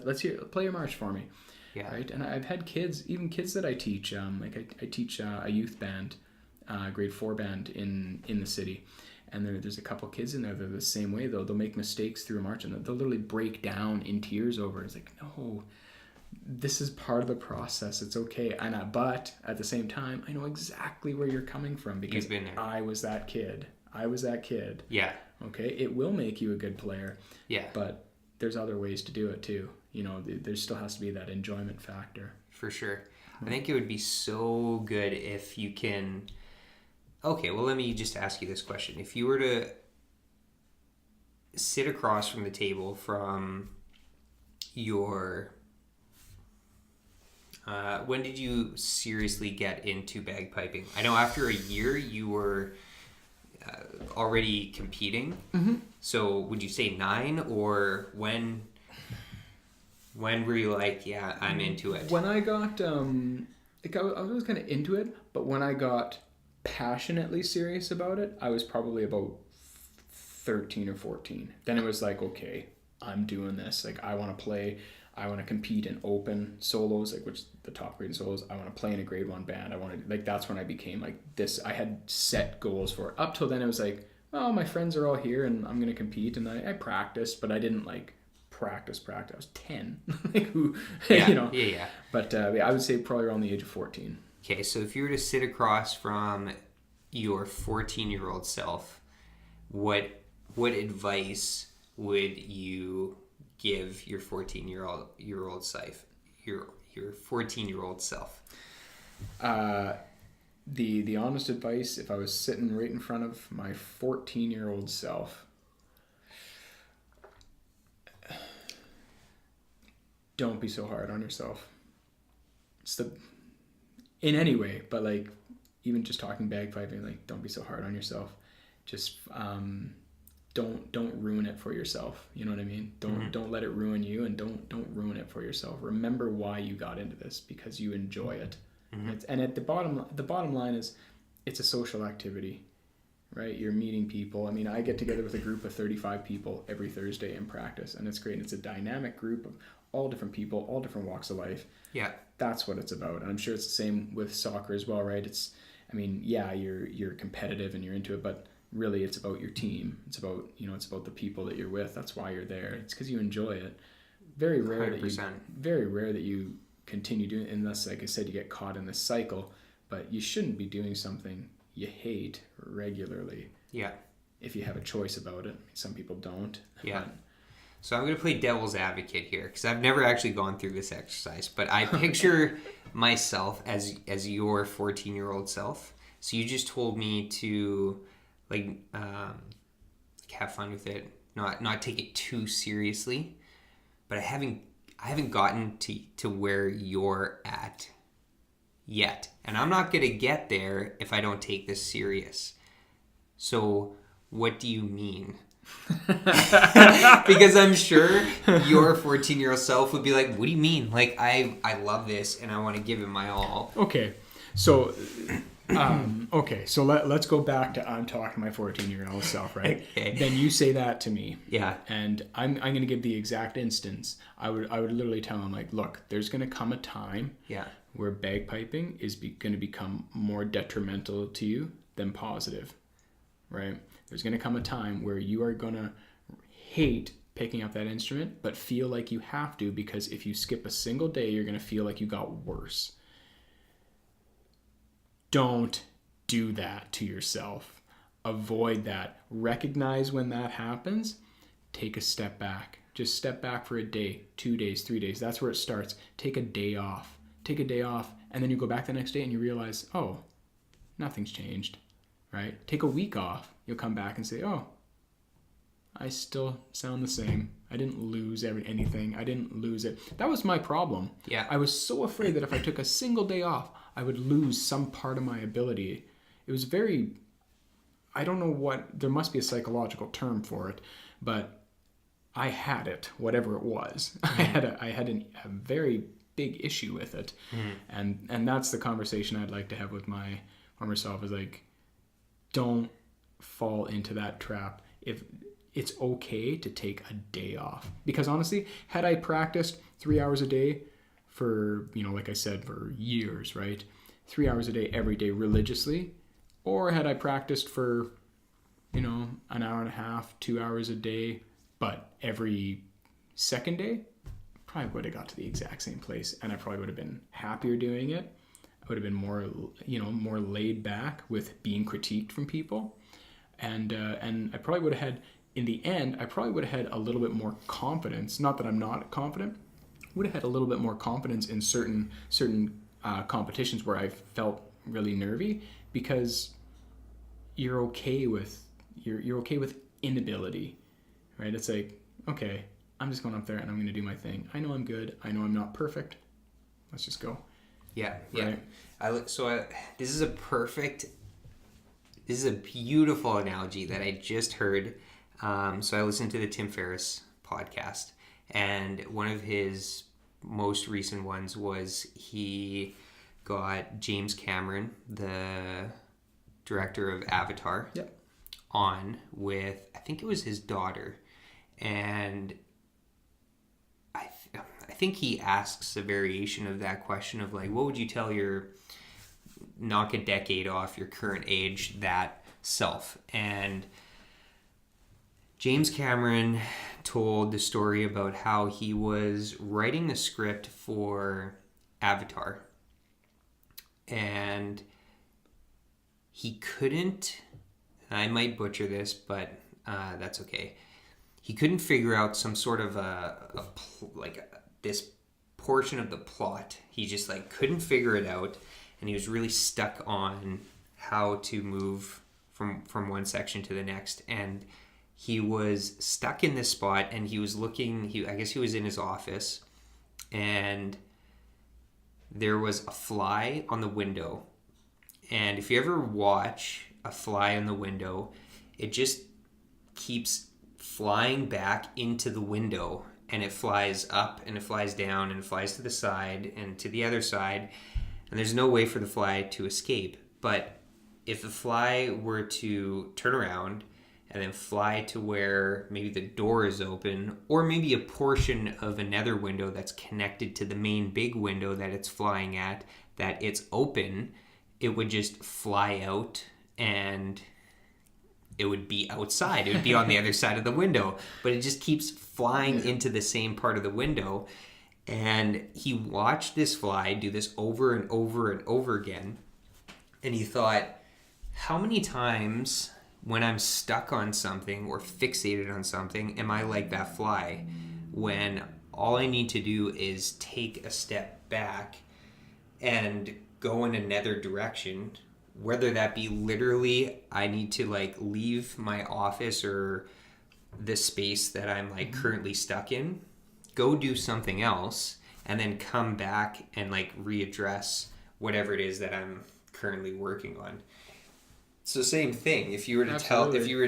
play your march for me. Yeah. Right. And I've had kids that I teach. I teach a youth band. Grade 4 band in the city, and there's a couple kids in there that are the same way. They'll make mistakes through a march, and they'll literally break down in tears over it. It's like, no, this is part of the process. It's okay. But at the same time, I know exactly where you're coming from because you've been there. I was that kid. Yeah. Okay. It will make you a good player. Yeah. But there's other ways to do it too. You know, there still has to be that enjoyment factor. For sure. I think it would be so good if you can. Okay, well, let me just ask you this question. If you were to sit across from the table from your... when did you seriously get into bagpiping? I know after a year you were already competing. Mm-hmm. So would you say 9, or when were you like, yeah, I'm into it? When I got... I was kind of into it, but when I got passionately serious about it, I was probably about 13 or 14. Then it was like, okay, I'm doing this. Like, I want to play. I want to compete in open solos, like which the top grade solos. I want to play in a grade 1 band. I want to, like, that's when I became like this. I had set goals for it. Up till then, it was like, oh, my friends are all here and I'm going to compete. And I practiced, but I didn't like practice. I was 10. Like, who, yeah, you know. Yeah. But I would say probably around the age of 14. Okay, so if you were to sit across from your 14-year-old self, what advice would you give your 14-year-old self? Your 14-year-old self. The honest advice, if I was sitting right in front of my 14-year-old self, don't be so hard on yourself. In any way, but like even just talking bagpiping, like, don't be so hard on yourself. Just don't ruin it for yourself. You know what I mean? Don't let it ruin you, and don't ruin it for yourself. Remember why you got into this, because you enjoy it. And at the bottom line is, it's a social activity, right? You're meeting people. I mean, I get together with a group of 35 people every Thursday and practice, and it's great. And it's a dynamic group of all different people, all different walks of life. Yeah, that's what it's about. And I'm sure it's the same with soccer as well, right? It's, I mean, yeah, you're competitive and you're into it, but really it's about your team. It's about, it's about the people that you're with. That's why you're there. It's because you enjoy it. Very rare 100%. That you continue doing it, unless, like I said, you get caught in this cycle. But you shouldn't be doing something you hate regularly. Yeah. If you have a choice about it. Some people don't. Yeah. So I'm going to play devil's advocate here, because I've never actually gone through this exercise, but I picture myself as your 14-year-old self. So you just told me to have fun with it, not take it too seriously, but I haven't gotten to where you're at yet, and I'm not going to get there if I don't take this serious. So what do you mean? Because I'm sure your 14-year-old self would be like, what do you mean? Like, I love this and I want to give it my all. Okay, so let's go back to, I'm talking to my 14-year-old self, right? Okay. Then you say that to me. Yeah. And I'm going to give the exact instance. I would literally tell him, like, look, there's going to come a time where bagpiping is going to become more detrimental to you than positive, right? There's going to come a time where you are going to hate picking up that instrument, but feel like you have to, because if you skip a single day, you're going to feel like you got worse. Don't do that to yourself. Avoid that. Recognize when that happens. Take a step back. Just step back for a day, 2 days, 3 days. That's where it starts. Take a day off. And then you go back the next day and you realize, oh, nothing's changed, right? Take a week off. You'll come back and say, oh, I still sound the same. I didn't lose anything. I didn't lose it. That was my problem. Yeah. I was so afraid that if I took a single day off, I would lose some part of my ability. It was I don't know there must be a psychological term for it, but I had it, whatever it was. Mm-hmm. I had a very big issue with it. Mm-hmm. And that's the conversation I'd like to have with my former self, is like, don't fall into that trap. If it's okay to take a day off, because honestly, had I practiced 3 hours a day for, like I said, for years, right? 3 hours a day, every day, religiously, or had I practiced for, an hour and a half, 2 hours a day, but every second day, probably would have got to the exact same place, and I probably would have been happier doing it. I would have been more, more laid back with being critiqued from people. And I probably would have had, in the end, a little bit more confidence. Not that I'm not confident. Would have had a little bit more confidence in certain competitions where I felt really nervy, because you're okay with inability, right? It's like, okay, I'm just going up there and I'm going to do my thing. I know I'm good. I know I'm not perfect. Let's just go. Yeah. Right? This is a beautiful analogy that I just heard. So I listened to the Tim Ferriss podcast, and one of his most recent ones was he got James Cameron, the director of Avatar, on with, I think it was his daughter, and I think he asks a variation of that question of like, what would you tell your knock a decade off your current age, that self? And James Cameron told the story about how he was writing the script for Avatar, and he couldn't, I might butcher this, but that's okay. He couldn't figure out some sort of this portion of the plot. He just couldn't figure it out, and he was really stuck on how to move from one section to the next. And he was stuck in this spot, and he was looking. I guess he was in his office, and there was a fly on the window. And if you ever watch a fly on the window, it just keeps flying back into the window, and it flies up and it flies down and it flies to the side and to the other side, and there's no way for the fly to escape. But if the fly were to turn around and then fly to where maybe the door is open, or maybe a portion of another window that's connected to the main big window that it's flying at, that it's open, it would just fly out and it would be outside. It would be on the other side of the window, but it just keeps flying into the same part of the window. And he watched this fly do this over and over and over again. And he thought, how many times when I'm stuck on something or fixated on something, am I like that fly? When all I need to do is take a step back and go in another direction, whether that be literally I need to like leave my office or the space that I'm like currently stuck in, go do something else, and then come back and like readdress whatever it is that I'm currently working on. So same thing. If you were to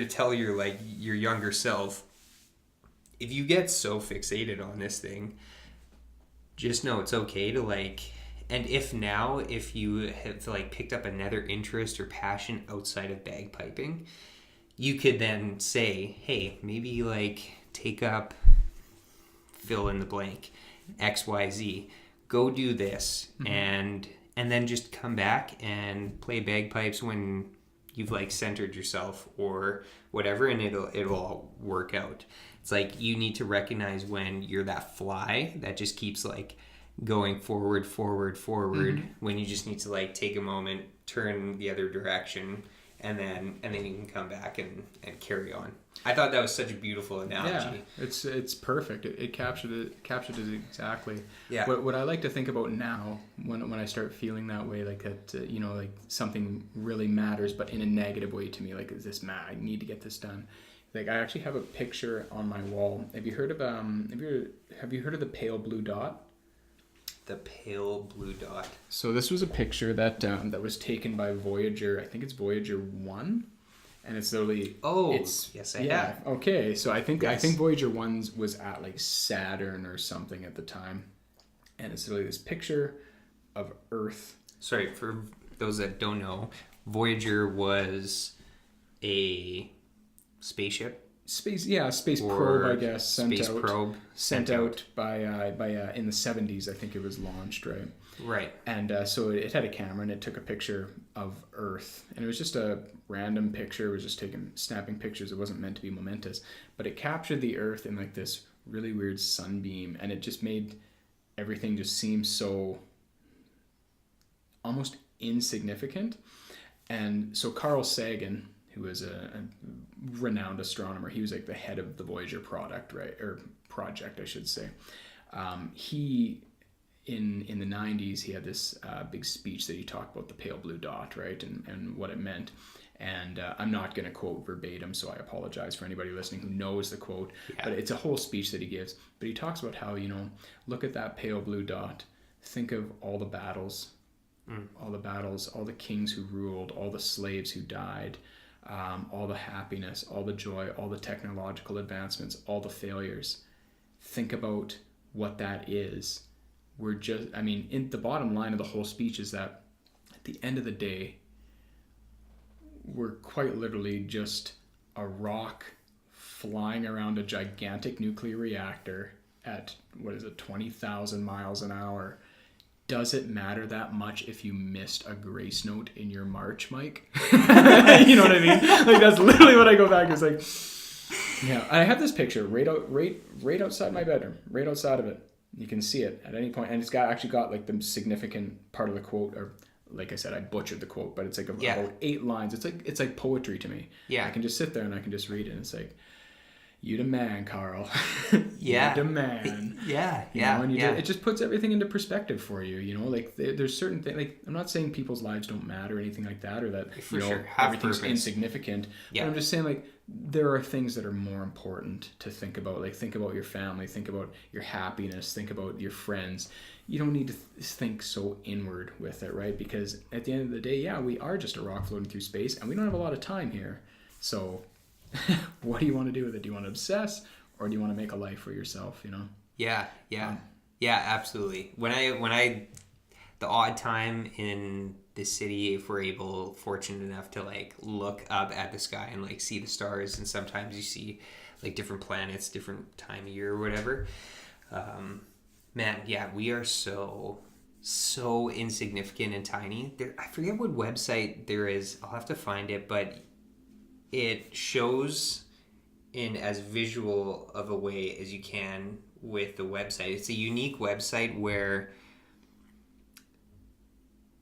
tell your younger self, if you get so fixated on this thing, just know it's okay to like, and if you have like picked up another interest or passion outside of bagpiping, you could then say, hey, maybe like take up fill in the blank, XYZ, go do this, and then just come back and play bagpipes when you've like centered yourself or whatever, and it'll all work out. It's like you need to recognize when you're that fly that just keeps like going forward, when you just need to like take a moment, turn the other direction, and then you can come back and carry on. I thought that was such a beautiful analogy. Yeah, it's perfect. It captured it exactly. Yeah. What I like to think about now when I start feeling that way, like that, like something really matters, but in a negative way to me, like, is this mad? I need to get this done. Like, I actually have a picture on my wall. Have you heard of the pale blue dot? The pale blue dot. So this was a picture that was taken by Voyager. I think it's Voyager 1. And it's literally... Oh, yes, I have. Okay, so I think Voyager 1 was at like Saturn or something at the time. And it's literally this picture of Earth. Sorry, for those that don't know, Voyager was a spaceship. Space probe, I guess. Sent out by in the 70s, I think it was launched, right? Right. And so it had a camera and it took a picture of Earth. And it was just a random picture. It was just snapping pictures. It wasn't meant to be momentous. But it captured the Earth in like this really weird sunbeam. And it just made everything just seem so almost insignificant. And so Carl Sagan, who was a renowned astronomer, he was like the head of the Voyager project, I should say. He... In the 90s, he had this big speech that he talked about the pale blue dot, right, and what it meant. And I'm not going to quote verbatim, so I apologize for anybody listening who knows the quote. Yeah. But it's a whole speech that he gives. But he talks about how, look at that pale blue dot. Think of all the battles, all the kings who ruled, all the slaves who died, all the happiness, all the joy, all the technological advancements, all the failures. Think about what that is. In the bottom line of the whole speech is that at the end of the day, we're quite literally just a rock flying around a gigantic nuclear reactor at, 20,000 miles an hour. Does it matter that much if you missed a grace note in your march, Mike? You know what I mean? Like, that's literally what I go back to. It's like, yeah, I have this picture right outside my bedroom, right outside of it. You can see it at any point, and it's actually got like the significant part of the quote, or like I said, I butchered the quote, but it's like about 8 lines. It's like poetry to me. Yeah, I can just sit there and I can just read it, and it's like, "You the man, Carl." You the man. It just puts everything into perspective for you. Like there's certain things. Like, I'm not saying people's lives don't matter or anything like that, or that everything's insignificant. Yeah. But I'm just saying, like, there are things that are more important to think about. Like, think about your family, think about your happiness, think about your friends. You don't need to think so inward with it, right? Because at the end of the day, we are just a rock floating through space, and we don't have a lot of time here. So what do you want to do with it? Do you want to obsess, or do you want to make a life for yourself? Yeah, absolutely. When I the odd time in the city, if we're fortunate enough to like look up at the sky and like see the stars, and sometimes you see like different planets, different time of year or whatever. Man, yeah, we are so insignificant and tiny. I forget what website there is. I'll have to find it, but it shows in as visual of a way as you can with the website. It's a unique website where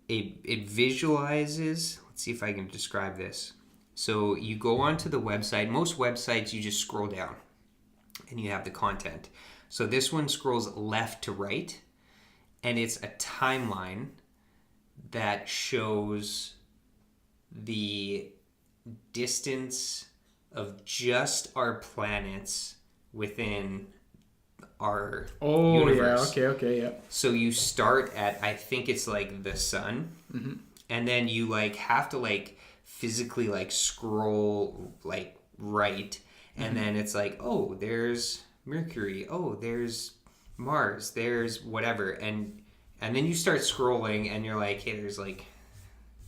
it visualizes. Let's see if I can describe this. So you go onto the website. Most websites you just scroll down and you have the content. So this one scrolls left to right, and it's a timeline that shows the distance of just our planets within our universe. Okay, yeah. So you start at, I think it's like the sun, and then you like have to like physically like scroll like right, and then it's like, oh, there's Mercury, oh, there's Mars, there's whatever, and then you start scrolling and you're like, hey, there's like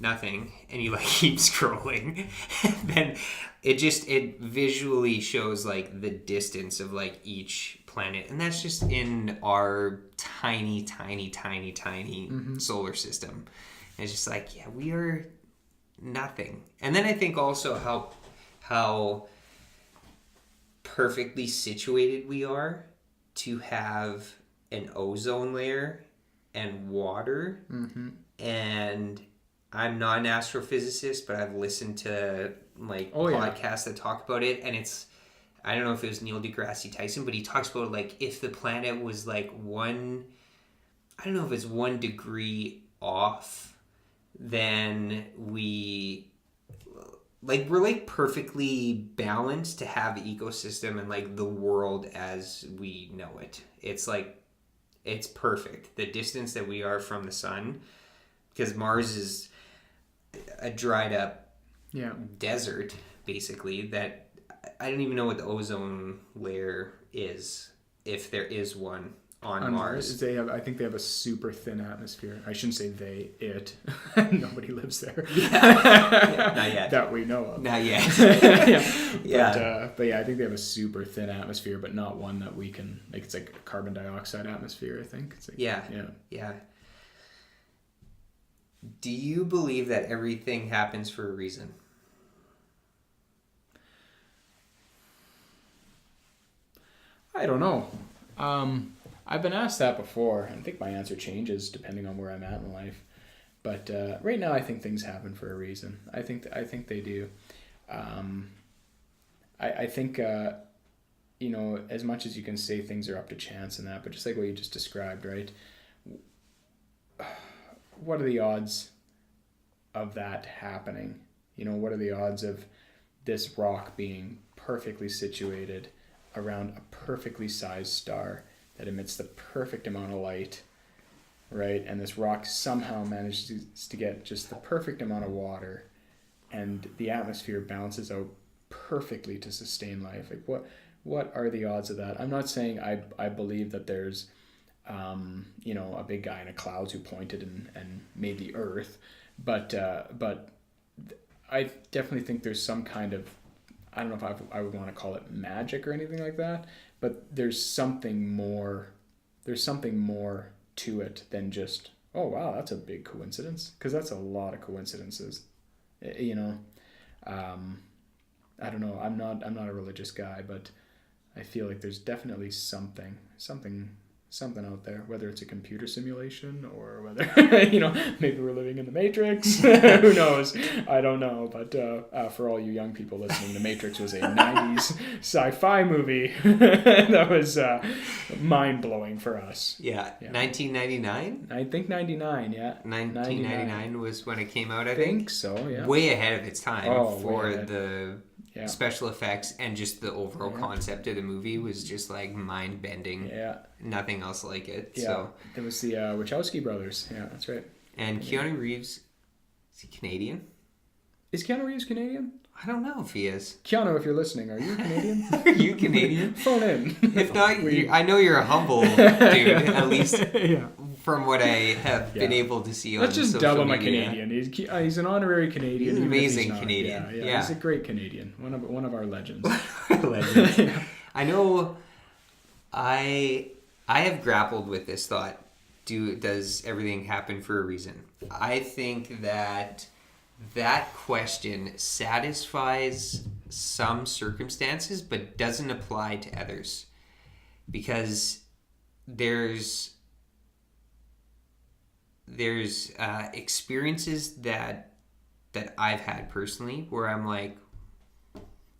nothing, and you like keep scrolling, and then it visually shows like the distance of like each planet, and that's just in our tiny solar system. And it's just like, yeah, we are nothing. And then I think also how perfectly situated we are to have an ozone layer and water. And I'm not an astrophysicist, but I've listened to like podcasts that talk about it, and it's, I don't know if it was Neil deGrasse Tyson, but he talks about like if the planet was like I don't know if it's 1 degree off, then we're like perfectly balanced to have the ecosystem and like the world as we know it. It's like, it's perfect. The distance that we are from the sun, because Mars is a dried up desert, basically, that I don't even know what the ozone layer is, if there is one on Mars. I think they have a super thin atmosphere. I shouldn't say it. Nobody lives there. Not yet. That we know of. Not yet. But yeah, I think they have a super thin atmosphere, but not one that we can, like, it's like a carbon dioxide atmosphere, I think. It's like, yeah. Do you believe that everything happens for a reason? I don't know. I've been asked that before. I think my answer changes depending on where I'm at in life. But right now, I think things happen for a reason. I think they do. I think as much as you can say things are up to chance and that, but just like what you just described, right? What are the odds of that happening? What are the odds of this rock being perfectly situated around a perfectly sized star that emits the perfect amount of light, right? And this rock somehow manages to get just the perfect amount of water, and the atmosphere balances out perfectly to sustain life. Like, what are the odds of that? I'm not saying I believe that there's a big guy in a clouds who pointed and made the earth, but I definitely think there's some kind of, I don't know if I would want to call it magic or anything like that, but there's something more to it than just, oh wow, that's a big coincidence, because that's a lot of coincidences. I don't know, I'm not a religious guy, but I feel like there's definitely something out there, whether it's a computer simulation or whether maybe we're living in the Matrix. Who knows? I don't know. But for all you young people listening, the Matrix was a 90s sci-fi movie that was mind-blowing for us. Yeah. 1999? I think 99, yeah. 1999 was when it came out, I think. So, yeah. Way ahead of its time for the Yeah. special effects, and just the overall concept of the movie was just like mind-bending. Yeah. Nothing else like it. Yeah. So There was the Wachowski brothers. Yeah, that's right. And Keanu Reeves, is he Canadian? Is Keanu Reeves Canadian? I don't know if he is. Keanu, if you're listening, are you Canadian? Are you Canadian? Phone in. If not, I know you're a humble dude, at least from what I have been able to see on social media. Let's just double my Canadian. He's an honorary Canadian. He's an amazing Canadian. Yeah, he's a great Canadian. One of our legends. Legends. I know I have grappled with this thought. Does everything happen for a reason? I think that question satisfies some circumstances but doesn't apply to others, because there's experiences that I've had personally where I'm like,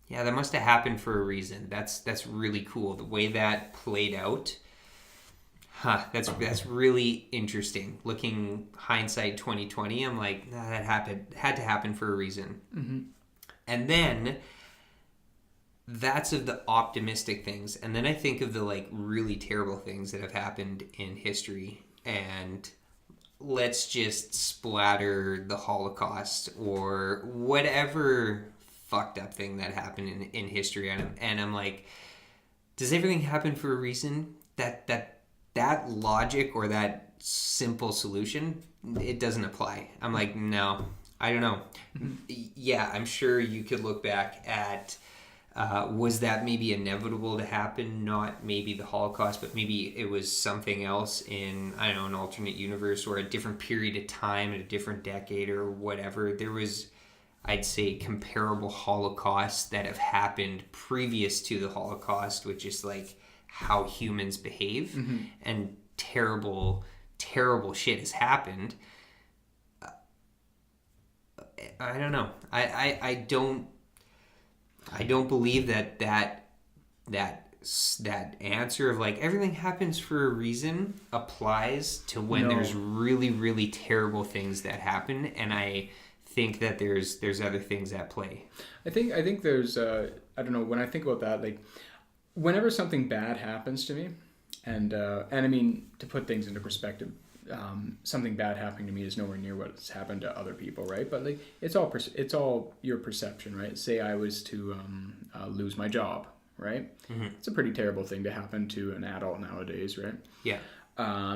yeah, that must have happened for a reason. That's really cool. The way that played out. That's really interesting. Looking hindsight 2020, I'm like, nah, that had to happen for a reason. Mm-hmm. And then that's of the optimistic things. And then I think of the like really terrible things that have happened in history. And let's just splatter the Holocaust or whatever fucked up thing that happened in history. And I'm like, does everything happen for a reason? That logic or that simple solution, it doesn't apply. I'm like, no, I don't know. Mm-hmm. Yeah, I'm sure you could look back at, was that maybe inevitable to happen? Not maybe the Holocaust, but maybe it was something else in, I don't know, an alternate universe or a different period of time, in a different decade or whatever. There was, I'd say, comparable Holocausts that have happened previous to the Holocaust, which is like how humans behave, mm-hmm. and terrible shit has happened. I don't know. I don't believe that answer of like everything happens for a reason applies to when there's really, really terrible things that happen, and I think that there's other things at play. I think there's I don't know, when I think about that, like whenever something bad happens to me, and I mean, to put things into perspective, something bad happening to me is nowhere near what's happened to other people, right? But like it's all your perception, right? Say I was to lose my job, right? Mm-hmm. It's a pretty terrible thing to happen to an adult nowadays, right? Yeah.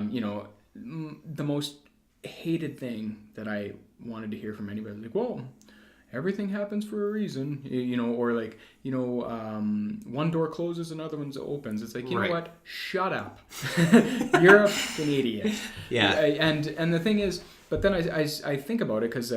You know, the most hated thing that I wanted to hear from anybody, like, whoa, everything happens for a reason, you know, or like, you know, one door closes, another one opens. It's like, you know what? Shut up. You're a Canadian. Yeah. And the thing is, but then I think about it because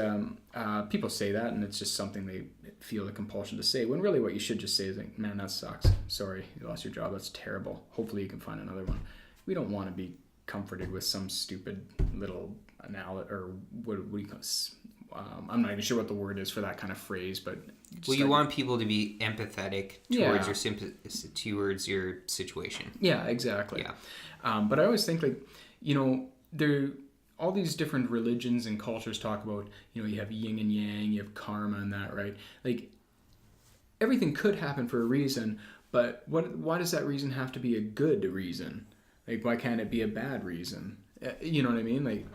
people say that, and it's just something they feel the compulsion to say, when really what you should just say is like, man, that sucks. Sorry, you lost your job. That's terrible. Hopefully you can find another one. We don't want to be comforted with some stupid little or what do you call it? I'm not even sure what the word is for that kind of phrase, but you want people to be empathetic towards your situation. Yeah, exactly. Yeah. But I always think, like, you know, all these different religions and cultures talk about, you know, you have yin and yang, you have karma and that, right? Like, everything could happen for a reason, but why does that reason have to be a good reason? Like, why can't it be a bad reason? You know what I mean? Like,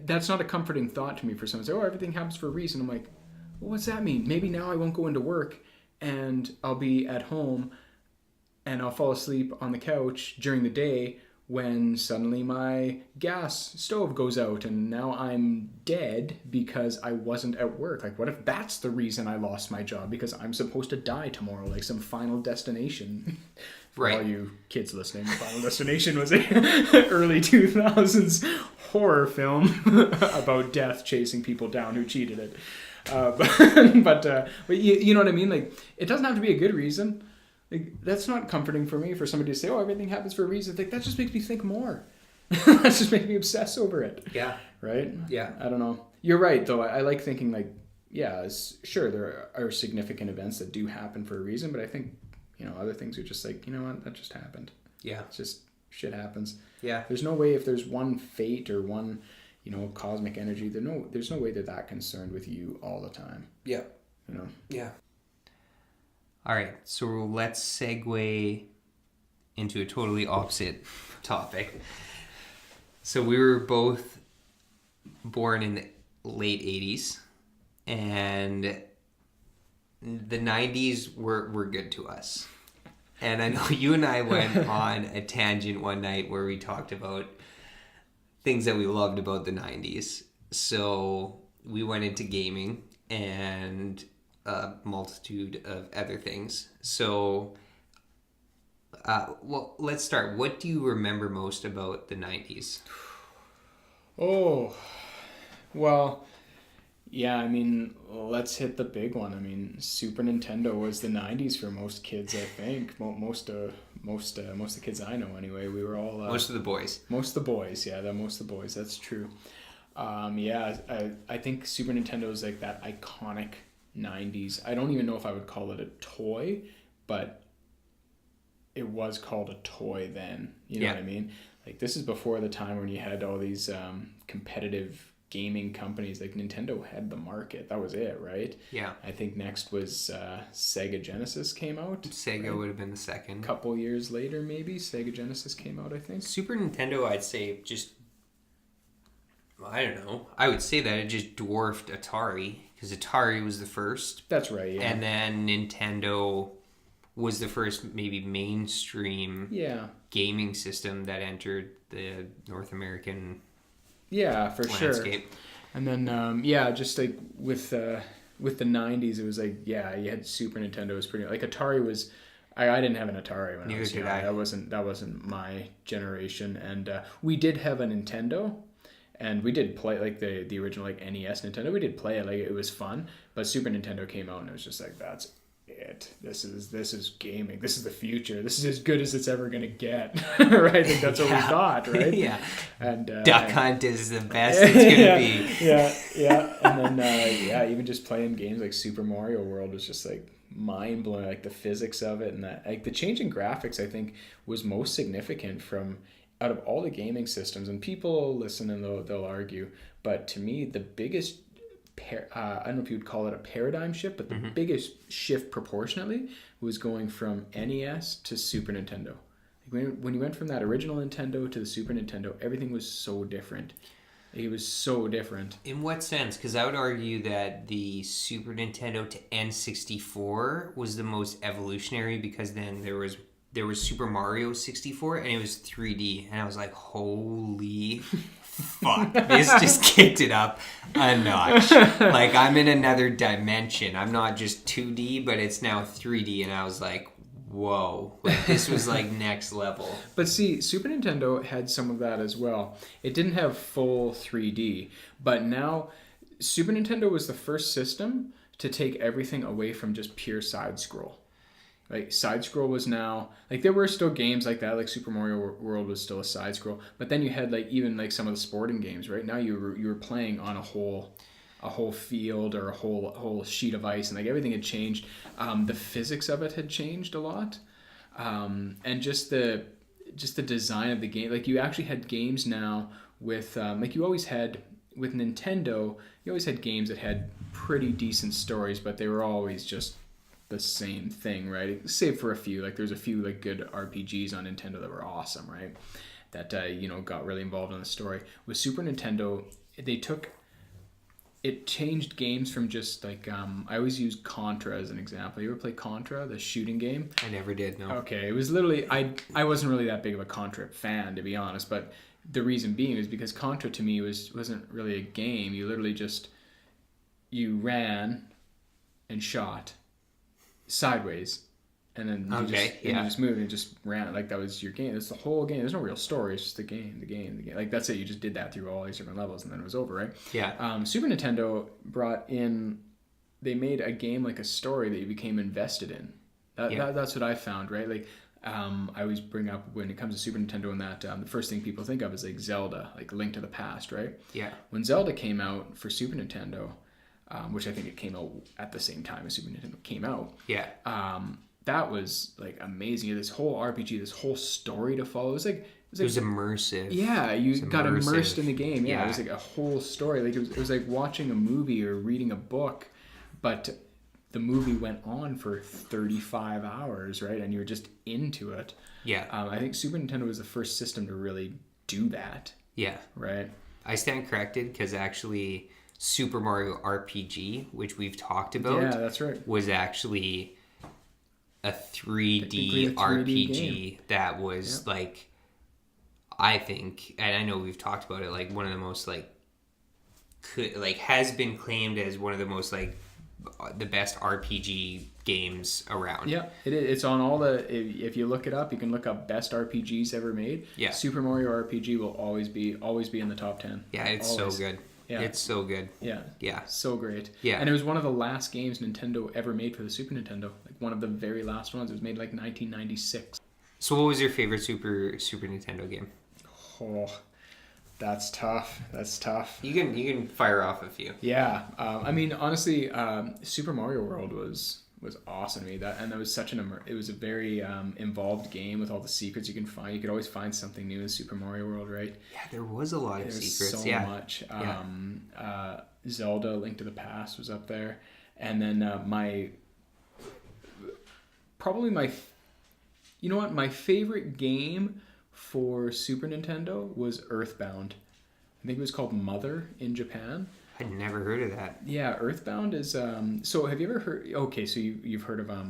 that's not a comforting thought to me for someone to say, oh, everything happens for a reason. I'm like, well, what's that mean? Maybe now I won't go into work and I'll be at home and I'll fall asleep on the couch during the day when suddenly my gas stove goes out and now I'm dead because I wasn't at work. Like, what if that's the reason I lost my job? Because I'm supposed to die tomorrow, like some Final Destination. For all you kids listening, Final Destination was a early 2000s horror film about death chasing people down who cheated it. But you know what I mean? Like, it doesn't have to be a good reason. Like, that's not comforting for me, for somebody to say, oh, everything happens for a reason. Like, that just makes me think more. That just makes me obsess over it. Yeah. Right? Yeah. I don't know. You're right, though. I like thinking, like, yeah, sure, there are significant events that do happen for a reason, but I think, you know, other things are just like, you know what, that just happened. Yeah. It's just, shit happens. Yeah. There's no way, if there's one fate or one, you know, cosmic energy, there's no way that concerned with you all the time. Yeah. You know? Yeah. All right, so let's segue into a totally opposite topic. So we were both born in the late 80s, and the 90s were good to us. And I know you and I went on a tangent one night where we talked about things that we loved about the 90s. So we went into gaming and a multitude of other things. So, well, let's start. What do you remember most about the 90s? Oh, well, yeah, I mean, let's hit the big one. I mean, Super Nintendo was the 90s for most kids, I think. Most of the kids I know anyway. We were all... most of the boys. Most of the boys, yeah, most of the boys, that's true. Yeah, I think Super Nintendo is like that iconic 90s. I don't even know if I would call it a toy, but it was called a toy then. You know what I mean? Like, this is before the time when you had all these competitive gaming companies. Like, Nintendo had the market. That was it, right? Yeah. I think next was Sega Genesis came out. Sega would have been the second. A couple years later, maybe. Sega Genesis came out, I think. Super Nintendo, I'd say, just... I don't know. I would say that it just dwarfed Atari, because Atari was the first. That's right, yeah. And then Nintendo was the first maybe mainstream gaming system that entered the North American for landscape. Sure. And then just like with the 90s, it was like you had Super Nintendo. Was pretty like Atari was. I didn't have an Atari when I was young. That wasn't my generation, and we did have a Nintendo. And we did play like the original like NES Nintendo. We did play it, like it was fun. But Super Nintendo came out and it was just like, that's it. This is gaming. This is the future. This is as good as it's ever gonna get. Right? I think that's what we thought, right? Yeah. And Duck Hunt is the best it's gonna be. Yeah. And then even just playing games like Super Mario World was just like mind blowing. Like the physics of it and that like the change in graphics I think was most significant from out of all the gaming systems, and people listen and they'll argue, but to me, the biggest, I don't know if you would call it a paradigm shift, but the biggest shift proportionately was going from NES to Super Nintendo. When you went from that original Nintendo to the Super Nintendo, everything was so different. It was so different. In what sense? Because I would argue that the Super Nintendo to N64 was the most evolutionary, because then there was Super Mario 64 and it was 3D, and I was like, holy fuck, this just kicked it up a notch. Like, I'm in another dimension. I'm not just 2D, but it's now 3D, and I was like, whoa, like, this was like next level. But see, Super Nintendo had some of that as well. It didn't have full 3D, but now Super Nintendo was the first system to take everything away from just pure side scroll. Like, side scroll was now, like, there were still games like that, like Super Mario World was still a side scroll, but then you had like even like some of the sporting games, right? Now you were playing on a whole field or a whole sheet of ice, and like everything had changed. The physics of it had changed a lot, and just the design of the game. Like, you actually had games now with like you always had with Nintendo. You always had games that had pretty decent stories, but they were always just the same thing, right? Save for a few. Like, there's a few like good RPGs on Nintendo that were awesome, right? That got really involved in the story. With Super Nintendo, it changed games from just like I always use Contra as an example. You ever play Contra, the shooting game? I never did, no. Okay, it was literally I wasn't really that big of a Contra fan, to be honest, but the reason being is because Contra to me wasn't really a game. You literally just ran and shot sideways, and then you just moved and just ran. Like, that was your game. It's the whole game. There's no real story. It's just the game. Like, that's it. You just did that through all these different levels, and then it was over, right? Yeah. Super Nintendo they made a game like a story that you became invested in. That's what I found, right? Like, I always bring up when it comes to Super Nintendo and that the first thing people think of is like Zelda, like Link to the Past, right? Yeah. When Zelda came out for Super Nintendo, which I think it came out at the same time as Super Nintendo came out. Yeah. That was like amazing. This whole RPG, this whole story to follow. It was immersive. Yeah, you got immersed in the game. Yeah, it was like a whole story. Like, it was like watching a movie or reading a book, but the movie went on for 35 hours, right? And you were just into it. Yeah. I think Super Nintendo was the first system to really do that. Yeah. Right. I stand corrected, because actually Super Mario RPG, which we've talked about. Yeah, that's right. Was actually a 3D RPG that was like, I think, and I know we've talked about it, like one of the most has been claimed as one of the most the best RPG games around. Yeah, it's on all the. If you look it up, you can look up best RPGs ever made. Yeah, Super Mario RPG will always be in the top 10. Yeah, it's always. So good. Yeah, it's so good. Yeah, so great. Yeah, and it was one of the last games Nintendo ever made for the Super Nintendo. Like one of the very last ones. It was made like 1996. So, what was your favorite Super Nintendo game? Oh, that's tough. You can fire off a few. Yeah, I mean, honestly, Super Mario World was awesome to me. That was such it was a very involved game with all the secrets you can find. You could always find something new in Super Mario World, right? Yeah, there was a lot of secrets. So much. Zelda: Link to the Past was up there, and then my favorite game for Super Nintendo was Earthbound. I think it was called Mother in Japan. I'd never heard of that. Yeah, Earthbound is so have you ever heard so you've heard of oh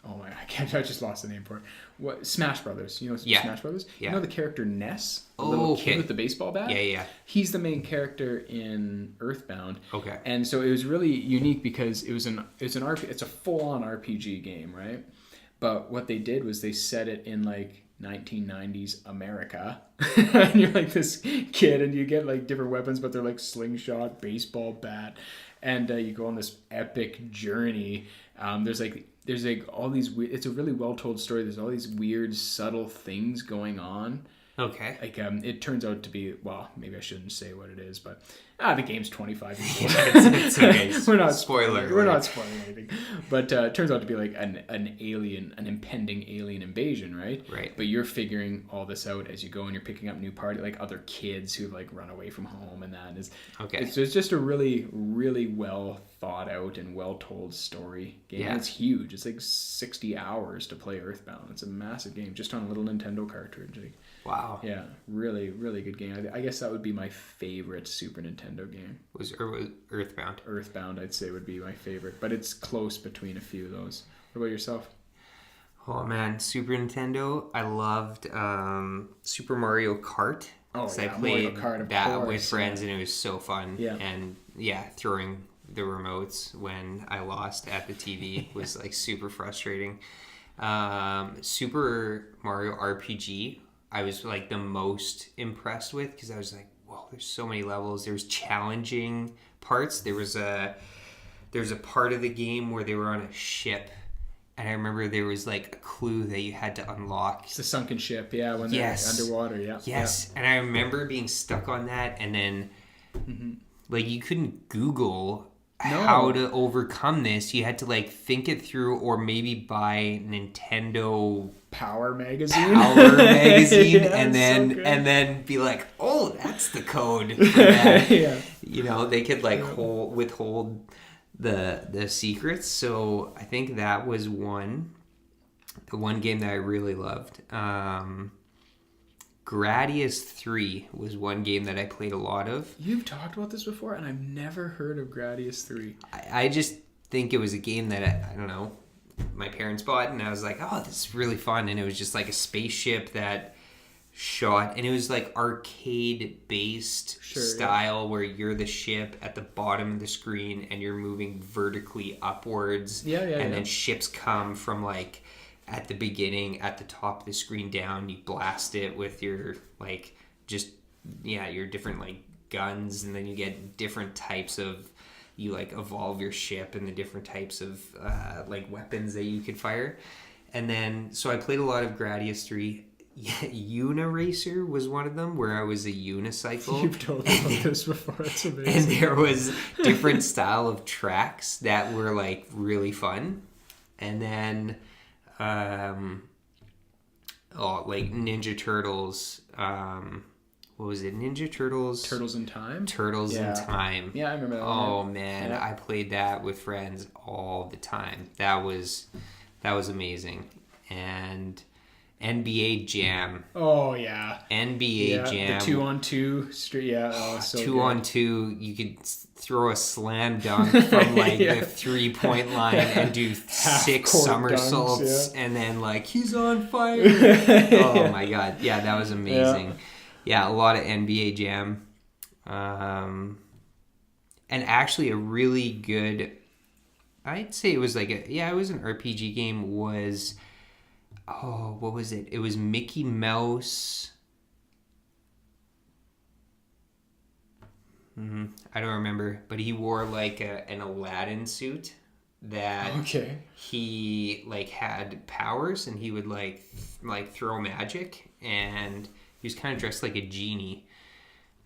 my, I just lost the name for it. What, Smash Brothers? You know Smash Brothers? Yeah. You know the character Ness, the little kid with the baseball bat? Yeah. He's the main character in Earthbound. Okay. And so it was really unique because it's a full-on RPG game, right? But what they did was they set it in like 1990s America, and you're like this kid, and you get like different weapons, but they're like slingshot, baseball bat, and you go on this epic journey. There's all these it's a really well told story. There's all these weird, subtle things going on. Okay. Like it turns out to be, well, maybe I shouldn't say what it is, but the game's 25 years old. It's okay. We're not spoiling anything. But it turns out to be like an alien, an impending alien invasion, right? Right. But you're figuring all this out as you go, and you're picking up new party, like other kids who've like run away from home, and that is okay. It's just a really, really well thought out and well told story game. Yeah. It's huge. It's like 60 hours to play Earthbound. It's a massive game just on a little Nintendo cartridge. Wow. Yeah, really, really good game. I guess that would be my favorite Super Nintendo game. Was Earthbound? Earthbound, I'd say, would be my favorite, but it's close between a few of those. What about yourself? Oh man, Super Nintendo. I loved Super Mario Kart. Oh yeah, I played Mario Kart, that with friends, and it was so fun. Yeah. And throwing the remotes when I lost at the TV was like super frustrating. Super Mario RPG, I was like the most impressed with, because I was like, whoa, there's so many levels. There's challenging parts. There's a part of the game where they were on a ship, and I remember there was like a clue that you had to unlock. It's the sunken ship, yeah, when they're underwater, yeah. Yes, yeah. And I remember being stuck on that, and then like you couldn't Google how to overcome this. You had to like think it through, or maybe buy Nintendo Power magazine, yeah, and then be like, oh, that's the code for that. Yeah. You know, they could like withhold the secrets. So I think that was the one game that I really loved. Gradius 3 was one game that I played a lot of. You've talked about this before, and I've never heard of Gradius 3. I just think it was a game that, I don't know, my parents bought, and I was like, oh, this is really fun. And it was just like a spaceship that shot, and it was like arcade-based style, where you're the ship at the bottom of the screen, and you're moving vertically upwards. Then ships come from like at the beginning, at the top of the screen down, you blast it with your like your different like guns, and then you get different types of, you like evolve your ship and the different types of like weapons that you could fire. And then so I played a lot of Gradius 3. Uniracer was one of them, where I was a unicycle. You've told me about this before. It's amazing. And there was different style of tracks that were like really fun. And then like Ninja Turtles. What was it? Ninja Turtles? Turtles in Time? Turtles in Time. Yeah, I remember that. Oh man, I played that with friends all the time. That was amazing. And NBA Jam. Oh yeah. NBA Jam. The 2-on-2 street. Yeah. Oh, so 2-on-2. You could throw a slam dunk from like the 3-point line and do 6 somersaults, and then like he's on fire. Oh my god. Yeah, that was amazing. Yeah, a lot of NBA Jam. And actually a really good, I'd say it was like it was an RPG game, was what was it? It was Mickey Mouse. I don't remember, but he wore like an Aladdin suit that he like had powers, and he would like throw magic, and he was kind of dressed like a genie.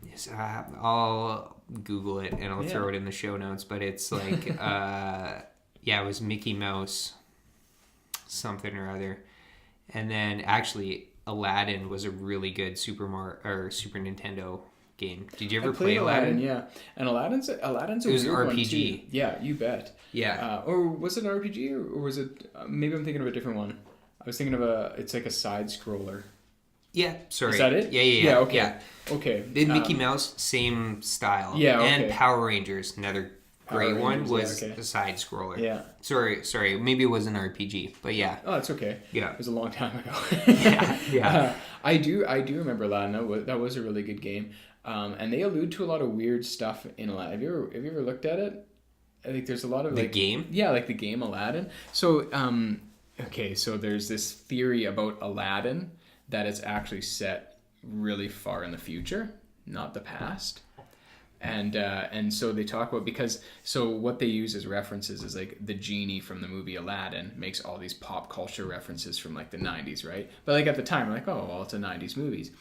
Yes, I'll Google it and I'll throw it in the show notes, but it's like it was Mickey Mouse something or other. And then actually Aladdin was a really good Super Nintendo game. Did you ever play Aladdin? Yeah. And Aladdin's a it was an RPG. Yeah, you bet. Yeah. Or was it an RPG, or was it maybe I'm thinking of a different one. I was thinking of it's like a side scroller. Yeah, sorry. Is that it? Yeah, okay. Yeah. Okay. The Mickey Mouse, same style. Yeah, okay. And Power Rangers, another great one, was a side scroller. Yeah. Sorry. Maybe it was an RPG, but yeah. Oh, it's okay. Yeah. It was a long time ago. Yeah. I do remember Aladdin. That was a really good game. And they allude to a lot of weird stuff in Aladdin. Have you ever looked at it? I think there's a lot of the game? Yeah, like the game Aladdin. So, so there's this theory about Aladdin that it's actually set really far in the future, not the past. And so they talk about, so what they use as references is like the genie from the movie Aladdin makes all these pop culture references from like the 90s, right? But like at the time, we're like, oh, well, it's a 90s movies.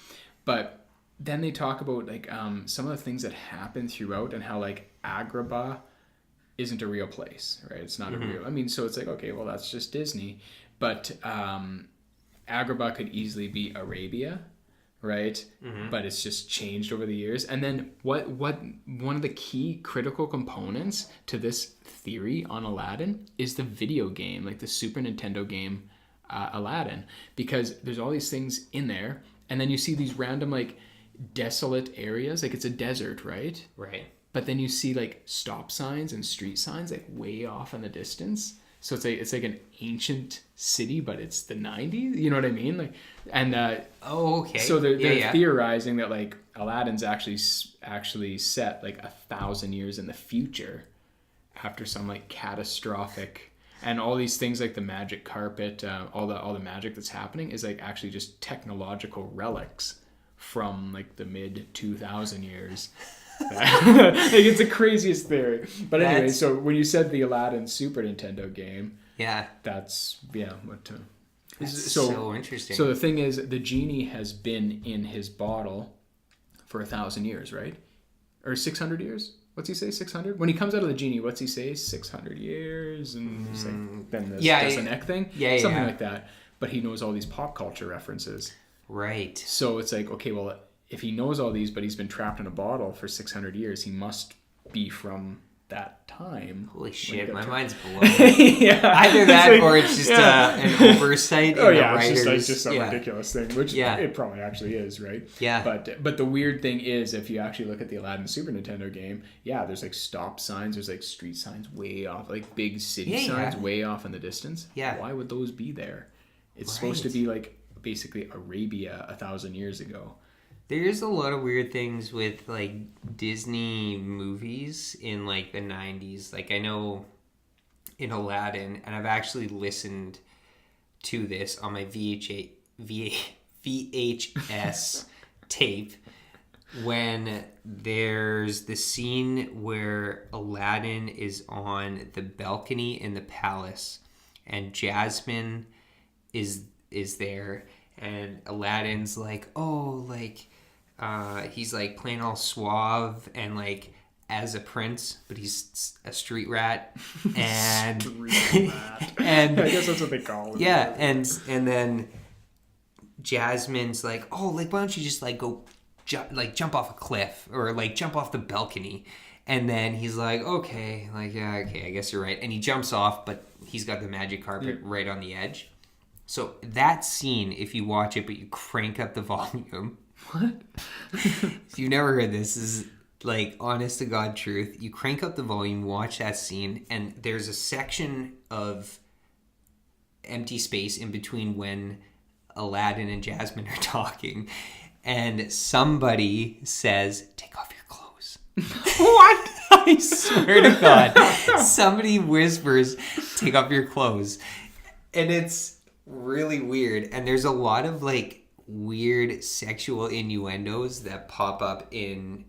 But then they talk about like some of the things that happen throughout, and how like Agrabah isn't a real place, right? It's not a real, so it's like, okay, well, that's just Disney. But Agrabah could easily be Arabia, right? But it's just changed over the years. And then what one of the key critical components to this theory on Aladdin is the video game, like the Super Nintendo game Aladdin, because there's all these things in there, and then you see these random like desolate areas, like it's a desert, right? But then you see like stop signs and street signs like way off in the distance. So it's like an ancient city, but it's the 90s. You know what I mean? Like, and okay. So they're theorizing that like Aladdin's actually set like 1,000 years in the future, after some like catastrophic, and all these things like the magic carpet, all the magic that's happening is like actually just technological relics from like the mid 2000 years. Like, it's the craziest theory. But anyway, so when you said the Aladdin Super Nintendo game, that's so interesting. So the thing is, the genie has been in his bottle for 1,000 years, right? Or 600 years? What's he say? 600? When he comes out of the genie, what's he say? 600 years, and it's like, then does the neck thing, something like that. But he knows all these pop culture references, right? So it's like, okay, well, if he knows all these, but he's been trapped in a bottle for 600 years, he must be from that time. Holy shit, my mind's blown. Either that, like, or it's just an oversight in the writers. It's just some ridiculous thing, which it probably actually is, right? Yeah. But the weird thing is, if you actually look at the Aladdin Super Nintendo game, there's like stop signs, there's like street signs way off, like big city signs way off in the distance. Yeah. Why would those be there? It's supposed to be like basically Arabia 1,000 years ago. There's a lot of weird things with like Disney movies in like the 90s. Like I know in Aladdin, and I've actually listened to this on my VHS tape, when there's the scene where Aladdin is on the balcony in the palace, and Jasmine is there, and Aladdin's like, oh, like he's like playing all suave and like as a prince, but he's a street rat, and and I guess that's what they call it. Yeah, and then Jasmine's like, oh, like why don't you just like go jump off a cliff, or like jump off the balcony? And then he's like, okay, like, yeah, okay, I guess you're right. And he jumps off, but he's got the magic carpet right on the edge. So that scene, if you watch it, but you crank up the volume. What? If you've never heard this is like honest to God truth. You crank up the volume, watch that scene, and there's a section of empty space in between when Aladdin and Jasmine are talking, and somebody says, "Take off your clothes." What? I swear to God. Somebody whispers, "Take off your clothes." And it's really weird. And there's a lot of like weird sexual innuendos that pop up in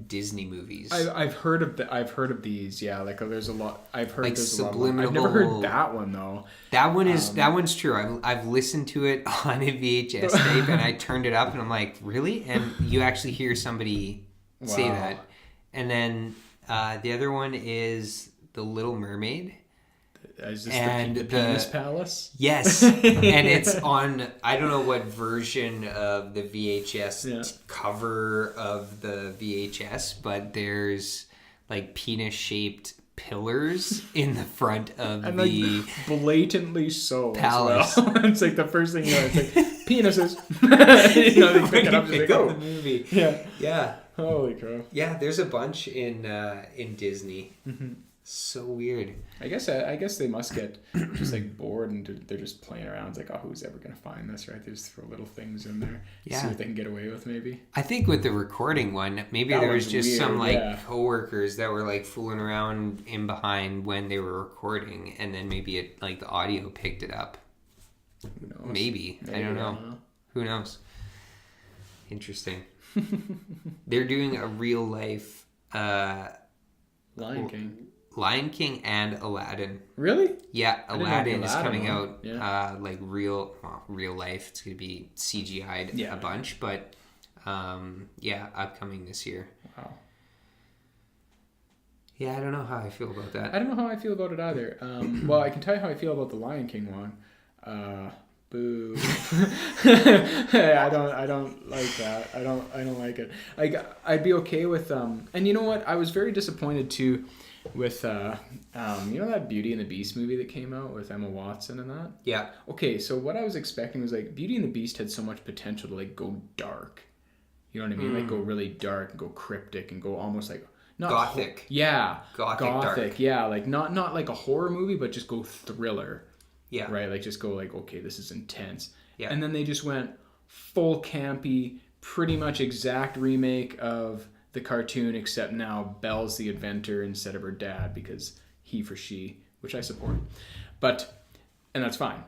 Disney movies. I've heard of these. Yeah, like there's a lot. I've heard like there's subliminal. I've never heard that one though. That one's true. I've listened to it on a VHS tape, and I turned it up, and I'm like, really? And you actually hear somebody say that. And then the other one is The Little Mermaid. Is this the Penis Palace? Yes. And it's on, I don't know what version of the VHS cover of the VHS, but there's like penis-shaped pillars in the front of and the like blatantly so palace. Well. It's like the first thing you know, it's like penises. They pick it up and they go. The movie. Yeah. Holy crap. Yeah, there's a bunch in Disney. Mm-hmm. So weird. I guess they must get just like bored and they're just playing around. It's like, oh, who's ever gonna find this, right? They just throw little things in there, see what they can get away with, maybe. I think with the recording one, maybe there was just weird, some like coworkers that were like fooling around in behind when they were recording, and then maybe it like the audio picked it up. Who knows? Maybe. I don't know. Who knows? Interesting. They're doing a real life Lion King. Lion King and Aladdin. Really? Yeah, Aladdin is coming out like real life. It's going to be CGI'd a bunch, but upcoming this year. Wow. Yeah, I don't know how I feel about that. I don't know how I feel about it either. Well, I can tell you how I feel about the Lion King one. Boo. I don't like that. I don't like it. I'd be okay with and you know what? I was very disappointed too with you know that Beauty and the Beast movie that came out with Emma Watson and that? Yeah. Okay, so what I was expecting was like Beauty and the Beast had so much potential to like go dark. You know what I mean? Like go really dark and go cryptic and go almost like not gothic. Gothic dark. Yeah, like not like a horror movie, but just go thriller. Yeah. Right? Like just go like, okay, this is intense. Yeah. And then they just went full campy, pretty much exact remake of the cartoon, except now Belle's the inventor instead of her dad because he for she, which I support. And that's fine.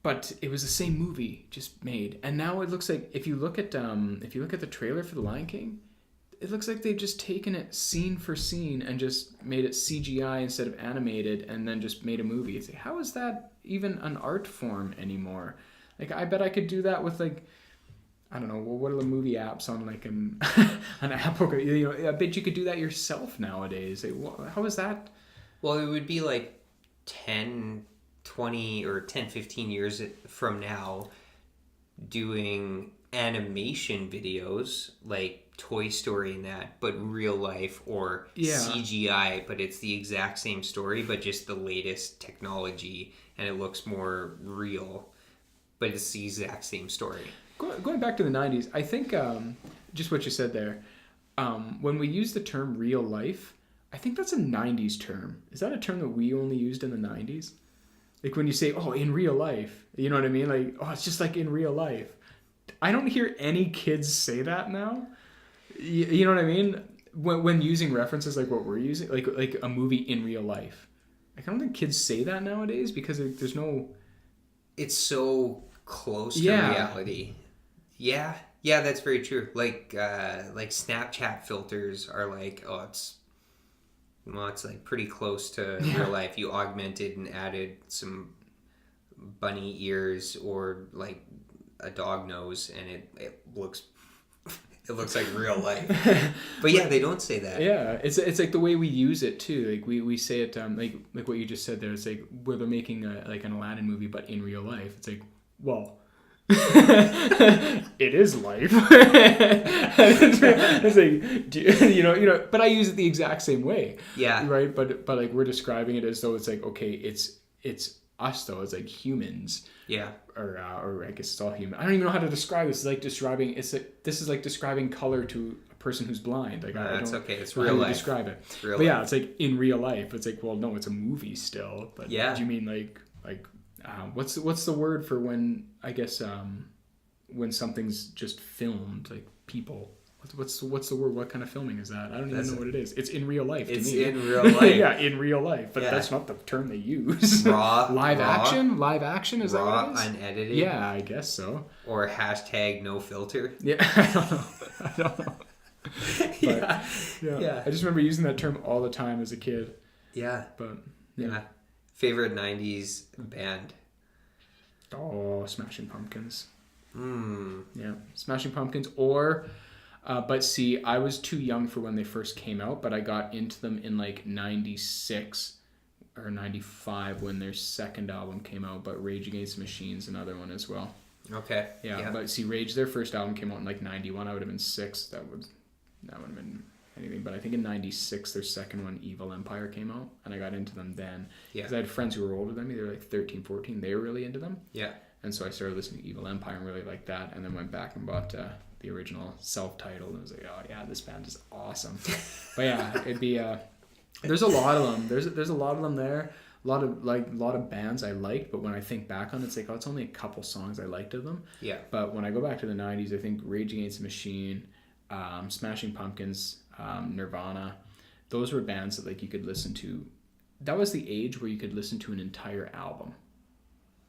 But it was the same movie just made. And now it looks like if you look at the trailer for The Lion King, it looks like they've just taken it scene for scene and just made it CGI instead of animated and then just made a movie. It's like, how is that even an art form anymore? Like, I bet I could do that with, like, I don't know, what are the movie apps on, like, an Apple? You know, I bet you could do that yourself nowadays. Like, how is that? Well, it would be, like, 10, 20, or 10, 15 years from now doing animation videos, like Toy Story and that, but real life, or CGI, but it's the exact same story, but just the latest technology, and it looks more real, but it's the exact same story. Going back to the 90s, I think just what you said there, when we use the term real life, I think that's a 90s term. Is that a term that we only used in the 90s? Like when you say, oh, in real life, you know what I mean? Like, oh, it's just like in real life. I don't hear any kids say that now. You know what I mean? When using references like what we're using, like a movie in real life. Like, I don't think kids say that nowadays because there's no... It's so close to reality. Yeah, that's very true. Like Snapchat filters are like, oh, it's like pretty close to real life. You augmented and added some bunny ears or like a dog nose, and it looks like real life. But yeah, they don't say that. Yeah, it's like the way we use it too. Like we say it like what you just said there. It's like where they're making like an Aladdin movie, but in real life. It's like, well, it is life. It's like, you know. But I use it the exact same way. Yeah. Right. But like we're describing it as though it's like, okay, it's us though as like humans. Yeah. Or I guess it's all human. I don't even know how to describe this. This is like describing color to a person who's blind. Like that's okay. It's real real life. Describe it. It's real but life. yeah, it's like in real life. It's like, well, no, it's a movie still. But yeah. Do you mean like what's the word for when, I guess, when something's just filmed, like people? What's the word? What kind of filming is that? I don't even know what it is. It's in real life to me. It's in real life. Yeah, in real life. But that's not the term they use. Live action? Live action? Is that what it is? Unedited? Yeah, I guess so. Or hashtag no filter? Yeah, I don't know. But, yeah. I just remember using that term all the time as a kid. Yeah. But, yeah. Favorite 90s band? Oh, Smashing Pumpkins. Yeah. Smashing Pumpkins. Or... but see, I was too young for when they first came out, but I got into them in like 96 or 95 when their second album came out, but Rage Against the Machine's another one as well. Okay. Yeah. But see, Rage, their first album came out in like 91. I would have been 6. That would have been anything. But I think in 96, their second one, Evil Empire, came out, and I got into them then. Yeah. Because I had friends who were older than me. They were like 13, 14. They were really into them. Yeah. And so I started listening to Evil Empire and really liked that, and then went back and bought... the original self-titled, and I was like, oh yeah, this band is awesome. But yeah, it'd be there's a lot of them. There's a lot of them there. A lot of bands I liked, but when I think back on it, it's like, oh, it's only a couple songs I liked of them. Yeah. But when I go back to the 90s, I think Rage Against the Machine, Smashing Pumpkins, Nirvana, those were bands that like you could listen to. That was the age where you could listen to an entire album.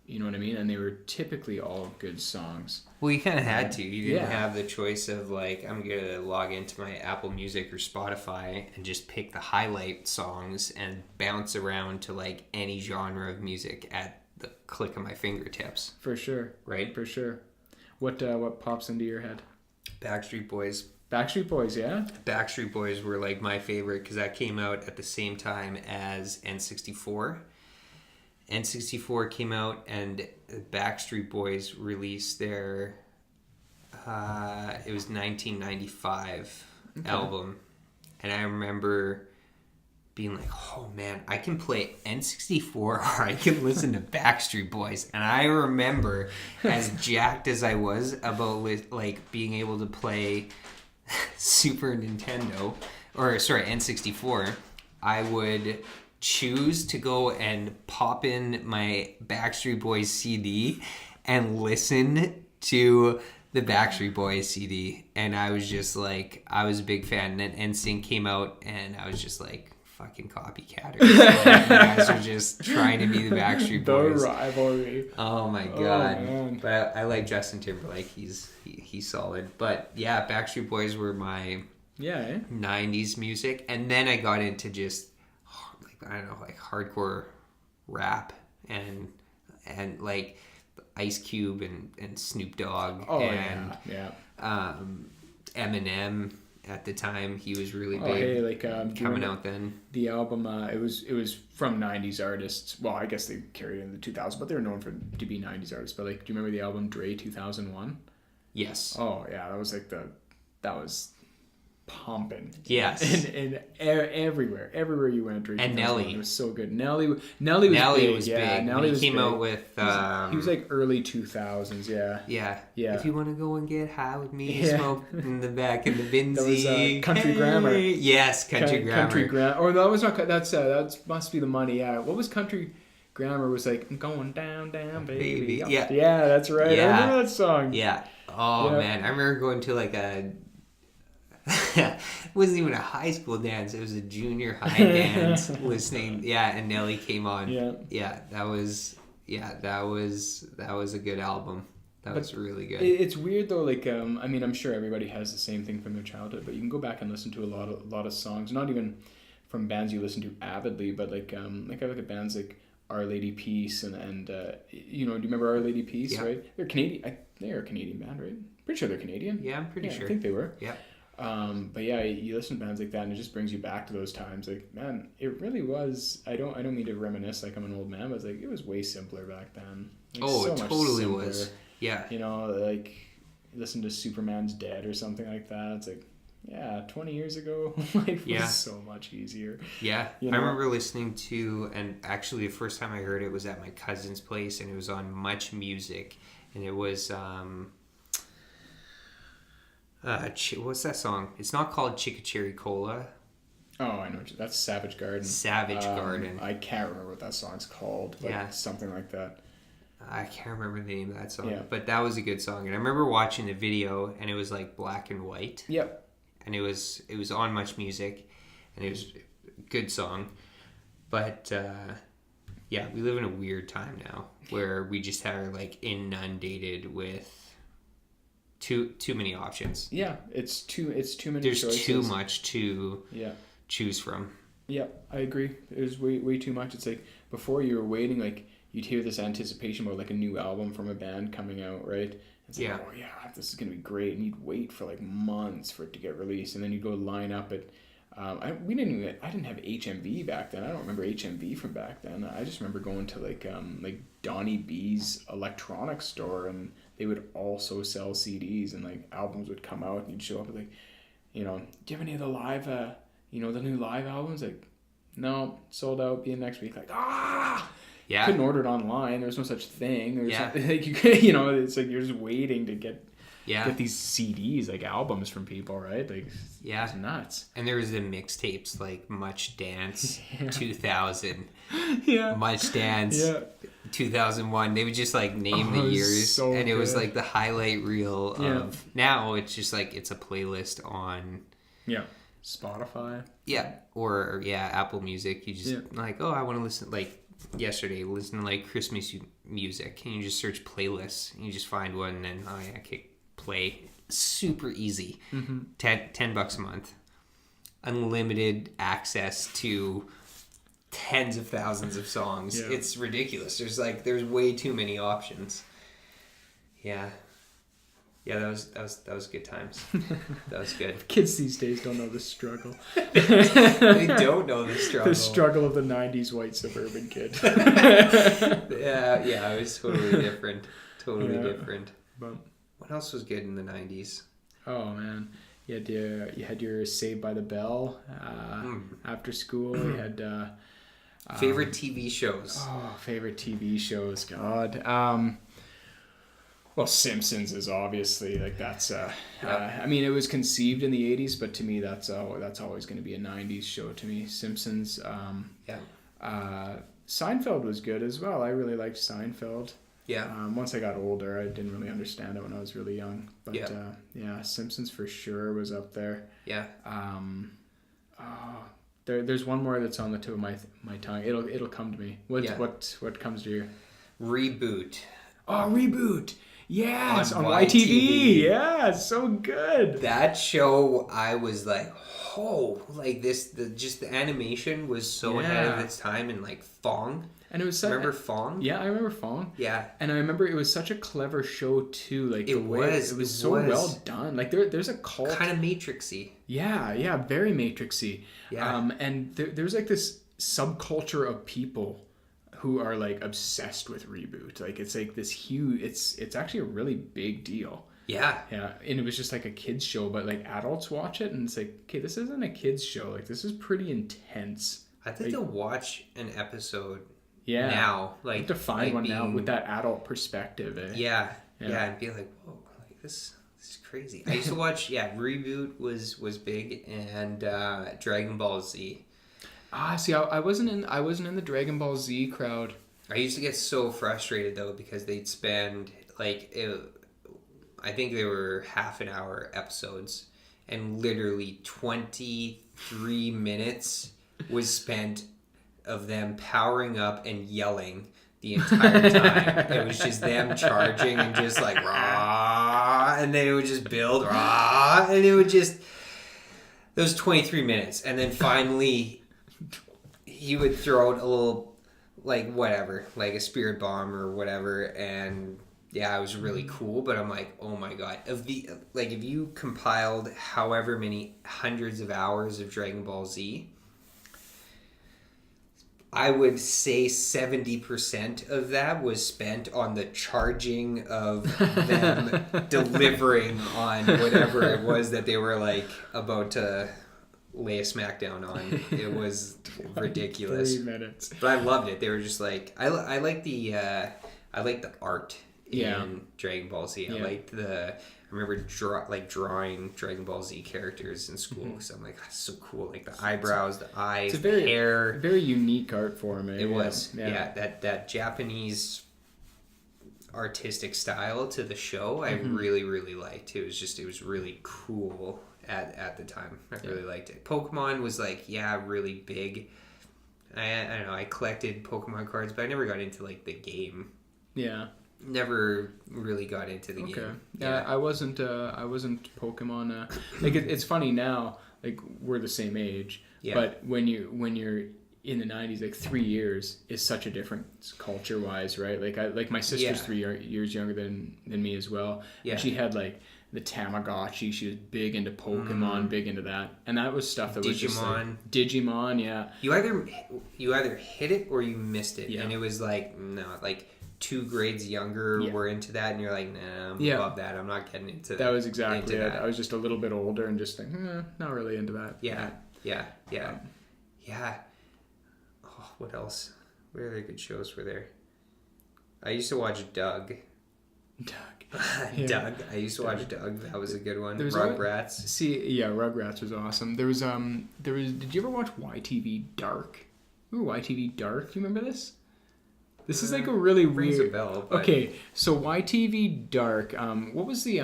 You know what I mean? And they were typically all good songs. Well, you kind of had to. You didn't have the choice of like, I'm going to log into my Apple Music or Spotify and just pick the highlight songs and bounce around to like any genre of music at the click of my fingertips. For sure. Right? For sure. What pops into your head? Backstreet Boys. Backstreet Boys, yeah? Backstreet Boys were like my favorite because that came out at the same time as N64. N64 came out and Backstreet Boys released their it was 1995 album, and I remember being like, oh man, I can play N64 or I can listen to Backstreet Boys. And I remember, as jacked as I was about like being able to play Super Nintendo, or sorry, N64, I would choose to go and pop in my Backstreet Boys CD and listen to the Backstreet Boys CD. And I was just like, I was a big fan. And then NSYNC came out and I was just like, fucking copycatters. Like, you guys are just trying to be the Backstreet Boys. The rivalry. Oh my god. Oh, but I like Justin Timberlake. He's solid. But yeah, Backstreet Boys were my 90s music. And then I got into just, I don't know, like hardcore rap and like Ice Cube and Snoop Dogg Eminem at the time. He was really big. Coming out then. The album it was from 90s artists. Well, I guess they carried it in the 2000s, but they were known to be 90s artists. But like, do you remember the album Dre 2001? Yes. Oh yeah, that was pumping. Yes. And everywhere you went, Dre. And Nelly. It was so good. Nelly was big. Nelly came out with he was like early 2000s. Yeah. If you want to go and get high with me, smoke in the back of the Benzie. That was Country Grammar. Yes, Country Grammar. Country Grammar. Or that was not. That must be the money. Yeah. What was Country Grammar? Was like, I'm going down, baby. Yeah. Yeah, that's right. Yeah. I remember that song. Yeah. Oh man, I remember going to like a. It wasn't even a high school dance. It was a junior high dance. Listening, and Nelly came on. That was a good album. That was really good. It's weird though. Like, I mean, I'm sure everybody has the same thing from their childhood, but you can go back and listen to a lot of songs, not even from bands you listen to avidly, but like I look at bands like Our Lady Peace and you know, do you remember Our Lady Peace? Yeah. Right? They're Canadian. They're a Canadian band, right? Pretty sure they're Canadian. Yeah, I'm pretty sure. I think they were. Yeah. But yeah, you listen to bands like that and it just brings you back to those times. Like, man, it really was. I don't mean to reminisce like I'm an old man, but it's like it was way simpler back then. Like, it totally was. Yeah. You know, like listen to Superman's Dead or something like that. It's like, yeah, 20 years ago, life was so much easier. Yeah. I remember listening to, and actually the first time I heard it was at my cousin's place, and it was on Much Music, and it was, what's that song? It's not called Chicka Cherry Cola. Oh, I know. That's Savage Garden. Savage Garden. I can't remember what that song's called, but something like that. I can't remember the name of that song, yeah. but that was a good song. And I remember watching the video, and it was like black and white. Yep. And it was on Much Music, and it was a good song. But yeah, we live in a weird time now where we just are like inundated with too many options. Yeah, it's too many There's choices. too much to choose from. Yeah, I agree. There's way too much. It's like before you were waiting, like you'd hear this anticipation about like a new album from a band coming out, right? It's like, oh yeah, this is gonna be great, and you'd wait for like months for it to get released, and then you'd go line up at. I didn't have HMV back then. I don't remember HMV from back then. I just remember going to like Donnie B's electronics store, and they would also sell CDs, and like albums would come out, and you'd show up with like, do you have any of the live, the new live albums? Like, no, sold out. Be in next week. Like, yeah, couldn't order it online. There's no such thing. Like you could, it's like you're just waiting to get these CDs, like albums from people, right? Like, it's nuts. And there was the mixtapes, like Much Dance 2000, Much Dance 2001. They would just like name the years, so and it was like the highlight reel of. Now it's just like it's a playlist on Spotify, or Apple Music. You just like, I want to listen. Like yesterday, listen to like Christmas music, and you just search playlists, and you just find one, and okay, play. Super easy. $10 a month, unlimited access to tens of thousands of songs. It's ridiculous. There's way too many options. That was good times. That was good. Kids these days don't know the struggle. They don't know the struggle. The struggle of the 90s white suburban kid. It was totally different. Different. But what else was good in the 90s? Oh man, you had your Saved by the Bell after school. You had favorite TV shows. Oh, favorite TV shows. God. Well, Simpsons is obviously like that's. I mean, it was conceived in the 80s, but to me, that's always going to be a 90s show to me. Simpsons. Seinfeld was good as well. I really liked Seinfeld. Once I got older, I didn't really understand it when I was really young. But Simpsons for sure was up there. There's one more that's on the tip of my tongue. It'll come to me. What comes to you? Reboot. Oh, Reboot. Yes, on YTV. Yeah, it's so good. That show, I was like, the animation was so ahead of its time, and like Fong. And it was remember Fong? Yeah, I remember Fong. Yeah. And I remember it was such a clever show too. Like it was so well done. Like there's a cult. Kind of Matrixy. Yeah, very Matrixy. Yeah. And there's like this subculture of people who are like obsessed with Reboot. Like it's like this huge. It's actually a really big deal. Yeah. And it was just like a kids show, but like adults watch it, and it's like, okay, this isn't a kids show. Like this is pretty intense. I'd like to watch an episode. Now, like to find one now with that adult perspective. And be like, whoa, like this is crazy. I used to watch. Reboot was big, and Dragon Ball Z. See, I wasn't in the Dragon Ball Z crowd. I used to get so frustrated though because they'd spend I think they were half an hour episodes, and literally 23 minutes was spent of them powering up and yelling the entire time. It was just them charging and just like rah, and then it would just build rah, and it would just those 23 minutes, and then finally he would throw out a little like whatever, like a spirit bomb or whatever, and it was really cool. But I'm like, oh my god, if you compiled however many hundreds of hours of Dragon Ball Z, I would say 70% of that was spent on the charging of them delivering on whatever it was that they were like about to lay a smackdown on. It was ridiculous. 3 minutes. But I loved it. They were just like I like the art in Dragon Ball Z. I remember drawing Dragon Ball Z characters in school because I'm like, that's so cool. Like the eyebrows, the eyes, the hair. Very unique art form. It was. Yeah. That Japanese artistic style to the show, I really, really liked. It was really cool at the time. I really liked it. Pokemon was like, really big. I don't know. I collected Pokemon cards, but I never got into like the game. Yeah. Never really got into the game. Yeah, I wasn't Pokemon. Like it's funny now. Like we're the same age, but when you're in the 90s, like 3 years is such a difference culture wise, right? Like my sister's 3 years younger than me as well. Yeah, and she had like the Tamagotchi. She was big into Pokemon, big into that, and that was stuff that was just like, Digimon. Yeah, you either hit it or you missed it, and it was like no, like 2 grades younger were into that, and you're like, nah, I'm above that. I'm not getting into that. That was exactly it. I was just a little bit older and just like, not really into that. Yeah. Oh, what else? What other good shows were there? I used to watch Doug. Doug. I used to watch Doug. That was a good one. Rugrats. Rugrats was awesome. There was. Did you ever watch YTV Dark? Remember YTV Dark? Do you remember this? This is like a really rings weird. A bell, but... Okay, so YTV Dark. What was the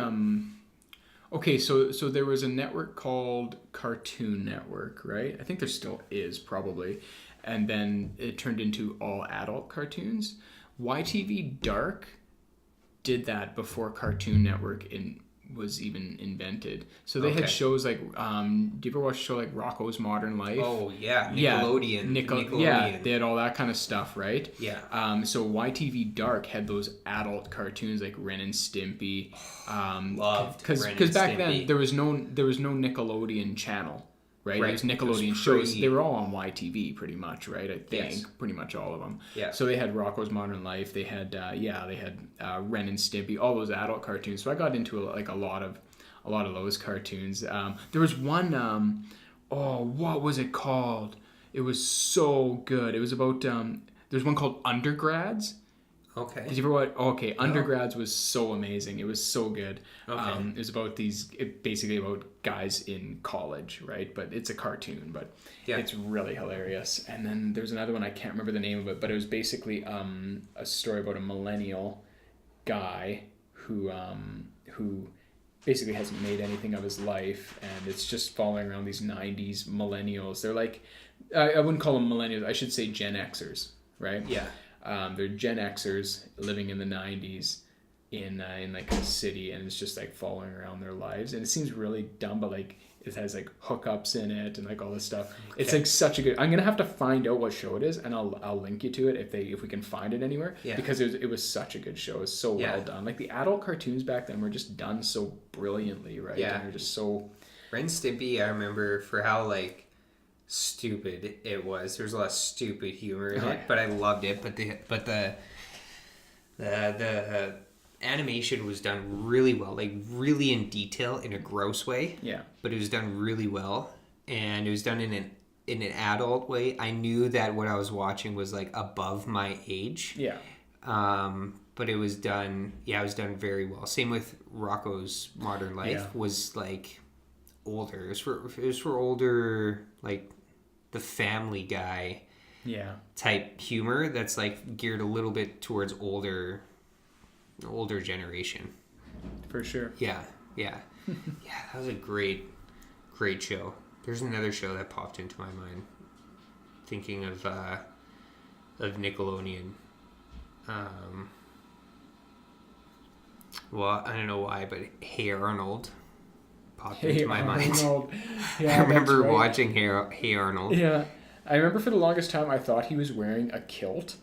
Okay, so there was a network called Cartoon Network, right? I think there still is probably, and then it turned into all adult cartoons. YTV Dark did that before Cartoon Network was even invented. So they had shows like, do you ever watch a show like Rocko's Modern Life? Oh yeah, Nickelodeon. Nickelodeon. Yeah, they had all that kind of stuff, right? Yeah. So YTV Dark had those adult cartoons like Ren and Stimpy. Loved because back then there was no Nickelodeon channel. Right? It was Nickelodeon shows. They were all on YTV pretty much, right? I think pretty much all of them. Yeah. So they had Rocko's Modern Life. They had Ren and Stimpy, all those adult cartoons. So I got into a lot of those cartoons. There was one. What was it called? It was so good. It was about. There's one called Undergrads. Okay. Did you ever watch? Okay, Undergrads was so amazing. It was so good. Okay. It was about basically about guys in college, right? But it's a cartoon, but it's really hilarious. And then there's another one, I can't remember the name of it, but it was basically a story about a millennial guy who basically hasn't made anything of his life, and it's just following around these 90s millennials. They're like, I wouldn't call them millennials, I should say Gen Xers, right? Yeah. They're Gen Xers living in the 90s in like a city, and it's just like following around their lives, and it seems really dumb, but like it has like hookups in it and like all this stuff. Okay. It's like such a good. I'm gonna have to find out what show it is, and I'll link you to it if we can find it anywhere. Yeah. Because it was such a good show. It was so well done. Like the adult cartoons back then were just done so brilliantly, right? Yeah. And they're just so. Ren and Stimpy, I remember for how like stupid it was. There's a lot of stupid humor in it, but I loved it. But the animation was done really well, like really in detail in a gross way. Yeah. But it was done really well, and it was done in an adult way. I knew that what I was watching was like above my age. Yeah. But it was done. Yeah, it was done very well. Same with Rocko's Modern Life. Was like older. It was for older, like the Family Guy. Yeah. Type humor that's like geared a little bit towards older generation. For sure. Yeah. That was a great show. There's another show that popped into my mind. Thinking of Nickelodeon. Well, I don't know why, but Hey Arnold popped into my mind. Yeah, I remember watching Hey Arnold. Yeah. I remember for the longest time I thought he was wearing a kilt,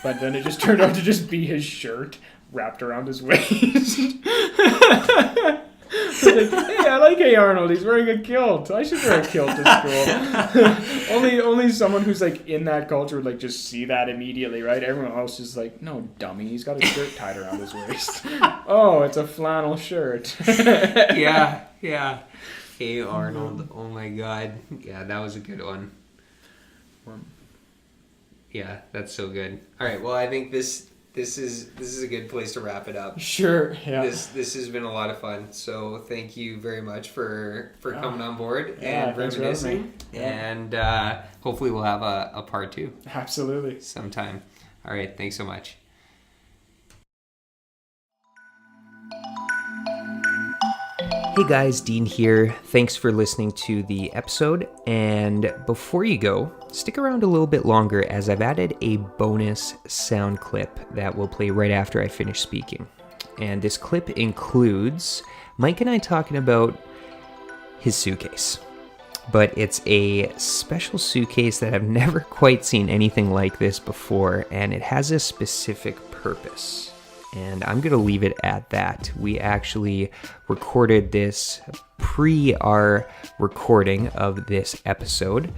but then it just turned out to just be his shirt wrapped around his waist. Like, hey, I like Hey Arnold. He's wearing a kilt. I should wear a kilt to school. only someone who's like in that culture would like just see that immediately, right? Everyone else is like, no, dummy. He's got a shirt tied around his waist. Oh, it's a flannel shirt. Yeah. Hey Arnold. Oh my God. Yeah, that was a good one. Yeah, that's so good. All right. Well, I think this is a good place to wrap it up. Sure. Yeah. This has been a lot of fun. So thank you very much for coming on board and reminiscing. And hopefully we'll have a part 2. Absolutely. Sometime. All right. Thanks so much. Hey guys, Dean here. Thanks for listening to the episode. And before you go, stick around a little bit longer as I've added a bonus sound clip that will play right after I finish speaking. And this clip includes Mike and I talking about his suitcase. But it's a special suitcase that I've never quite seen anything like this before, and it has a specific purpose. And I'm going to leave it at that. We actually recorded this pre our recording of this episode.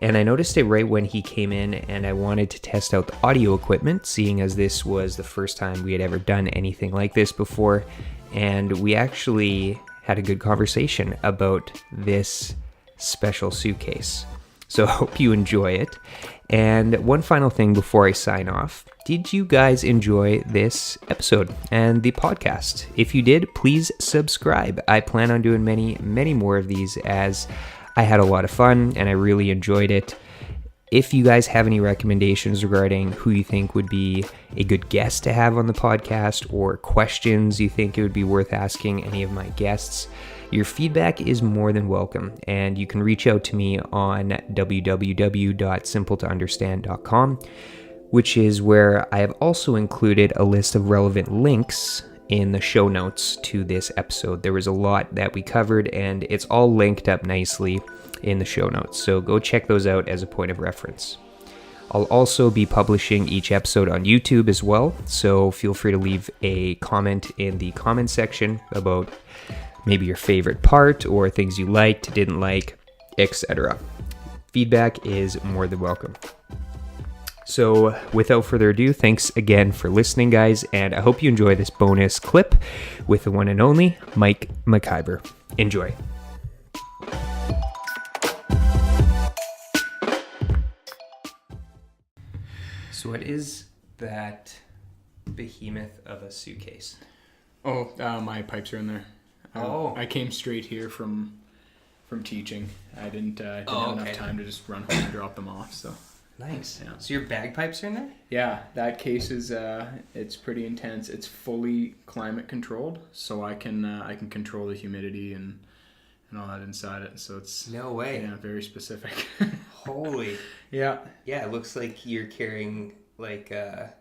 And I noticed it right when he came in, and I wanted to test out the audio equipment, seeing as this was the first time we had ever done anything like this before. And we actually had a good conversation about this special suitcase. So I hope you enjoy it. And one final thing before I sign off. Did you guys enjoy this episode and the podcast? If you did, please subscribe. I plan on doing many, many more of these as I had a lot of fun and I really enjoyed it. If you guys have any recommendations regarding who you think would be a good guest to have on the podcast or questions you think it would be worth asking any of my guests, your feedback is more than welcome, and you can reach out to me on www.simpletounderstand.com, which is where I have also included a list of relevant links in the show notes to this episode. There was a lot that we covered, and it's all linked up nicely in the show notes, so go check those out as a point of reference. I'll also be publishing each episode on YouTube as well, so feel free to leave a comment in the comment section about maybe your favorite part or things you liked, didn't like, etc. Feedback is more than welcome. So without further ado, thanks again for listening, guys, and I hope you enjoy this bonus clip with the one and only Mike MacIver. Enjoy. So what is that behemoth of a suitcase? Oh, my pipes are in there. I came straight here from teaching. I didn't have enough time to just run home and drop them off. So nice. Yeah. So your bagpipes are in there? Yeah, that case is it's pretty intense. It's fully climate controlled, so I can control the humidity and all that inside it. So it's no way. Yeah, very specific. Holy. Yeah. Yeah, it looks like you're carrying like a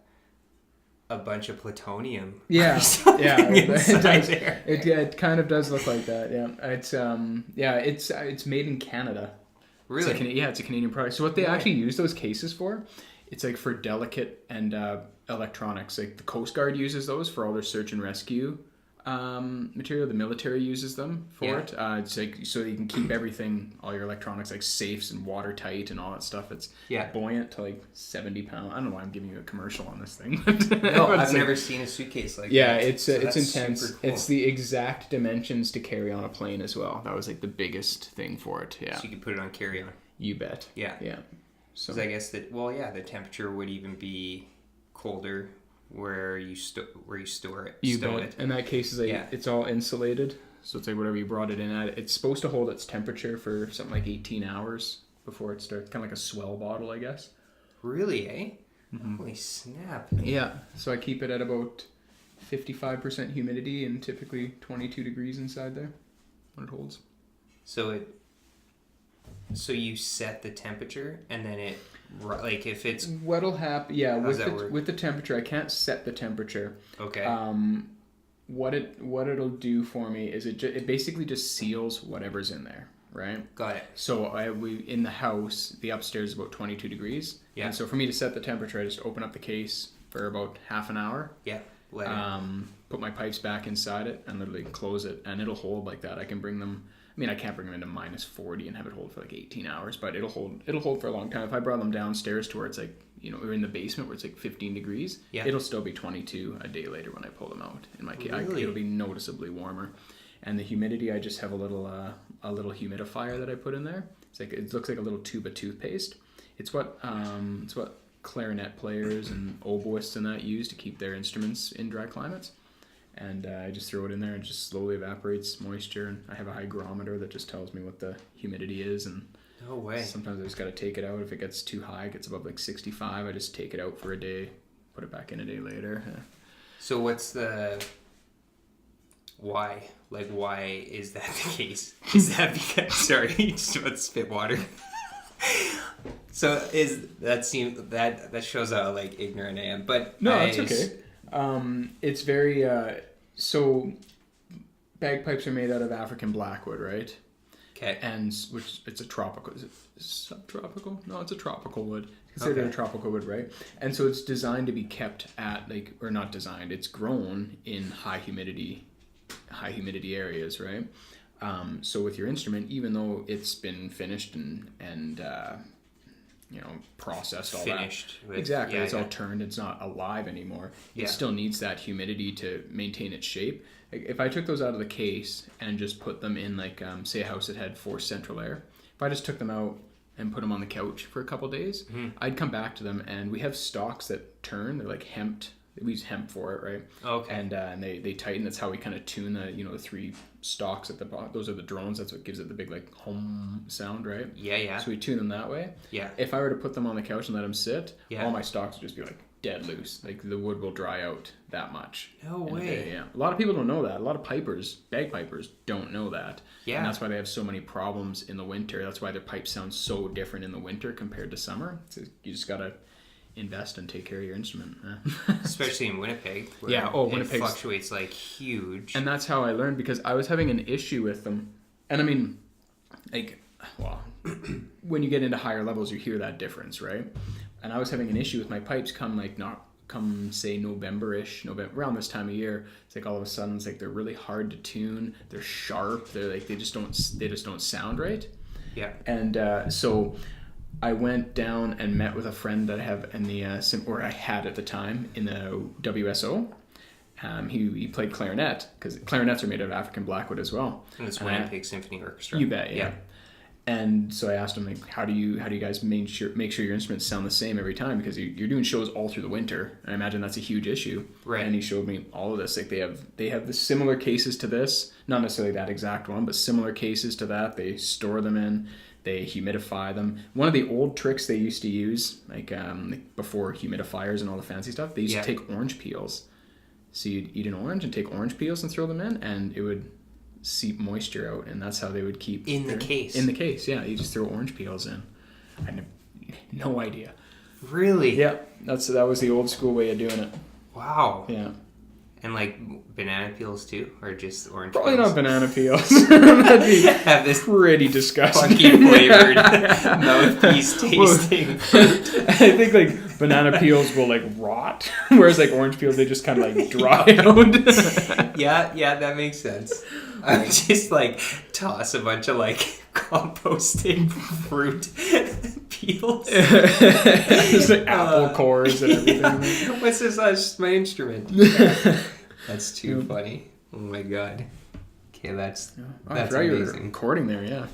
bunch of plutonium. Yeah, it does. There. It kind of does look like that. Yeah, it's made in Canada. Really? It's a Canadian product. So what they actually use those cases for, it's like for delicate and electronics. Like the Coast Guard uses those for all their search and rescue material. The military uses them for it. It's like so you can keep everything, all your electronics, like safes and watertight and all that stuff. It's buoyant to like 70 pounds. I don't know why I'm giving you a commercial on this thing. No, I've never seen a suitcase like that. Yeah, it's intense. Super cool. It's the exact dimensions to carry on a plane as well. That was like the biggest thing for it. Yeah. So you could put it on carry-on. You bet. Yeah. Yeah. So I guess that the temperature would even be colder where you store it. You bet. And that case is it's all insulated, so it's like whatever you brought it in at. It's supposed to hold its temperature for something like 18 hours before it starts. Kind of like a swell bottle, I guess. Really, eh? Mm-hmm. Holy snap! Yeah. So I keep it at about 55% humidity and typically 22 degrees inside there when it holds. So you set the temperature and then it. Like if it's what'll happen, with the temperature, I can't set the temperature. Okay. What it'll do for me is it basically just seals whatever's in there, right? Got it. So we in the house, the upstairs is about 22 degrees. Yeah. And so for me to set the temperature, I just open up the case for about half an hour. Yeah. Put my pipes back inside it and literally close it, and it'll hold like that. I can bring them. I mean, I can't bring them into -40 and have it hold for like 18 hours, but it'll hold for a long time. If I brought them downstairs to where it's like, or in the basement where it's like 15 degrees, it'll still be 22 a day later when I pull them out. In my case, really? It'll be noticeably warmer. And the humidity, I just have a little humidifier that I put in there. It looks like a little tube of toothpaste. It's what clarinet players and oboists and that use to keep their instruments in dry climates. And I just throw it in there and it just slowly evaporates moisture. And I have a hygrometer that just tells me what the humidity is. And no way. Sometimes I just got to take it out. If it gets too high, it gets above like 65, I just take it out for a day, put it back in a day later. So what's the... Why? Like, why is that the case? Is that because... Sorry, just about to spit water. So that shows how like ignorant I am, but no, it's okay. It's very so bagpipes are made out of African blackwood, right? Okay. And which it's a tropical, is it subtropical? No, it's a tropical wood. It's considered a tropical wood, right? And so it's designed to be kept at or not designed. It's grown in high humidity areas, right? So with your instrument, even though it's been finished and processed, all finished that. Exactly. It's all turned. It's not alive anymore. It still needs that humidity to maintain its shape. Like if I took those out of the case and just put them in say a house that had forced central air, if I just took them out and put them on the couch for a couple of days, I'd come back to them, and we have stalks that turn. They're like hemped. We use hemp for it, right? Okay. And they tighten. That's how we kind of tune the 3 stalks at the bottom. Those are the drones. That's what gives it the big like hum sound, right? Yeah. So we tune them that way. Yeah. If I were to put them on the couch and let them sit, all my stalks would just be like dead loose. Like the wood will dry out that much. No way. Yeah. A lot of people don't know that. A lot of bagpipers don't know that. Yeah. And that's why they have so many problems in the winter. That's why their pipes sound so different in the winter compared to summer. So you just gotta invest and take care of your instrument. Especially in Winnipeg. Where Winnipeg fluctuates like huge. And that's how I learned, because I was having an issue with them. And I mean, when you get into higher levels, you hear that difference, right? And I was having an issue with my pipes come say November around this time of year. It's like all of a sudden it's like they're really hard to tune. They're sharp. They're like they just don't sound right. Yeah. And so I went down and met with a friend that I have in I had at the time in the WSO. He played clarinet, because clarinets are made out of African blackwood as well. And it's Winnipeg Symphony Orchestra. You bet, yeah. And so I asked him, like, how do you guys make sure your instruments sound the same every time? Because you're doing shows all through the winter, and I imagine that's a huge issue. Right. And he showed me all of this. Like they have the similar cases to this, not necessarily that exact one, but similar cases to that. They store them in. They humidify them. One of the old tricks they used to use, like before humidifiers and all the fancy stuff, they used to take orange peels. So you'd eat an orange and take orange peels and throw them in, and it would seep moisture out, and that's how they would keep the case. In the case, yeah. You just throw orange peels in. I had no idea. Really? Yeah, that was the old school way of doing it. Wow. Yeah. And like banana peels too, or just orange? Probably peels? Not banana peels. That'd be have this pretty disgusting, funky flavored mouthpiece tasting. I think like banana peels will like rot, whereas like orange peels they just kind of like dry out. yeah, that makes sense. I would just like toss a bunch of like composting fruit peels. Just like apple cores and everything. What's this? That's my instrument. That's too funny. Oh my god. Okay, that's I forgot you were amazing. recording there, yeah.